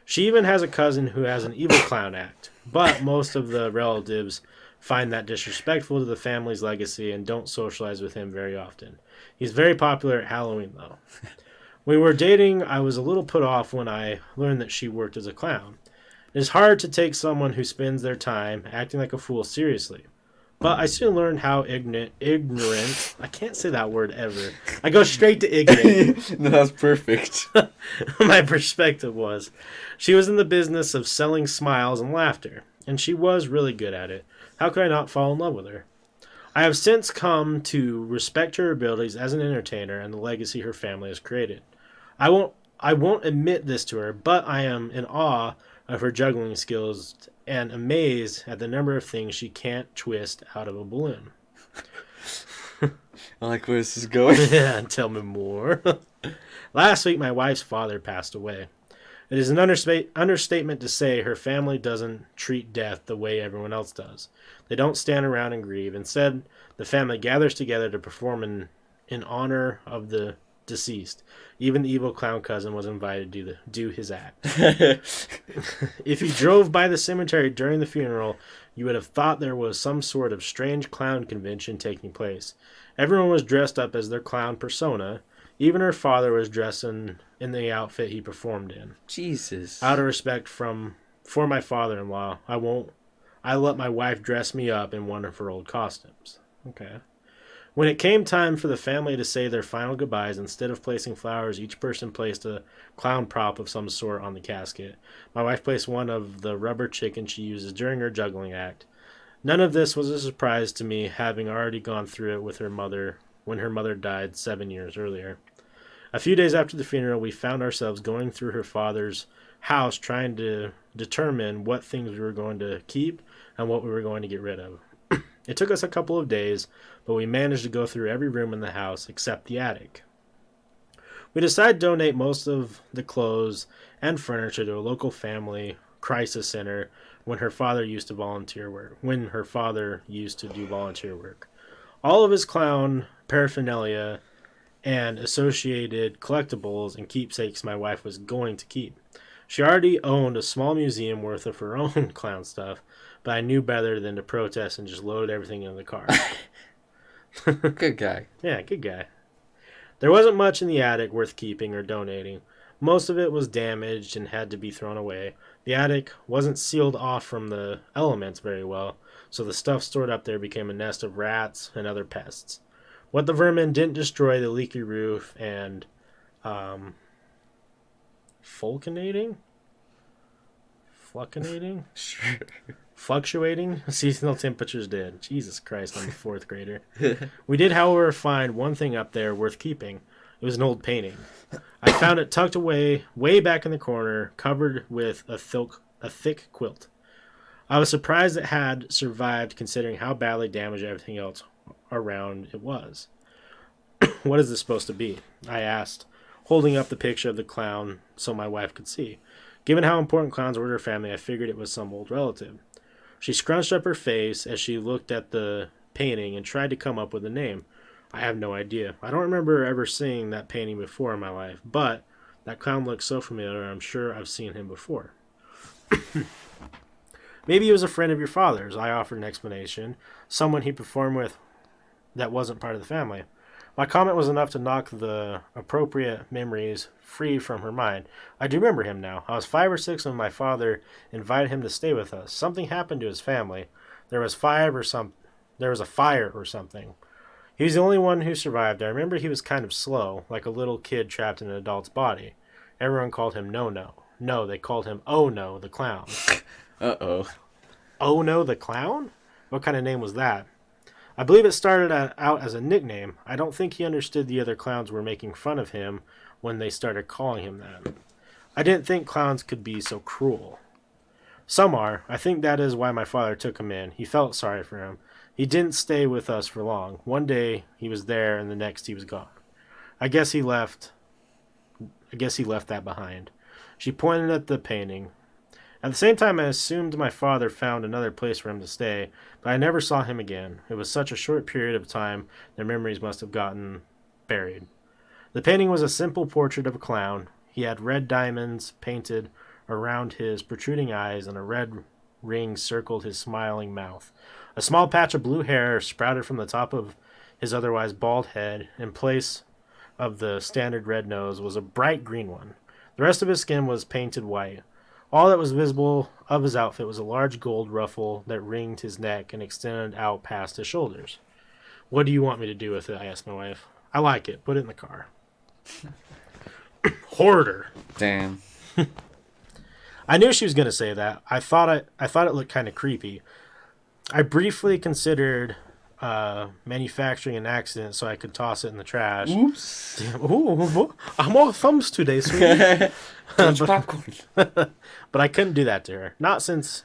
She even has a cousin who has an evil clown act, but most of the relatives find that disrespectful to the family's legacy and don't socialize with him very often. He's very popular at Halloween, though. When we were dating, I was a little put off when I learned that she worked as a clown. It is hard to take someone who spends their time acting like a fool seriously. But I soon learned how ignorant, I can't say that word ever. I go straight to ignorant. No, that's perfect. My perspective was. She was in the business of selling smiles and laughter, and she was really good at it. How could I not fall in love with her? I have since come to respect her abilities as an entertainer and the legacy her family has created. I won't admit this to her, but I am in awe of her juggling skills and amazed at the number of things she can't twist out of a balloon. I like where this is going. Yeah, tell me more. Last week, my wife's father passed away. It is an understatement to say her family doesn't treat death the way everyone else does. They don't stand around and grieve. Instead, the family gathers together to perform in honor of the deceased. Even the evil clown cousin was invited to do his act. If you drove by the cemetery during the funeral, you would have thought there was some sort of strange clown convention taking place. Everyone was dressed up as their clown persona. Even her father was dressed in the outfit he performed in. Jesus. Out of respect for my father-in-law, I let my wife dress me up in one of her old costumes. Okay. When it came time for the family to say their final goodbyes, instead of placing flowers, each person placed a clown prop of some sort on the casket. My wife placed one of the rubber chickens she uses during her juggling act. None of this was a surprise to me, having already gone through it with her mother when her mother died 7 years earlier. A few days after the funeral, we found ourselves going through her father's house trying to determine what things we were going to keep and what we were going to get rid of. It took us a couple of days, but we managed to go through every room in the house except the attic. We decided to donate most of the clothes and furniture to a local family crisis center when her father used to do volunteer work. All of his clown paraphernalia and associated collectibles and keepsakes my wife was going to keep. She already owned a small museum worth of her own clown stuff, but I knew better than to protest and just loaded everything in the car. Good guy. Yeah, good guy. There wasn't much in the attic worth keeping or donating. Most of it was damaged and had to be thrown away. The attic wasn't sealed off from the elements very well, so the stuff stored up there became a nest of rats and other pests. What the vermin didn't destroy the leaky roof and fluctuating seasonal temperatures did. Jesus Christ, I'm a fourth grader. We did, however, find one thing up there worth keeping. It was an old painting. I found it tucked away, way back in the corner, covered with a thick quilt. I was surprised it had survived considering how badly damaged everything else around it was. What is this supposed to be? I asked, holding up the picture of the clown so my wife could see. Given how important clowns were to her family, I figured it was some old relative. She scrunched up her face as she looked at the painting and tried to come up with a name. I have no idea. I don't remember ever seeing that painting before in my life, but that clown looks so familiar, I'm sure I've seen him before. Maybe he was a friend of your father's, I offered an explanation. Someone he performed with that wasn't part of the family. My comment was enough to knock the appropriate memories free from her mind. I do remember him now. I was 5 or 6 when my father invited him to stay with us. Something happened to his family. There was a fire or something. He was the only one who survived. I remember he was kind of slow, like a little kid trapped in an adult's body. Everyone called him No No. No, they called him Oh No, the clown. Uh-oh. Oh No, the clown? What kind of name was that? I believe it started out as a nickname. I don't think he understood the other clowns were making fun of him when they started calling him that. I didn't think clowns could be so cruel. Some are. I think that is why my father took him in. He felt sorry for him. He didn't stay with us for long. One day he was there and the next he was gone. I guess he left that behind. She pointed at the painting. At the same time, I assumed my father found another place for him to stay, but I never saw him again. It was such a short period of time, their memories must have gotten buried. The painting was a simple portrait of a clown. He had red diamonds painted around his protruding eyes, and a red ring circled his smiling mouth. A small patch of blue hair sprouted from the top of his otherwise bald head. In place of the standard red nose was a bright green one. The rest of his skin was painted white. All that was visible of his outfit was a large gold ruffle that ringed his neck and extended out past his shoulders. What do you want me to do with it? I asked my wife. I like it. Put it in the car. Hoarder. Damn. I knew she was going to say that. I thought it looked kind of creepy. I briefly considered manufacturing an accident so I could toss it in the trash. Oops. Damn. Ooh, I'm all thumbs today, sweetie. Popcorn. But I couldn't do that to her. Not since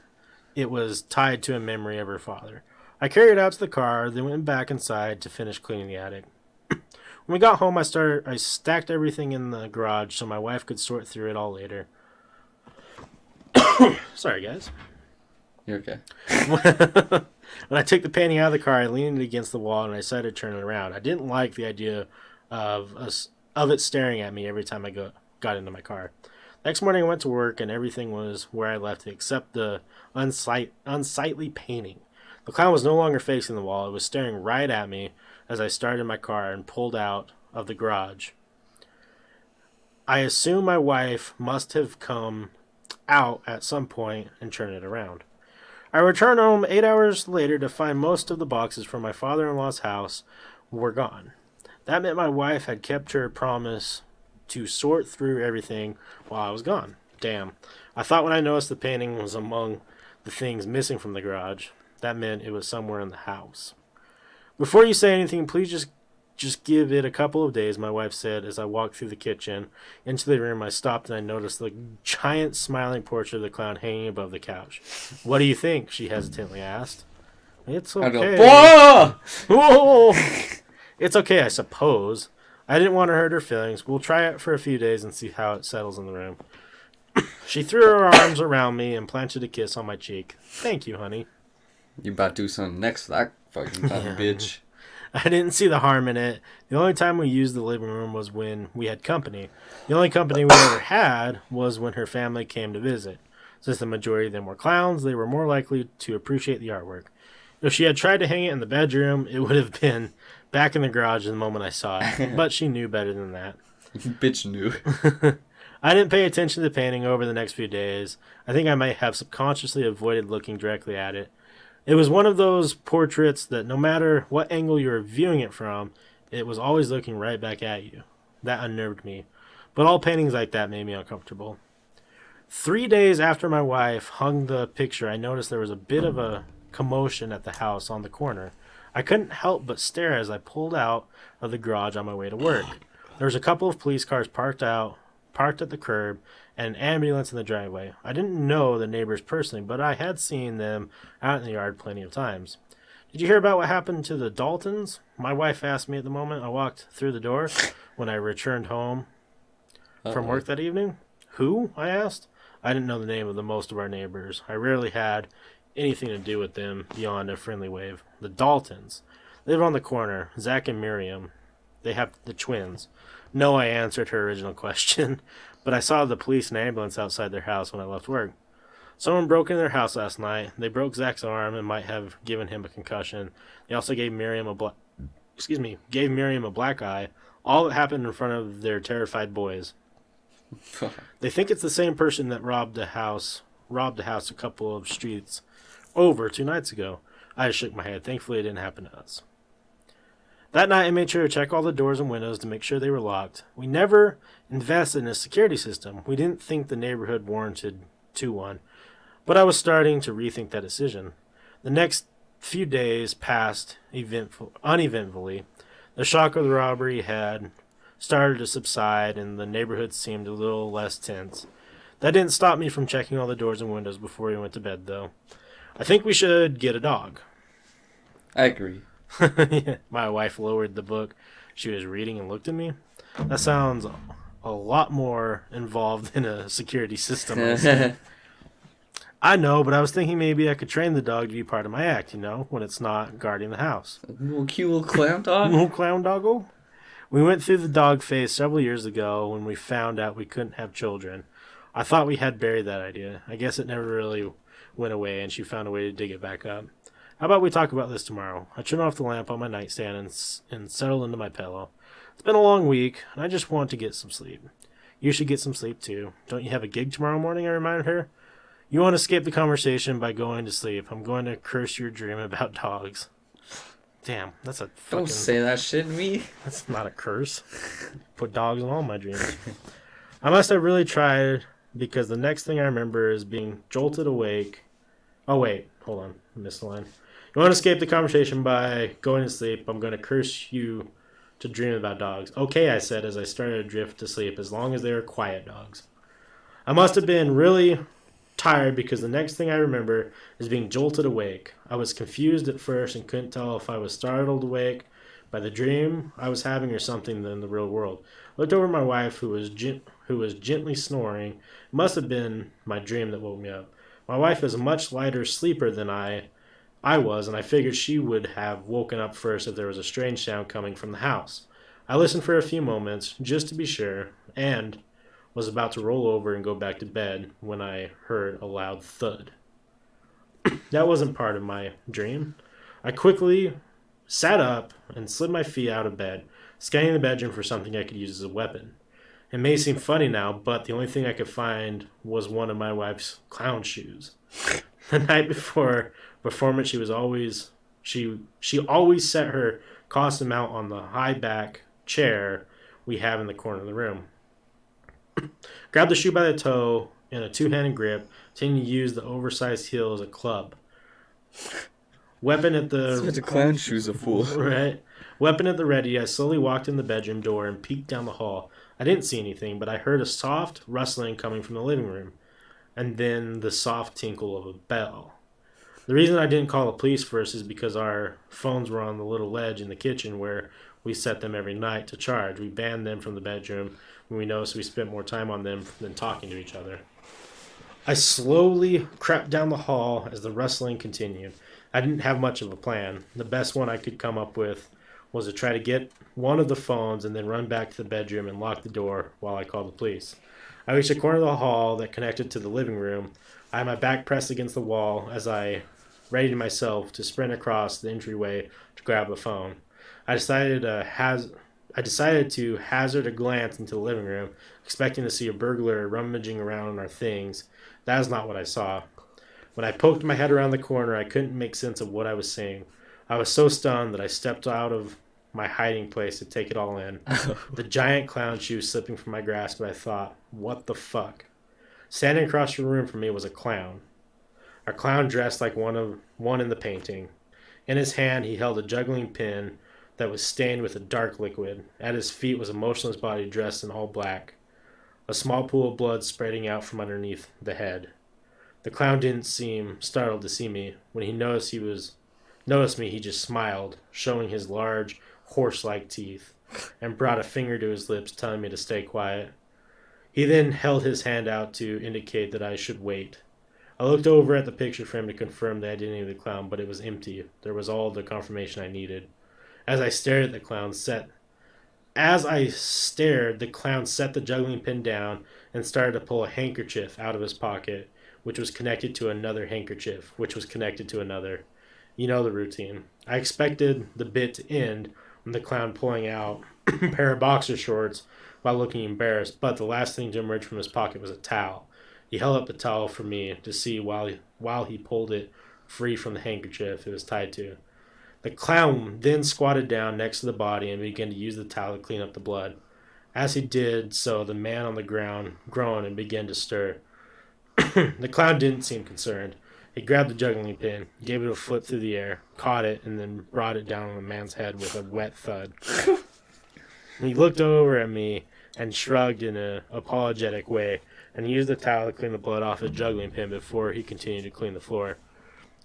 it was tied to a memory of her father. I carried it out to the car, then went back inside to finish cleaning the attic. When we got home, I stacked everything in the garage so my wife could sort through it all later. Sorry, guys. You're okay. When I took the painting out of the car, I leaned it against the wall and I decided to turn it around. I didn't like the idea of it staring at me every time I got into my car. Next morning, I went to work and everything was where I left it except the unsightly painting. The clown was no longer facing the wall. It was staring right at me as I started my car and pulled out of the garage. I assume my wife must have come out at some point and turned it around. I returned home 8 hours later to find most of the boxes from my father-in-law's house were gone. That meant my wife had kept her promise to sort through everything while I was gone. Damn. I thought when I noticed the painting was among the things missing from the garage, that meant it was somewhere in the house. Before you say anything, please just give it a couple of days, my wife said as I walked through the kitchen. Into the room, I stopped and I noticed the giant smiling portrait of the clown hanging above the couch. What do you think? She hesitantly asked. It's okay. Whoa! It's okay, I suppose. I didn't want to hurt her feelings. We'll try it for a few days and see how it settles in the room. She threw her arms around me and planted a kiss on my cheek. Thank you, honey. You about to do something next to that fucking bitch. I didn't see the harm in it. The only time we used the living room was when we had company. The only company we ever had was when her family came to visit. Since the majority of them were clowns, they were more likely to appreciate the artwork. If she had tried to hang it in the bedroom, it would have been back in the garage the moment I saw it. But she knew better than that. Bitch knew. I didn't pay attention to the painting over the next few days. I think I might have subconsciously avoided looking directly at it. It was one of those portraits that no matter what angle you were viewing it from, it was always looking right back at you. That unnerved me. But all paintings like that made me uncomfortable. 3 days after my wife hung the picture, I noticed there was a bit of a commotion at the house on the corner. I couldn't help but stare as I pulled out of the garage on my way to work. There was a couple of police cars parked at the curb, and an ambulance in the driveway. I didn't know the neighbors personally, but I had seen them out in the yard plenty of times. Did you hear about what happened to the Daltons? My wife asked me at the moment I walked through the door when I returned home from work that evening. Who? I asked. I didn't know the name of most of our neighbors. I rarely had anything to do with them beyond a friendly wave. The Daltons. Live on the corner. Zach and Miriam. They have the twins. No, I answered her original question, but I saw the police and ambulance outside their house when I left work. Someone broke in their house last night. They broke Zach's arm and might have given him a concussion. They also gave Miriam a black eye. All that happened in front of their terrified boys. They think it's the same person that robbed a house a couple of streets over 2 nights ago. I just shook my head. Thankfully, it didn't happen to us. That night, I made sure to check all the doors and windows to make sure they were locked. We never invested in a security system. We didn't think the neighborhood warranted one, but I was starting to rethink that decision. The next few days passed uneventfully. The shock of the robbery had started to subside, and the neighborhood seemed a little less tense. That didn't stop me from checking all the doors and windows before we went to bed, though. I think we should get a dog. I agree. My wife lowered the book she was reading and looked at me. That sounds a lot more involved than a security system. I know, but I was thinking maybe I could train the dog to be part of my act, when it's not guarding the house. A little cute little clown dog? Little clown doggo? We went through the dog phase several years ago when we found out we couldn't have children. I thought we had buried that idea. I guess it never really went away, and she found a way to dig it back up. How about we talk about this tomorrow? I turn off the lamp on my nightstand and settle into my pillow. It's been a long week, and I just want to get some sleep. You should get some sleep, too. Don't you have a gig tomorrow morning, I reminded her. You want to escape the conversation by going to sleep. I'm going to curse your dream about dogs. Damn, that's a fucking... Don't say that shit to me. That's not a curse. Put dogs in all my dreams. I must have really tried, because the next thing I remember is being jolted awake. Oh, wait. Hold on. I missed the line. You want to escape the conversation by going to sleep. I'm going to curse you to dream about dogs. Okay, I said as I started to drift to sleep, as long as they were quiet dogs. I must have been really tired because the next thing I remember is being jolted awake. I was confused at first and couldn't tell if I was startled awake by the dream I was having or something in the real world. I looked over at my wife who was gently snoring. It must have been my dream that woke me up. My wife is a much lighter sleeper than I was, and I figured she would have woken up first if there was a strange sound coming from the house. I listened for a few moments, just to be sure, and was about to roll over and go back to bed when I heard a loud thud. That wasn't part of my dream. I quickly sat up and slid my feet out of bed, scanning the bedroom for something I could use as a weapon. It may seem funny now, but the only thing I could find was one of my wife's clown shoes. The night before performance, she always set her costume out on the high back chair we have in the corner of the room. Grabbed the shoe by the toe in a two-handed grip, intending to use the oversized heel as a club. Weapon at the... Such a clown shoe's a fool. Right. Weapon at the ready, I slowly walked in the bedroom door and peeked down the hall. I didn't see anything, but I heard a soft rustling coming from the living room, and then the soft tinkle of a bell. The reason I didn't call the police first is because our phones were on the little ledge in the kitchen where we set them every night to charge. We banned them from the bedroom when we noticed we spent more time on them than talking to each other. I slowly crept down the hall as the rustling continued. I didn't have much of a plan. The best one I could come up with was to try to get one of the phones and then run back to the bedroom and lock the door while I called the police. I reached the corner of the hall that connected to the living room. I had my back pressed against the wall as I readied myself to sprint across the entryway to grab a phone. I decided to hazard a glance into the living room, expecting to see a burglar rummaging around in our things. That is not what I saw. When I poked my head around the corner, I couldn't make sense of what I was seeing. I was so stunned that I stepped out of my hiding place to take it all in. The giant clown shoe slipping from my grasp, and I thought, what the fuck? Standing across the room from me was a clown. A clown dressed like one in the painting. In his hand, he held a juggling pin that was stained with a dark liquid. At his feet was a motionless body dressed in all black, a small pool of blood spreading out from underneath the head. The clown didn't seem startled to see me. When he noticed me, he just smiled, showing his large, horse-like teeth, and brought a finger to his lips, telling me to stay quiet. He then held his hand out to indicate that I should wait. I looked over at the picture frame to confirm the identity of the clown, but it was empty. There was all the confirmation I needed. As I stared at the clown, the clown set the juggling pin down and started to pull a handkerchief out of his pocket, which was connected to another handkerchief, which was connected to another. You know the routine. I expected the bit to end with the clown pulling out a pair of boxer shorts while looking embarrassed, but the last thing to emerge from his pocket was a towel. He held up the towel for me to see while he pulled it free from the handkerchief it was tied to. The clown then squatted down next to the body and began to use the towel to clean up the blood. As he did so, the man on the ground groaned and began to stir. The clown didn't seem concerned. He grabbed the juggling pin, gave it a flip through the air, caught it, and then brought it down on the man's head with a wet thud. He looked over at me and shrugged in an apologetic way and used the towel to clean the blood off his juggling pin before he continued to clean the floor.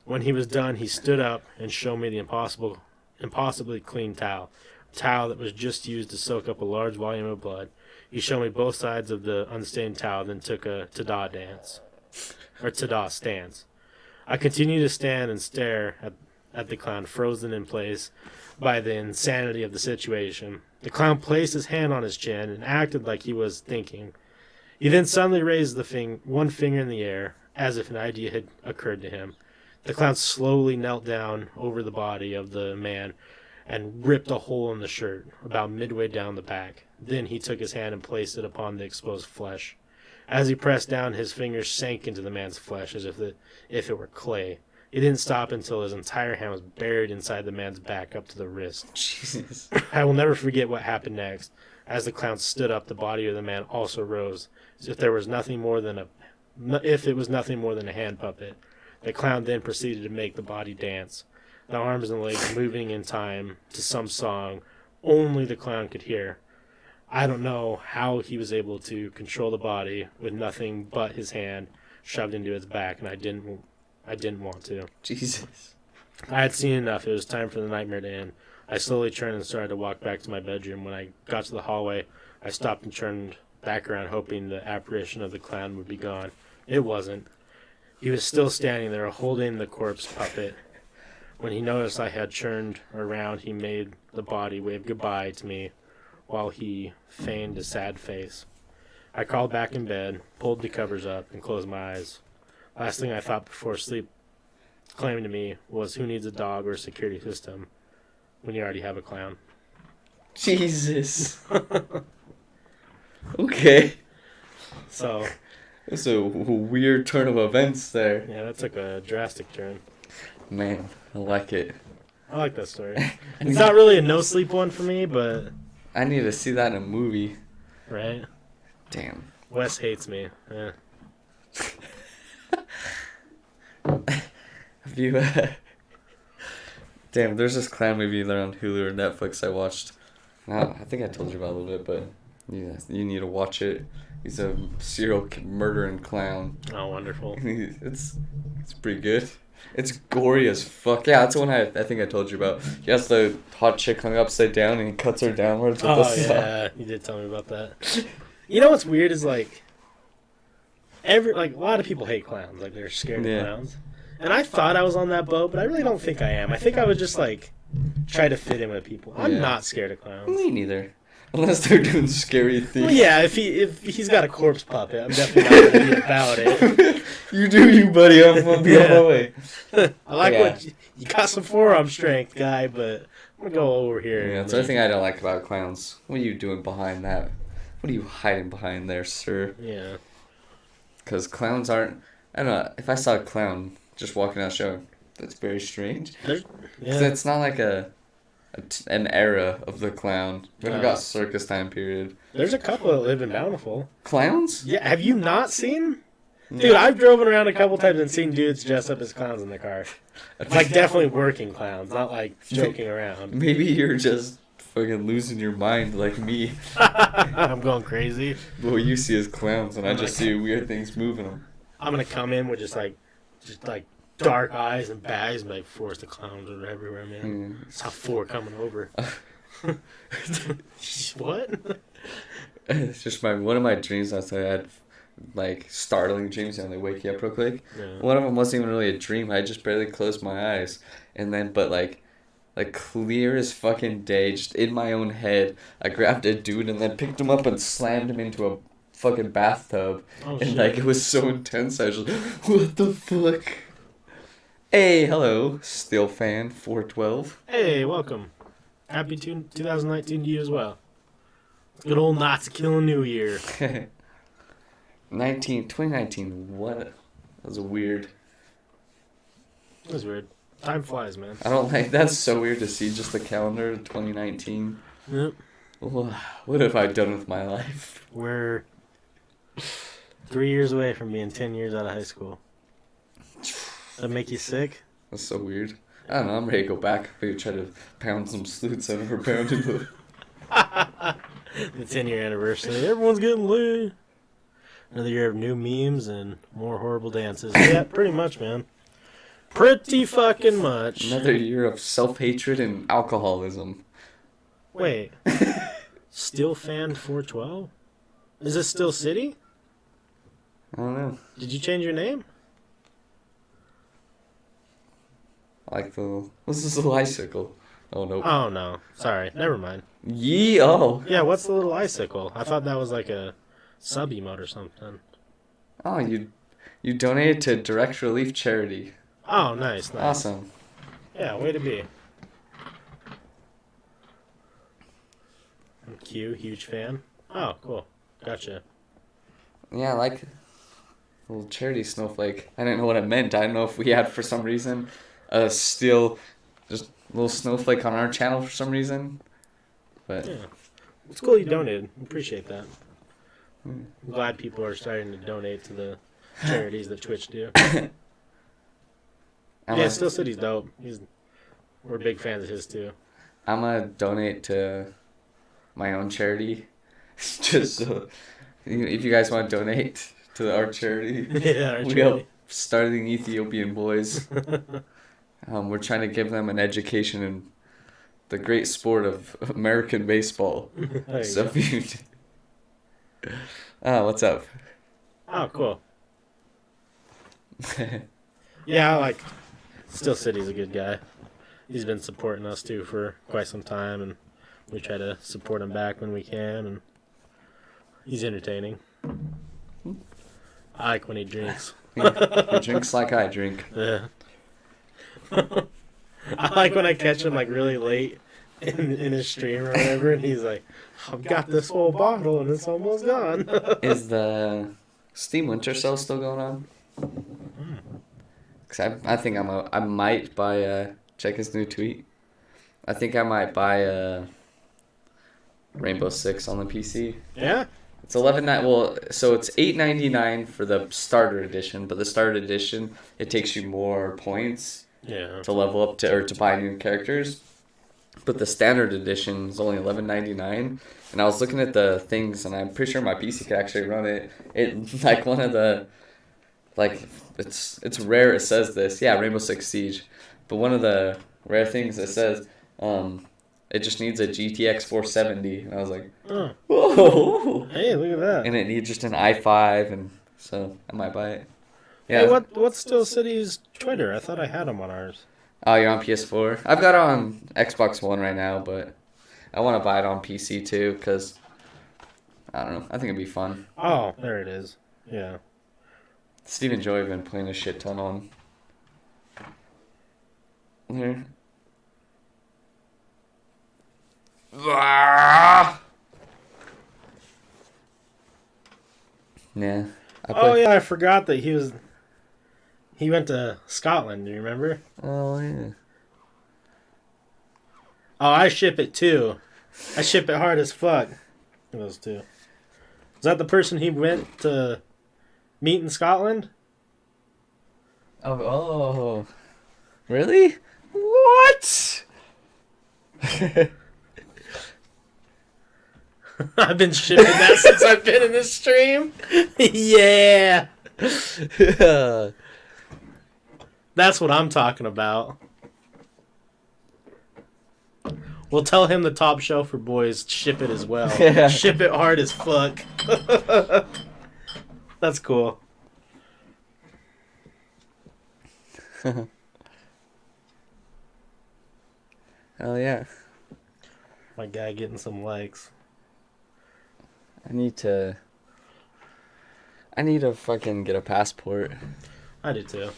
When he was done, he stood up and showed me the impossibly clean towel, a towel that was just used to soak up a large volume of blood. He showed me both sides of the unstained towel, then took a Tada stance. I continued to stand and stare at the clown, frozen in place by the insanity of the situation. The clown placed his hand on his chin and acted like he was thinking. He then suddenly raised one finger in the air, as if an idea had occurred to him. The clown slowly knelt down over the body of the man and ripped a hole in the shirt, about midway down the back. Then he took his hand and placed it upon the exposed flesh. As he pressed down, his fingers sank into the man's flesh as if it were clay. He didn't stop until his entire hand was buried inside the man's back up to the wrist. Jesus. I will never forget what happened next. As the clown stood up, the body of the man also rose, as if it was nothing more than a hand puppet. The clown then proceeded to make the body dance, the arms and legs moving in time to some song only the clown could hear. I don't know how he was able to control the body with nothing but his hand shoved into its back, and I didn't want to. Jesus. I had seen enough. It was time for the nightmare to end. I slowly turned and started to walk back to my bedroom. When I got to the hallway, I stopped and turned back around, hoping the apparition of the clown would be gone. It wasn't. He was still standing there, holding the corpse puppet. When he noticed I had turned around, he made the body wave goodbye to me while he feigned a sad face. I crawled back in bed, pulled the covers up, and closed my eyes. Last thing I thought before sleep claiming to me was, who needs a dog or a security system when you already have a clown? Jesus. Okay. So... It's a weird turn of events there. yeah, that took a drastic turn. Man, I like it. I like that story. It's not really a no-sleep one for me, but... I need to see that in a movie. right? Damn. Wes hates me. Yeah. Have you... Damn, there's this clown movie there on Hulu or Netflix I watched. Now, I think I told you about it a little bit, but yeah, you need to watch it. He's a serial murdering clown. Oh, wonderful. It's pretty good. It's gory as fuck. Yeah, that's the one I think I told you about. He has the hot chick hung upside down and he cuts her downwards with the saw. Yeah, you did tell me about that. You know what's weird is a lot of people hate clowns. Like, they're scared of clowns. And I thought I was on that boat, but I really don't think I am. I think I would just try to fit in with people. I'm not scared of clowns. Me neither. Unless they're doing scary things. Well, yeah, if he's got a corpse puppet, I'm definitely not going to be about it. You do you, buddy. I'm going to be on my way. I like what you got some forearm strength, guy, but I'm going to go over here. Yeah, that's the other thing I don't like about clowns. What are you doing behind that? What are you hiding behind there, sir? Yeah. Because clowns aren't... I don't know. If I saw a clown just walking out the show, that's very strange. Because it's not like an era of the clown. We haven't got circus time period. There's a couple that live in Bountiful. Clowns? Yeah, have you not seen? Dude, I've driven around a couple times and seen dudes dressed up as clowns in their car. Definitely working clowns, not joking around. Maybe you're just fucking losing your mind like me. I'm going crazy. What you see is clowns, and I just see weird things moving them. I'm gonna come in with just dark eyes and bags, and Forrest the clowns are everywhere, man. I saw 4 coming over. What? It's just one of my dreams last night. I had startling dreams, and they wake you up real quick. Yeah. One of them wasn't even really a dream. I just barely closed my eyes, and then Like clear as fucking day, just in my own head. I grabbed a dude and then picked him up and slammed him into a fucking bathtub. Oh, And shit. like it was so intense, I was just what the fuck? Hey, hello, Steel Fan 412. Hey, welcome. Happy 2019 to you as well. Good old Nazi killing New Year. 2019, what? That was weird. That was weird. Time flies, man. I don't like, that's so weird to see just the calendar 2019. Yep. What have I done with my life? We're 3 years away from being 10 years out of high school. Does that make you sick? That's so weird. I don't know, I'm ready to go back. Maybe try to pound some sleuths I've never pounded with. The 10-year anniversary. Everyone's getting lit. Another year of new memes and more horrible dances. Yeah, pretty much, man. Pretty fucking much. Another year of self-hatred and alcoholism. Wait. Steel Fan 412? Is this still City? I don't know. Did you change your name? Like the... What's this little icicle? Oh, no. Oh, no. Sorry. Never mind. Yee, oh. Yeah, what's the little icicle? I thought that was like a sub-emote or something. Oh, you donated to Direct Relief Charity. Oh, nice. Awesome. Yeah, way to be. Q, huge fan. Oh, cool. Gotcha. Yeah, I like little charity snowflake. I didn't know what it meant. I don't know if we had, for some reason, a still just little snowflake on our channel for some reason. But Yeah. It's cool you donated. Appreciate that. I'm glad people are starting to donate to the charities that Twitch do. Yeah, Still City's dope. We're big fans of his too. I'm gonna donate to my own charity. Just so, if you guys want to donate to our charity, Yeah, our we charity. help starting Ethiopian boys. We're trying to give them an education in the great sport of American baseball. There you So go. if you... what's up? Oh, cool. Yeah, I like Still City's a good guy. He's been supporting us too for quite some time, and we try to support him back when we can. And he's entertaining. I like when he drinks. He drinks like I drink. Yeah. I like when I catch him like really late in his stream or whatever, and he's like, "I've got this whole bottle and it's almost gone." Is the Steam Winter Sale still going on? Cause I think I might buy check his new tweet. I think I might buy Rainbow Six on the PC. Yeah. It's well, so it's $8.99 for the starter edition, but the starter edition it takes you more points Yeah. to level up to or to buy new characters. But the standard edition is only $11.99, and I was looking at the things, and I'm pretty sure my PC could actually run it. It like one of the like it's rare. It says this, yeah, Rainbow Six Siege, but one of the rare things it says it just needs a GTX 470, and I was like, Oh. whoa! Hey, look at that. And it needs just an i5, and so I might buy it. Hey, what's Still City's Twitter? I thought I had him on ours. Oh, you're on PS4? I've got it on Xbox One right now, but I want to buy it on PC too, because, I don't know, I think it'd be fun. Oh, there it is. Yeah. Steve and Joey have been playing a shit ton on there. Yeah. Oh, yeah, I forgot that he went to Scotland, do you remember? Oh, yeah. Oh, I ship it too. I ship it hard as fuck. Those two. Is that the person he went to meet in Scotland? Oh. Really? What? I've been shipping that since I've been in this stream. Yeah. That's what I'm talking about. We'll tell him the Top Shelfer boys ship it as well. Yeah. Ship it hard as fuck. That's cool. Hell yeah. My guy getting some likes. I need to fucking get a passport. I do too.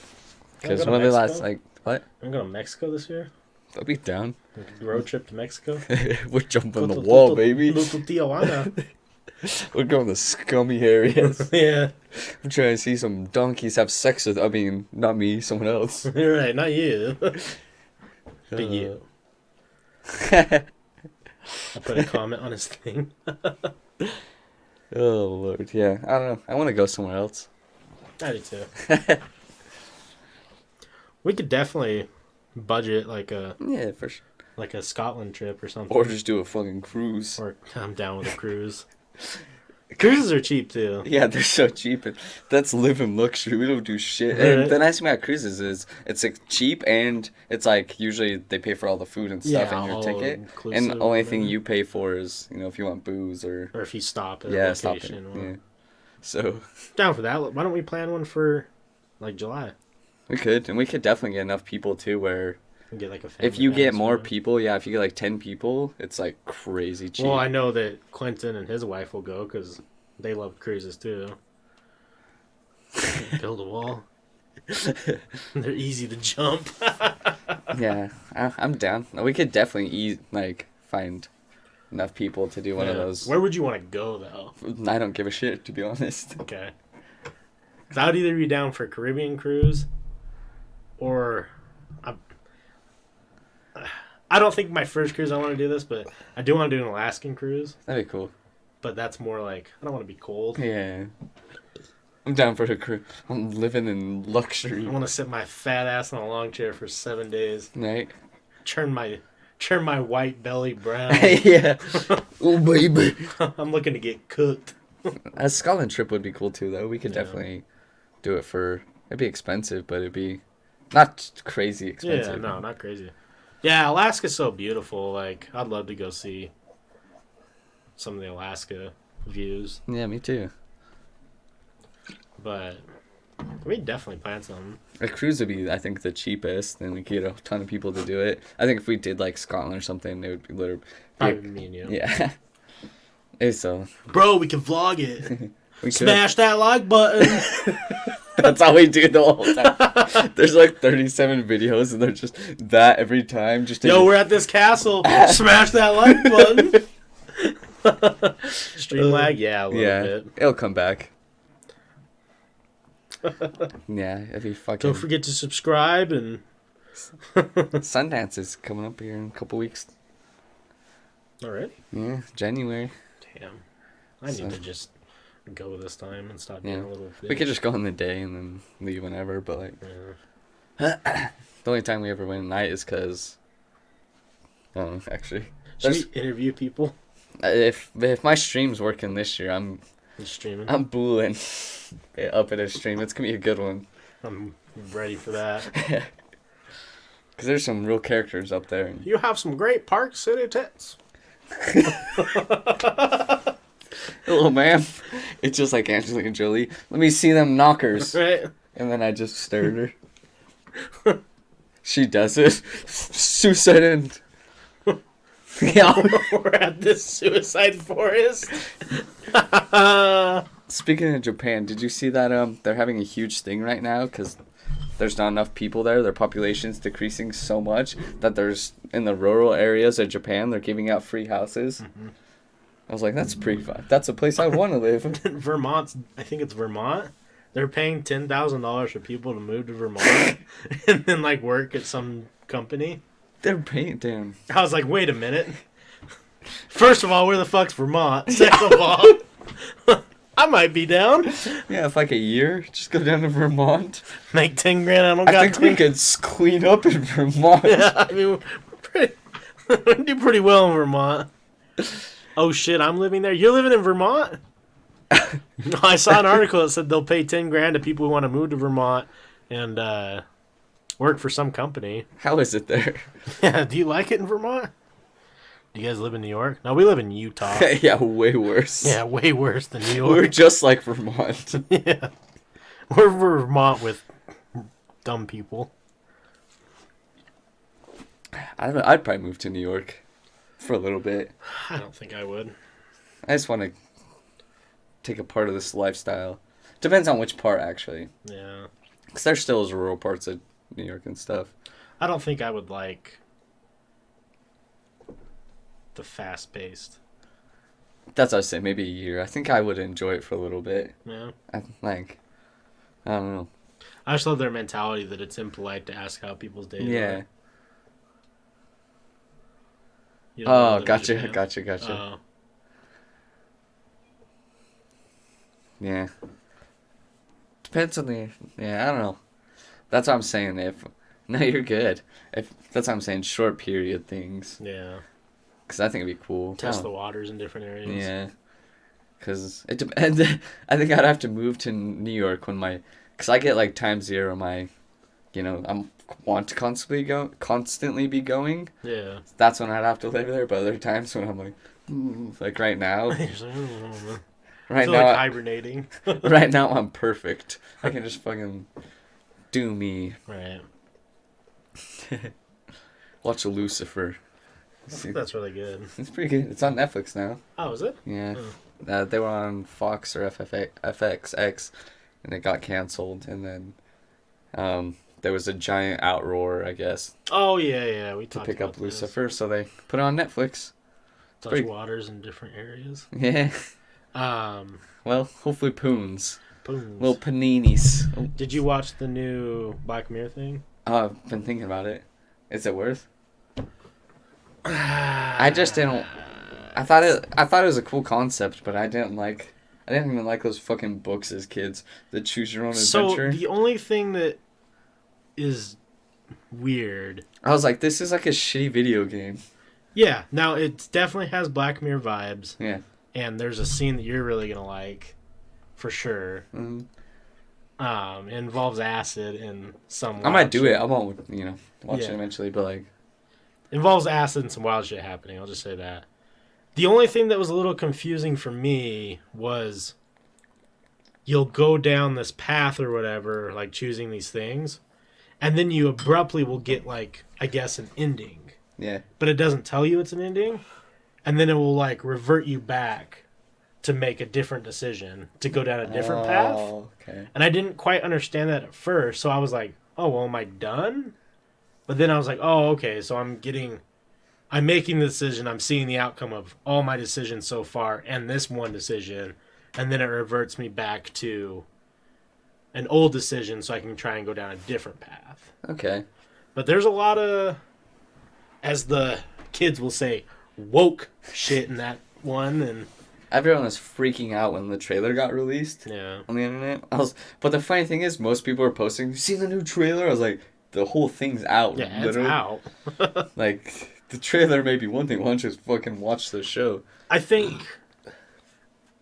Because when they last, like, what? I'm going to Mexico this year. I'll be down. Road trip to Mexico. We're jumping the wall, baby. Little Tijuana. We're going to scummy areas. Yeah. I'm trying to see some donkeys have sex with, I mean, not me, someone else. You're right, not you. But you. I put a comment on his thing. Oh, Lord, yeah. I don't know. I want to go somewhere else. I do too. We could definitely budget like a for sure. like a Scotland trip or something. Or just do a fucking cruise. Or I'm down with a cruise. Cruises are cheap too. Yeah, they're so cheap. And that's living luxury. We don't do shit. Right. And the nice thing about cruises is it's like cheap and it's like usually they pay for all the food and stuff and your ticket. And the only thing you pay for is, you know, if you want booze or if you stop at a location. Yeah. So down for that. Why don't we plan one for like July? We could, and we could definitely get enough people too where get like a family if you get more people, if you get like 10 people, it's like crazy cheap. Well, I know that Clinton and his wife will go because they love cruises too. Build a wall. They're easy to jump. Yeah, I'm down. We could definitely find enough people to do one of those. Where would you want to go though? I don't give a shit, to be honest. Okay. I would either be down for a Caribbean cruise or I don't think my first cruise I want to do this, but I do want to do an Alaskan cruise. That'd be cool. But that's more like, I don't want to be cold. Yeah. I'm down for the cruise. I'm living in luxury. I want to sit my fat ass in a long chair for 7 days. Right. Turn my white belly brown. Yeah. Oh, baby. I'm looking to get cooked. A Scotland trip would be cool too, though. We could definitely do it for... It'd be expensive, but it'd be not crazy expensive. Yeah, no, not crazy. Yeah, Alaska's so beautiful. Like, I'd love to go see some of the Alaska views. Yeah, me too. But we definitely plan something. A cruise would be, I think, the cheapest, and we could get a ton of people to do it. I think if we did like Scotland or something, it would be literally... Probably me and you. Yeah. So... Bro, we can vlog it. We Smash that like button. That's all we do the whole time. There's like 37 videos, and they're just that every time. We're at this castle. Smash that like button. Stream lag? Yeah, a little bit. It'll come back. Yeah, it'd be fucking... Don't forget to subscribe and... Sundance is coming up here in a couple weeks. Already? Yeah, January. Damn. I need to just go this time and stop being a little bitch. We could just go in the day and then leave whenever, but like... Yeah. The only time we ever went at night is because... I don't know, actually. Should we interview people? If my stream's working this year, I'm streaming. I'm booling up at a stream. It's gonna be a good one. I'm ready for that. Because there's some real characters up there. You have some great Park City tits. Hello, ma'am. It's just like Angelina Jolie. Let me see them knockers. Right. And then I just stared her. She does it. Suicide end. Yeah. We're at this suicide forest. Speaking of Japan, did you see that they're having a huge thing right now because there's not enough people there? Their population's decreasing so much that there's in the rural areas of Japan they're giving out free houses. Mm-hmm. I was like, that's pretty fun. That's a place I want to live. Vermont, I think it's Vermont. They're paying $10,000 for people to move to Vermont and then like work at some company. They're paying, damn. I was like, wait a minute. First of all, where the fuck's Vermont? Second of all, I might be down. Yeah, if like a year, just go down to Vermont. Make $10,000. I think we could clean up in Vermont. Yeah, I mean, we do pretty well in Vermont. Oh shit, I'm living there. You're living in Vermont? I saw an article that said they'll pay $10,000 to people who want to move to Vermont and work for some company. How is it there? Yeah, do you like it in Vermont? Do you guys live in New York? No, we live in Utah. Yeah, way worse. Yeah, way worse than New York. We're just like Vermont. Yeah. We're Vermont with dumb people. I don't know. I'd probably move to New York for a little bit. I don't think I would. I just want to take a part of this lifestyle. Depends on which part, actually. Yeah. Because there still is rural parts of New York and stuff. I don't think I would like the fast-paced. That's what I was saying. Maybe a year. I think I would enjoy it for a little bit. Yeah. I don't know. I just love their mentality that it's impolite to ask how people's days Yeah. are. You don't know Oh, that in gotcha. Japan? Yeah. Depends on I don't know. That's what I'm saying. No, you're good. That's what I'm saying. Short period things. Yeah. Because I think it'd be cool. Test the waters in different areas. Yeah. Because it depends. I think I'd have to move to New York because I get like time zero. I want to constantly be going. Yeah. That's when I'd have to live there. But other times when I'm like right now. Right now, like hibernating. Right now, I'm perfect. I can just fucking do me. Right. Watch Lucifer. That's really good. It's pretty good. It's on Netflix now. Oh, is it? Yeah. Oh. They were on Fox or FXX, and it got canceled. And then there was a giant outroar, I guess. Oh, yeah. We to talked pick about up Lucifer, so they put it on Netflix. Touch waters in different areas. Yeah. Well, hopefully Poons. Little paninis. Oh. Did you watch the new Black Mirror thing? Oh, I've been thinking about it. Is it worth? I just didn't. I thought it was a cool concept, but I didn't even like those fucking books as kids. The Choose Your Own Adventure. So the only thing that is weird. I was like, this is like a shitty video game. Yeah. Now it definitely has Black Mirror vibes. Yeah. And there's a scene that you're really gonna like, for sure. Mm-hmm. It involves acid and some. I might do it. I won't, watch it Yeah. eventually, but like. Involves acid and some wild shit happening. I'll just say that. The only thing that was a little confusing for me was you'll go down this path or whatever, like choosing these things, and then you abruptly will get like, I guess, an ending. Yeah. But it doesn't tell you it's an ending. And then it will like revert you back to make a different decision, to go down a different path. Okay. And I didn't quite understand that at first, so I was like, oh, well, am I done? But then I was like, oh, okay, so I'm making the decision, I'm seeing the outcome of all my decisions so far, and this one decision, and then it reverts me back to an old decision so I can try and go down a different path. Okay. But there's a lot of, as the kids will say, woke shit in that one, and everyone was freaking out when the trailer got released. Yeah. On the internet. But the funny thing is, most people are posting, "You seen the new trailer?" I was like, the whole thing's out. Yeah, literally. it's out. Like, the trailer may be one thing. Why don't you just fucking watch the show? I think,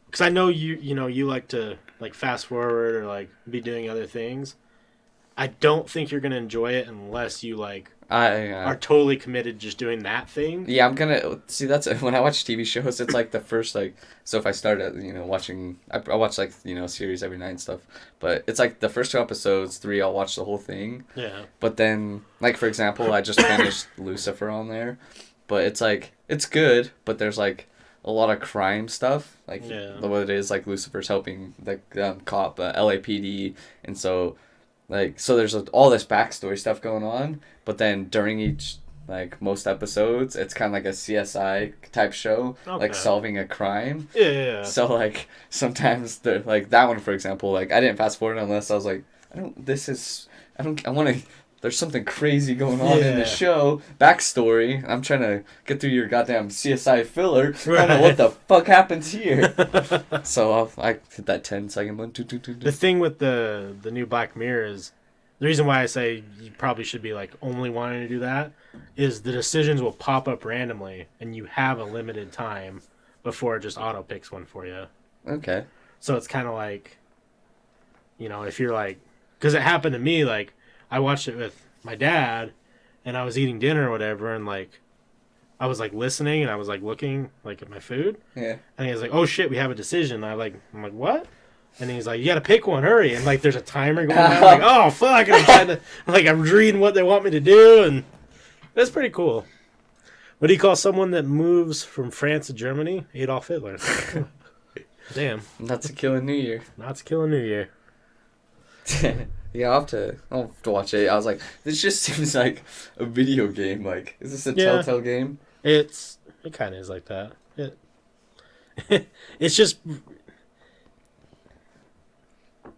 because I know you like to like fast forward or like be doing other things. I don't think you're gonna enjoy it unless you like are totally committed to just doing that thing. Yeah, I'm gonna see. That's when I watch TV shows. It's like the first so if I start watching, I watch like series every night and stuff. But it's like the first 2 episodes, 3 I'll watch the whole thing. Yeah. But then, like for example, I just finished Lucifer on there, but it's like it's good, but there's like a lot of crime stuff. Like what it is, like Lucifer's helping the cop LAPD, and so there's all this backstory stuff going on, but then during each, like, most episodes, it's kind of like a CSI type show, like solving a crime. Yeah. So, like, sometimes they're, like, that one, for example, like, I didn't fast forward unless I was like, there's something crazy going on in the show. Backstory. I'm trying to get through your goddamn CSI filler. Right. I don't know what the fuck happens here. So I hit that 10-second one. The thing with the new Black Mirror is, the reason why I say you probably should be like only wanting to do that is the decisions will pop up randomly and you have a limited time before it just auto picks one for you. Okay. So it's kind of like, if you're like, because it happened to me, like, I watched it with my dad, and I was eating dinner or whatever, and, like, I was, like, listening, and I was, like, looking, like, at my food. Yeah. And he was like, oh, shit, we have a decision. I'm like, what? And he's like, you got to pick one, hurry. And, like, there's a timer going on. I'm like, oh, fuck. And I'm reading what they want me to do, and That's pretty cool. What do you call someone that moves from France to Germany? Adolf Hitler. Damn. Not to kill a New Year. Not to kill a New Year. Yeah, I'll have to watch it. I was like, this just seems like a video game. Like, is this a Yeah. Telltale game? It kind of is like that. It's just,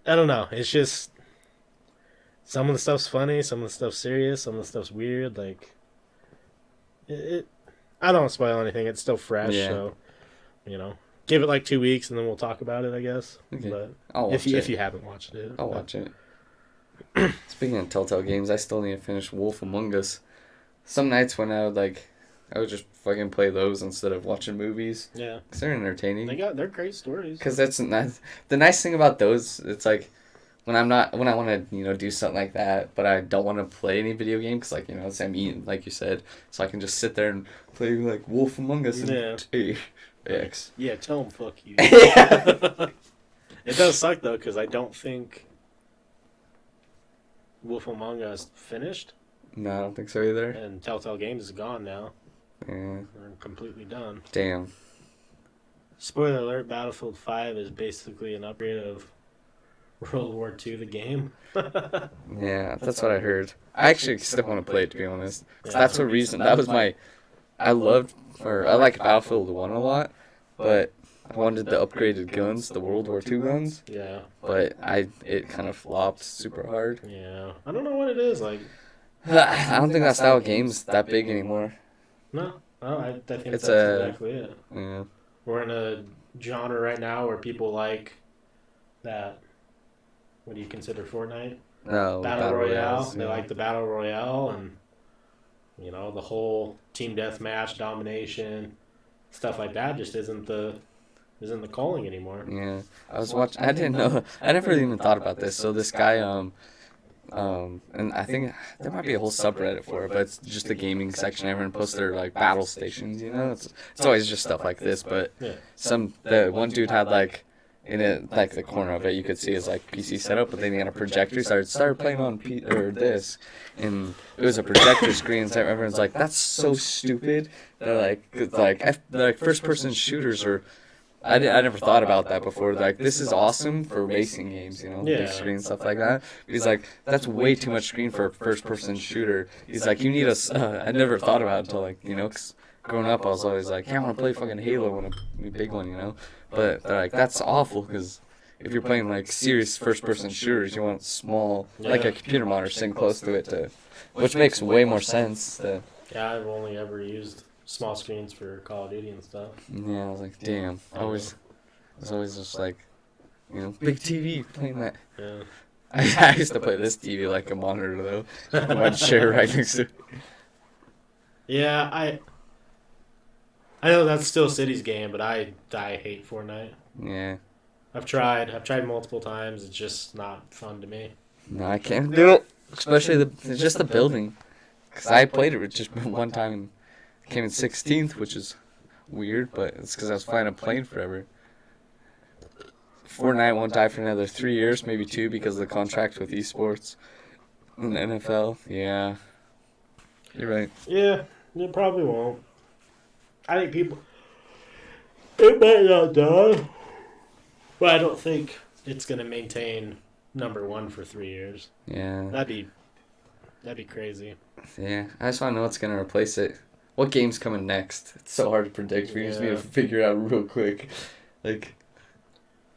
I don't know. It's just, some of the stuff's funny, some of the stuff's serious, some of the stuff's weird. Like, I don't spoil anything. It's still fresh, Yeah. so, give it like 2 weeks and then we'll talk about it, I guess. Okay. But I'll watch if it. you haven't watched it. I'll watch it. Speaking of Telltale games, I still need to finish Wolf Among Us. Some nights when I would just fucking play those instead of watching movies. Yeah. Because they're entertaining. They're great stories. Because that's the nice thing about those. It's like when I want to do something like that, but I don't want to play any video game because I'm eating like you said, so I can just sit there and play like Wolf Among Us and X. Yeah, tell them fuck you. Yeah. It does suck though because I don't think Wolf Among Us finished. No, I don't think so either. And Telltale Games is gone now. Yeah. They're completely done. Damn. Spoiler alert, Battlefield 5 is basically an upgrade of World War II, the game. Yeah, that's what I heard. I actually still want to play it, to be honest. 'Cause that's a reason. That was I like Battlefield 1 a lot, but I wanted the upgraded guns, the World War II guns. Yeah. But it kind of flopped super hard. Yeah. I don't know what it is. Like, I don't think that style of game's that big anymore. No, I think It's that's exactly it. Yeah. We're in a genre right now where people like that. What do you consider Fortnite? No, Battle Royale. Royales, They yeah. like the Battle Royale and, the whole team deathmatch, domination, stuff like that just isn't the calling anymore. Yeah, I was watching. I didn't know. I never even thought about this. So this guy, and I think there might be a whole subreddit for it, but it's just the gaming section. Everyone posts their like battle stations. It's always just stuff like this. But Yeah. the one dude had like in it like the corner of it you could see his like PC setup, but then he had a projector. Started playing on this, and it was a projector screen. So everyone's like, "That's so stupid." They're like first person shooters are. I never thought about that before. Like, this is awesome for racing games, Yeah. big screen stuff like that. He's like, that's way too much screen for a first-person shooter. He's like, you need I never thought about it until, 'cause growing up, I was always like, yeah, I want to play fucking Halo, I want to be a big one, But they're like, that's awful, because if you're playing, like, serious first-person shooters, you want small, like a computer monitor sitting close to it, which makes way more sense. Yeah, I've only ever used small screens for Call of Duty and stuff. Yeah, I was like, damn. I was always just like, big TV playing that. Yeah. I used to play this TV like a monitor though. One chair right next to it. Yeah, I know that's still City's game, but I hate Fortnite. Yeah. I've tried multiple times. It's just not fun to me. No, I can't do it. Especially just the building. Because I played it with just one time and came in 16th, which is weird, but it's because I was flying a plane forever. Fortnite won't die for another 3 years, maybe 2, because of the contract with esports and the NFL. Yeah. You're right. Yeah, it probably won't. I think it might not die, but I don't think it's going to maintain number 1 for 3 years. Yeah. That'd be crazy. Yeah. I just want to know what's going to replace it. What game's coming next? It's so hard to predict. We just need to figure it out real quick. Like,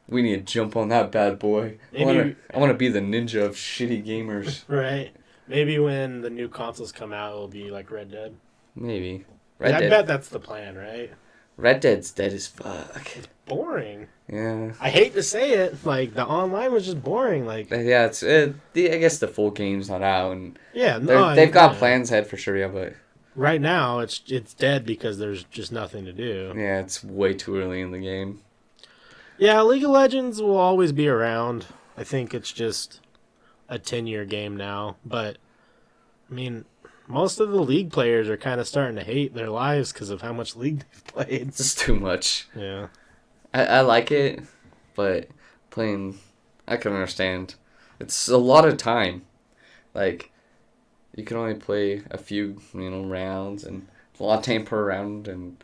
we need to jump on that bad boy. I want to be the ninja of shitty gamers. Right. Maybe when the new consoles come out, it'll be like Red Dead. Maybe. I bet that's the plan, right? Red Dead's dead as fuck. It's boring. Yeah. I hate to say it. Like, the online was just boring. Like, yeah, I guess the full game's not out, and yeah, they've got plans ahead for sure. Yeah, but right now it's dead because there's just nothing to do. yeah, it's way too early in the game. Yeah, League of Legends will always be around. I think it's just a 10-year game now. But, I mean, most of the League players are kind of starting to hate their lives because of how much League they've played. It's too much. Yeah. I like it, but playing, I can understand. It's a lot of time. Like, you can only play a few, rounds, and a lot of time per round, and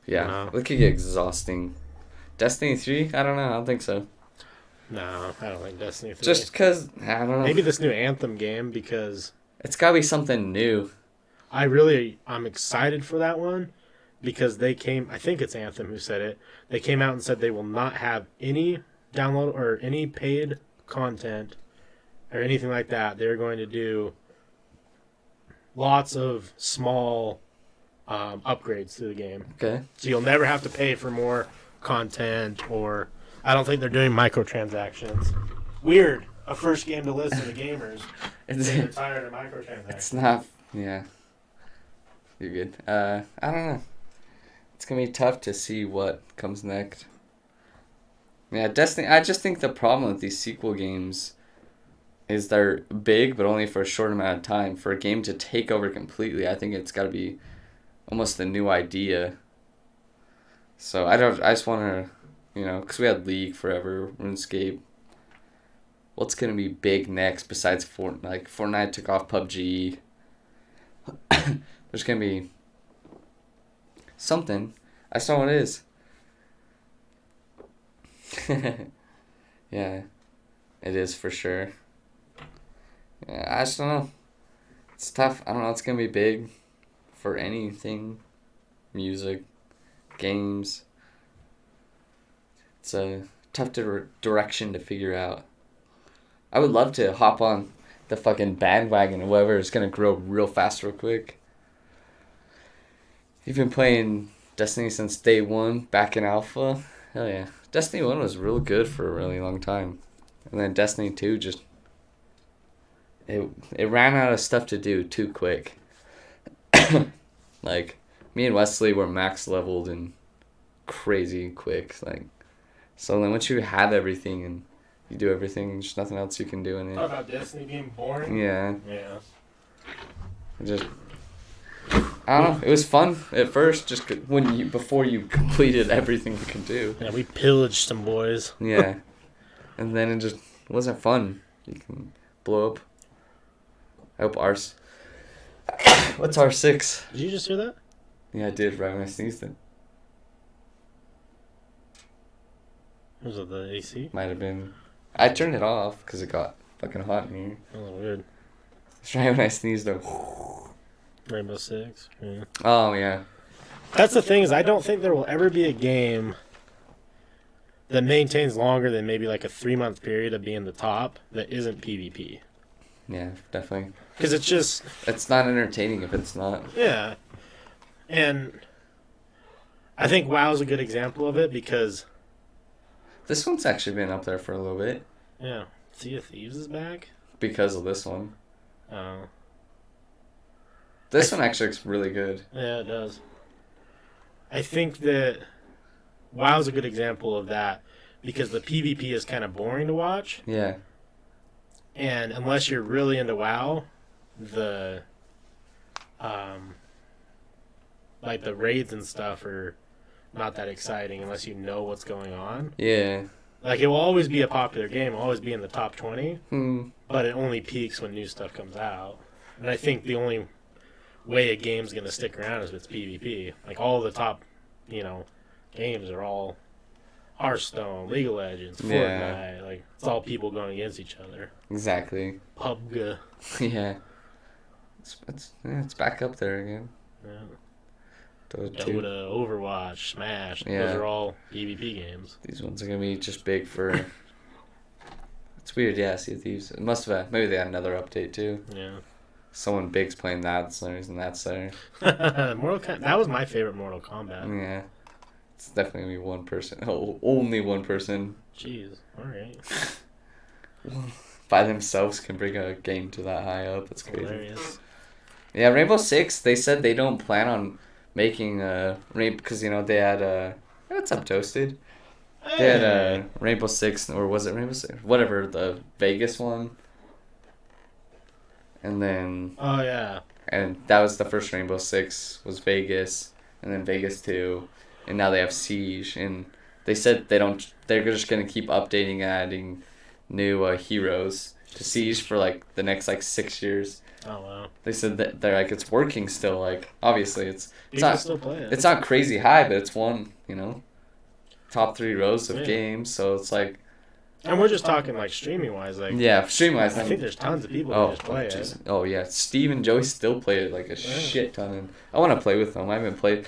yeah, it could get exhausting. Destiny 3? I don't know. I don't think so. No, I don't like Destiny 3. Just because, I don't know. Maybe this new Anthem game, because it's got to be something new. I'm excited for that one, because I think it's Anthem who said it, they came out and said they will not have any download or any paid content or anything like that. They're going to do lots of small upgrades to the game. Okay. So you'll never have to pay for more content, or I don't think they're doing microtransactions. Weird. A first game to listen to gamers. They're tired of microtransactions. It's not. Yeah. You're good. I don't know. It's gonna be tough to see what comes next. Yeah, Destiny. I just think the problem with these sequel games is they're big, but only for a short amount of time. For a game to take over completely, I think it's got to be almost a new idea. So I just want to, because we had League forever, RuneScape. What's gonna be big next besides Fortnite? Like Fortnite took off PUBG. There's gonna be something. I just don't know what it is. Yeah, it is for sure. Yeah, I just don't know. It's tough. I don't know. It's gonna be big for anything, music, games. It's a tough direction to figure out. I would love to hop on the fucking bandwagon of whoever is gonna grow real fast, real quick. You've been playing Destiny since day one, back in alpha. Hell yeah. Destiny 1 was real good for a really long time. And then Destiny 2 just... It ran out of stuff to do too quick. Like, me and Wesley were max leveled and crazy quick. Like, so then once you have everything and you do everything, there's nothing else you can do in it. Talk about Destiny being boring? Yeah. Yeah. I don't know. It was fun at first, just before you completed everything you can do. Yeah, we pillaged some boys. Yeah, and then it just wasn't fun. You can blow up. I hope ours. What's R6? Did you just hear that? Yeah, I did right when I sneezed it. Was it the AC? Might have been. I turned it off because it got fucking hot in here. A little weird. It's right when I sneezed though. Rainbow Six. Yeah. Oh yeah. That's the thing, is I don't think there will ever be a game that maintains longer than maybe like a 3-month period of being the top that isn't PvP. Yeah, definitely. Because it's just... It's not entertaining if it's not. Yeah. And I think WoW's a good example of it because... This one's actually been up there for a little bit. Yeah. Sea of Thieves is back? Because of this one. Oh. This one actually looks really good. Yeah, it does. I think that WoW's a good example of that because the PvP is kind of boring to watch. Yeah. And unless you're really into WoW, the like the raids and stuff are not that exciting unless you know what's going on. Yeah. Like, it will always be a popular game, it'll always be in the top 20, but it only peaks when new stuff comes out. And I think the only way a game's going to stick around is if it's PvP. Like, all the top, games are all Hearthstone, League of Legends, Fortnite. Like, it's all people going against each other. Exactly. PUBG. Yeah. It's back up there again. Yeah. Those Dota, two. Overwatch, Smash. Yeah. Those are all PvP games. These ones are going to be just big for... It's weird, yeah, Sea of Thieves. It must have... Maybe they had another update, too. Yeah. Someone big's playing that, so there's that's there. That was my favorite Mortal Kombat. Yeah. It's definitely going to be one person. Oh, only one person. Jeez. Alright. By themselves can bring a game to that high up. That's crazy. Hilarious. Yeah, Rainbow Six, they said they don't plan on making because they had what's up, Toasted? They had Rainbow Six, or was it Rainbow Six? Whatever, the Vegas one. And then Oh yeah. and that was the first Rainbow Six, was Vegas, and then Vegas 2, and now they have Siege, and they said they're just gonna keep updating and adding new heroes to Siege for like the next 6 years. Oh wow. They said that they're like it's working still. Like obviously it's People not still play it. it's not crazy high, but it's won top 3 rows of games. So it's like. And we're just talking like streaming wise, like Yeah, stream wise. I think there's tons of people who just play it. Oh yeah, Steve and Joey still play it like a shit ton, and I want to play with them. I haven't played.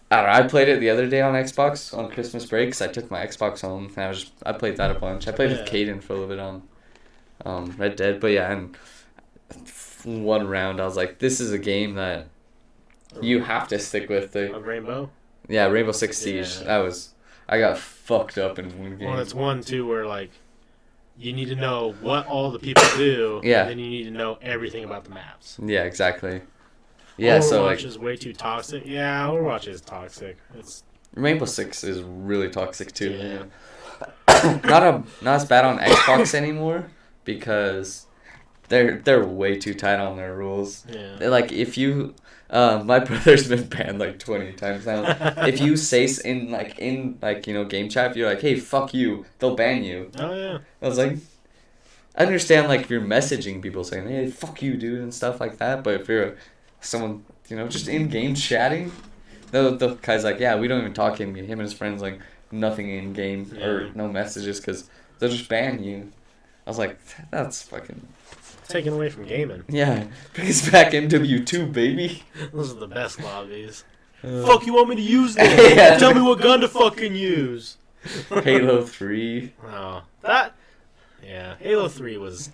I don't know. I played it the other day on Xbox on Christmas break 'cause I took my Xbox home and I played that a bunch. I played with Caden for a little bit on Red Dead, but yeah, and one round I was like, this is a game that you have to stick with. A Rainbow. Yeah, Rainbow Six Siege. Yeah. I got fucked up in one game. Well, it's one too where like you need to know what all the people do. Yeah. And then you need to know everything about the maps. Yeah, exactly. Yeah, Overwatch so like is way too toxic. Yeah, Overwatch is toxic. It's Rainbow Six is really toxic too. Yeah. Not as bad on Xbox anymore because they're way too tight on their rules. Yeah. They're like if you my brother's been banned like 20 times now. If you say in game chat, if you're like, hey, fuck you, they'll ban you. Oh yeah. I was like, I understand like if you're messaging people saying, hey, fuck you, dude, and stuff like that, but if you're someone, just in game chatting, the guy's like, yeah, we don't even talk in game. Him and his friends like nothing in game or no messages because they'll just ban you. I was like, that's fucking Taken away from gaming. yeah. Bring us back MW2, baby. Those are the best lobbies. Fuck, you want me to use this? Yeah. Tell me what gun to fucking use. Halo 3. Oh, yeah. Halo 3 was,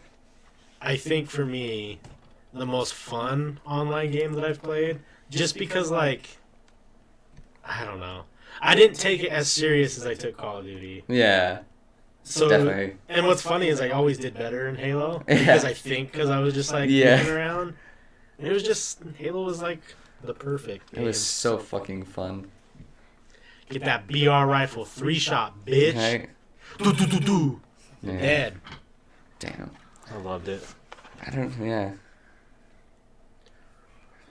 I think for me, the most fun online game that I've played. Just because, like, I don't know. I didn't take it as serious as I took Call of Duty. Yeah. So, Definitely. and what's funny is I always did better in Halo because I was just like moving around. And it was just Halo was like the perfect game. It was so fucking fun. Get that BR rifle 3-shot, bitch. Right? Do. Yeah. Dead. Damn. I loved it. Yeah.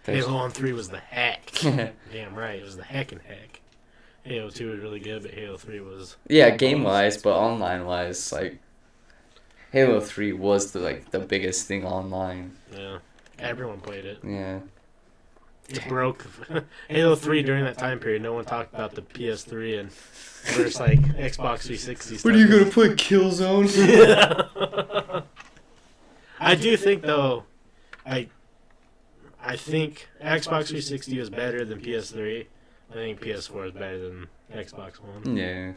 Halo on 3 was the heck. Damn right, it was the heckin' heck. Halo 2 was really good, but Halo 3 was... Yeah, game-wise, but online-wise, like, Halo 3 was the biggest thing online. Yeah, everyone played it. Yeah. It broke. Halo 3 during that time period, no one talked about the PS3 and versus, like, Xbox 360 stuff. What are you gonna play, Killzone? Yeah. I do think, though, I think Xbox 360 is better than PS3. I think PS4 is better than Xbox One. Yeah.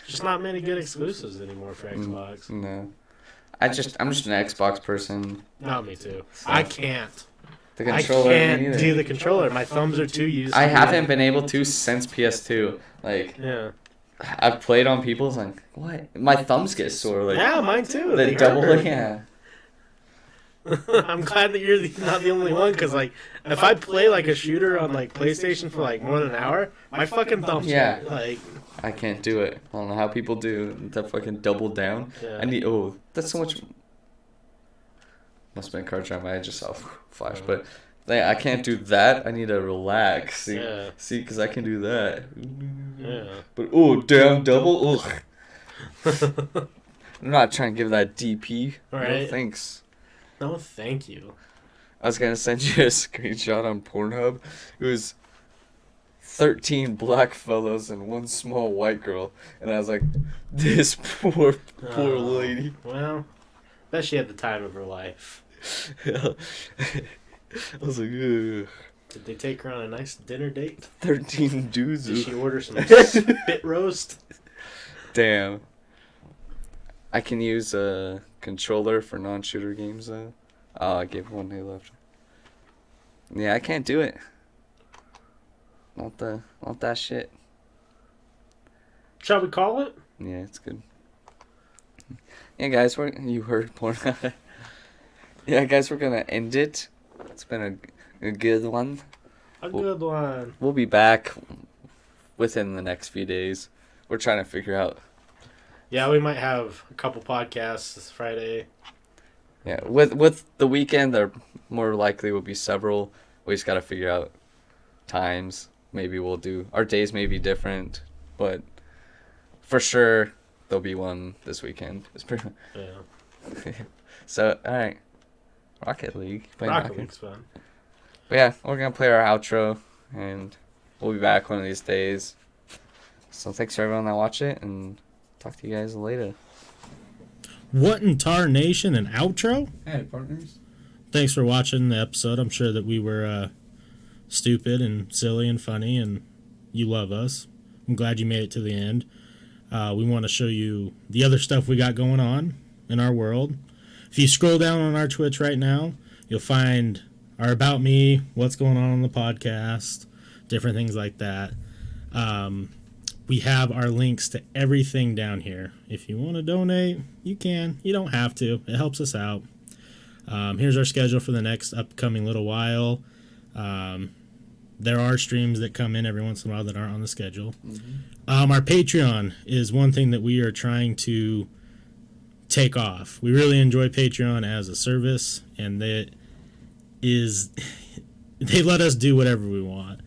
Just not many good exclusives anymore for Xbox. No. I'm just an Xbox person. No, me too. So. I can't. The controller. I can't do the controller. My thumbs are too used. I haven't been able to since PS2. Like, yeah. I've played on people's like, what? My thumbs get sore. Like, Yeah, mine too. the double, yeah. I'm glad that you're not the only one, because like if I play like a shooter on like PlayStation for like more than an hour, my fucking thumbs hurt. Like I can't do it. I don't know how people do that fucking double down. Yeah. I need that's so much. Must have been a card jam. I just saw flash, but like, I can't do that. I need to relax. See, because I can do that. Yeah. But damn double. Ugh. I'm not trying to give that DP. Right. No thanks. No, thank you. I was gonna send you a screenshot on Pornhub. It was 13 black fellows and one small white girl, and I was like, this poor lady. Well, bet she had the time of her life. I was like, ugh. Did they take her on a nice dinner date? 13 dudes. Did she order some spit roast? Damn. I can use a controller for non-shooter games though. Oh, I gave one day left. Yeah, I can't do it. Not that shit. Shall we call it? Yeah, it's good. Yeah, guys, you heard porn. Yeah, guys, we're gonna end it. It's been a good one. Good one. We'll be back within the next few days. We're trying to figure out. Yeah, we might have a couple podcasts this Friday. Yeah, with the weekend, there more likely will be several. We just gotta figure out times. Maybe we'll do our days may be different, but for sure there'll be one this weekend. It's pretty. Yeah. So all right. Rocket League. Rocket League's fun. But yeah, we're gonna play our outro, and we'll be back one of these days. So thanks for everyone that watched it, and talk to you guys later. What in tar nation, an outro? Hey, partners. Thanks for watching the episode. I'm sure that we were stupid and silly and funny, and you love us. I'm glad you made it to the end. We want to show you the other stuff we got going on in our world. If you scroll down on our Twitch right now, you'll find our About Me, what's going on the podcast, different things like that. We have our links to everything down here. If you want to donate, you can. You don't have to. It helps us out. Here's our schedule for the next upcoming little while. There are streams that come in every once in a while that aren't on the schedule. Mm-hmm. Our Patreon is one thing that we are trying to take off. We really enjoy Patreon as a service, and they let us do whatever we want.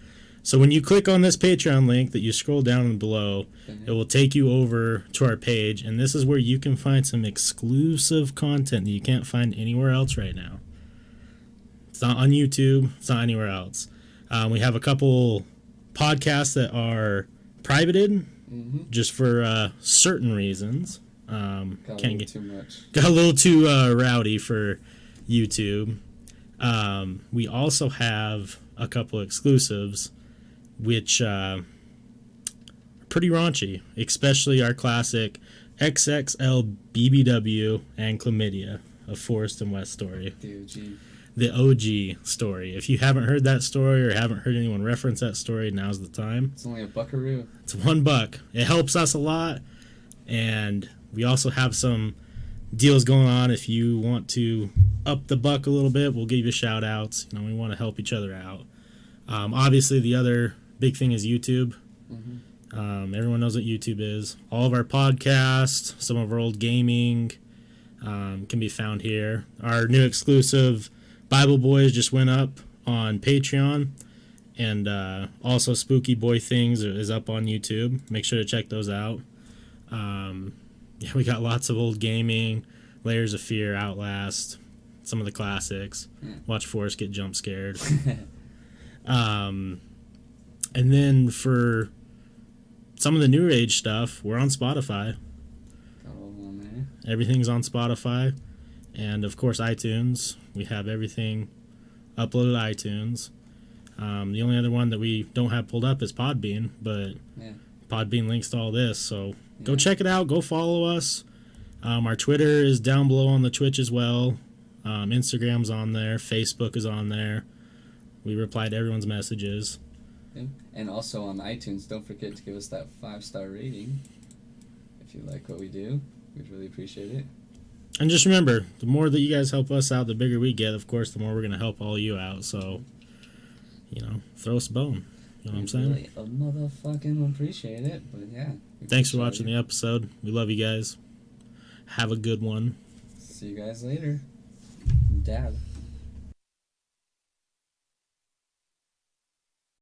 So when you click on this Patreon link that you scroll down below, it will take you over to our page, and this is where you can find some exclusive content that you can't find anywhere else right now. It's not on YouTube. It's not anywhere else. We have a couple podcasts that are privated, just for certain reasons. Got a little too rowdy for YouTube. We also have a couple exclusives, which are pretty raunchy, especially our classic XXL BBW and Chlamydia, a Forest and West story. The OG story. If you haven't heard that story or haven't heard anyone reference that story, now's the time. It's only a buckaroo. It's $1. It helps us a lot, and we also have some deals going on. If you want to up the buck a little bit, we'll give you shout outs. We want to help each other out. Obviously, the other big thing is YouTube. Everyone knows what YouTube is. All of our podcasts, some of our old gaming can be found here. Our new exclusive Bible Boys just went up on Patreon, and also Spooky Boy Things is up on YouTube. Make sure to check those out. We got lots of old gaming, Layers of Fear, Outlast, some of the classics. Watch Forrest get jump scared. And then for some of the new age stuff, we're on Spotify. Everything's on Spotify. And, of course, iTunes. We have everything uploaded to iTunes. The only other one that we don't have pulled up is Podbean, but Podbean links to all this. So go check it out. Go follow us. Our Twitter is down below on the Twitch as well. Instagram's on there. Facebook is on there. We reply to everyone's messages. And also on iTunes, don't forget to give us that 5-star rating. If you like what we do, we'd really appreciate it. And just remember, the more that you guys help us out, the bigger we get, of course, the more we're going to help all you out. So, throw us a bone. You know what I'm saying? Really motherfucking appreciate it, but yeah. Thanks for watching the episode. We love you guys. Have a good one. See you guys later. Dad.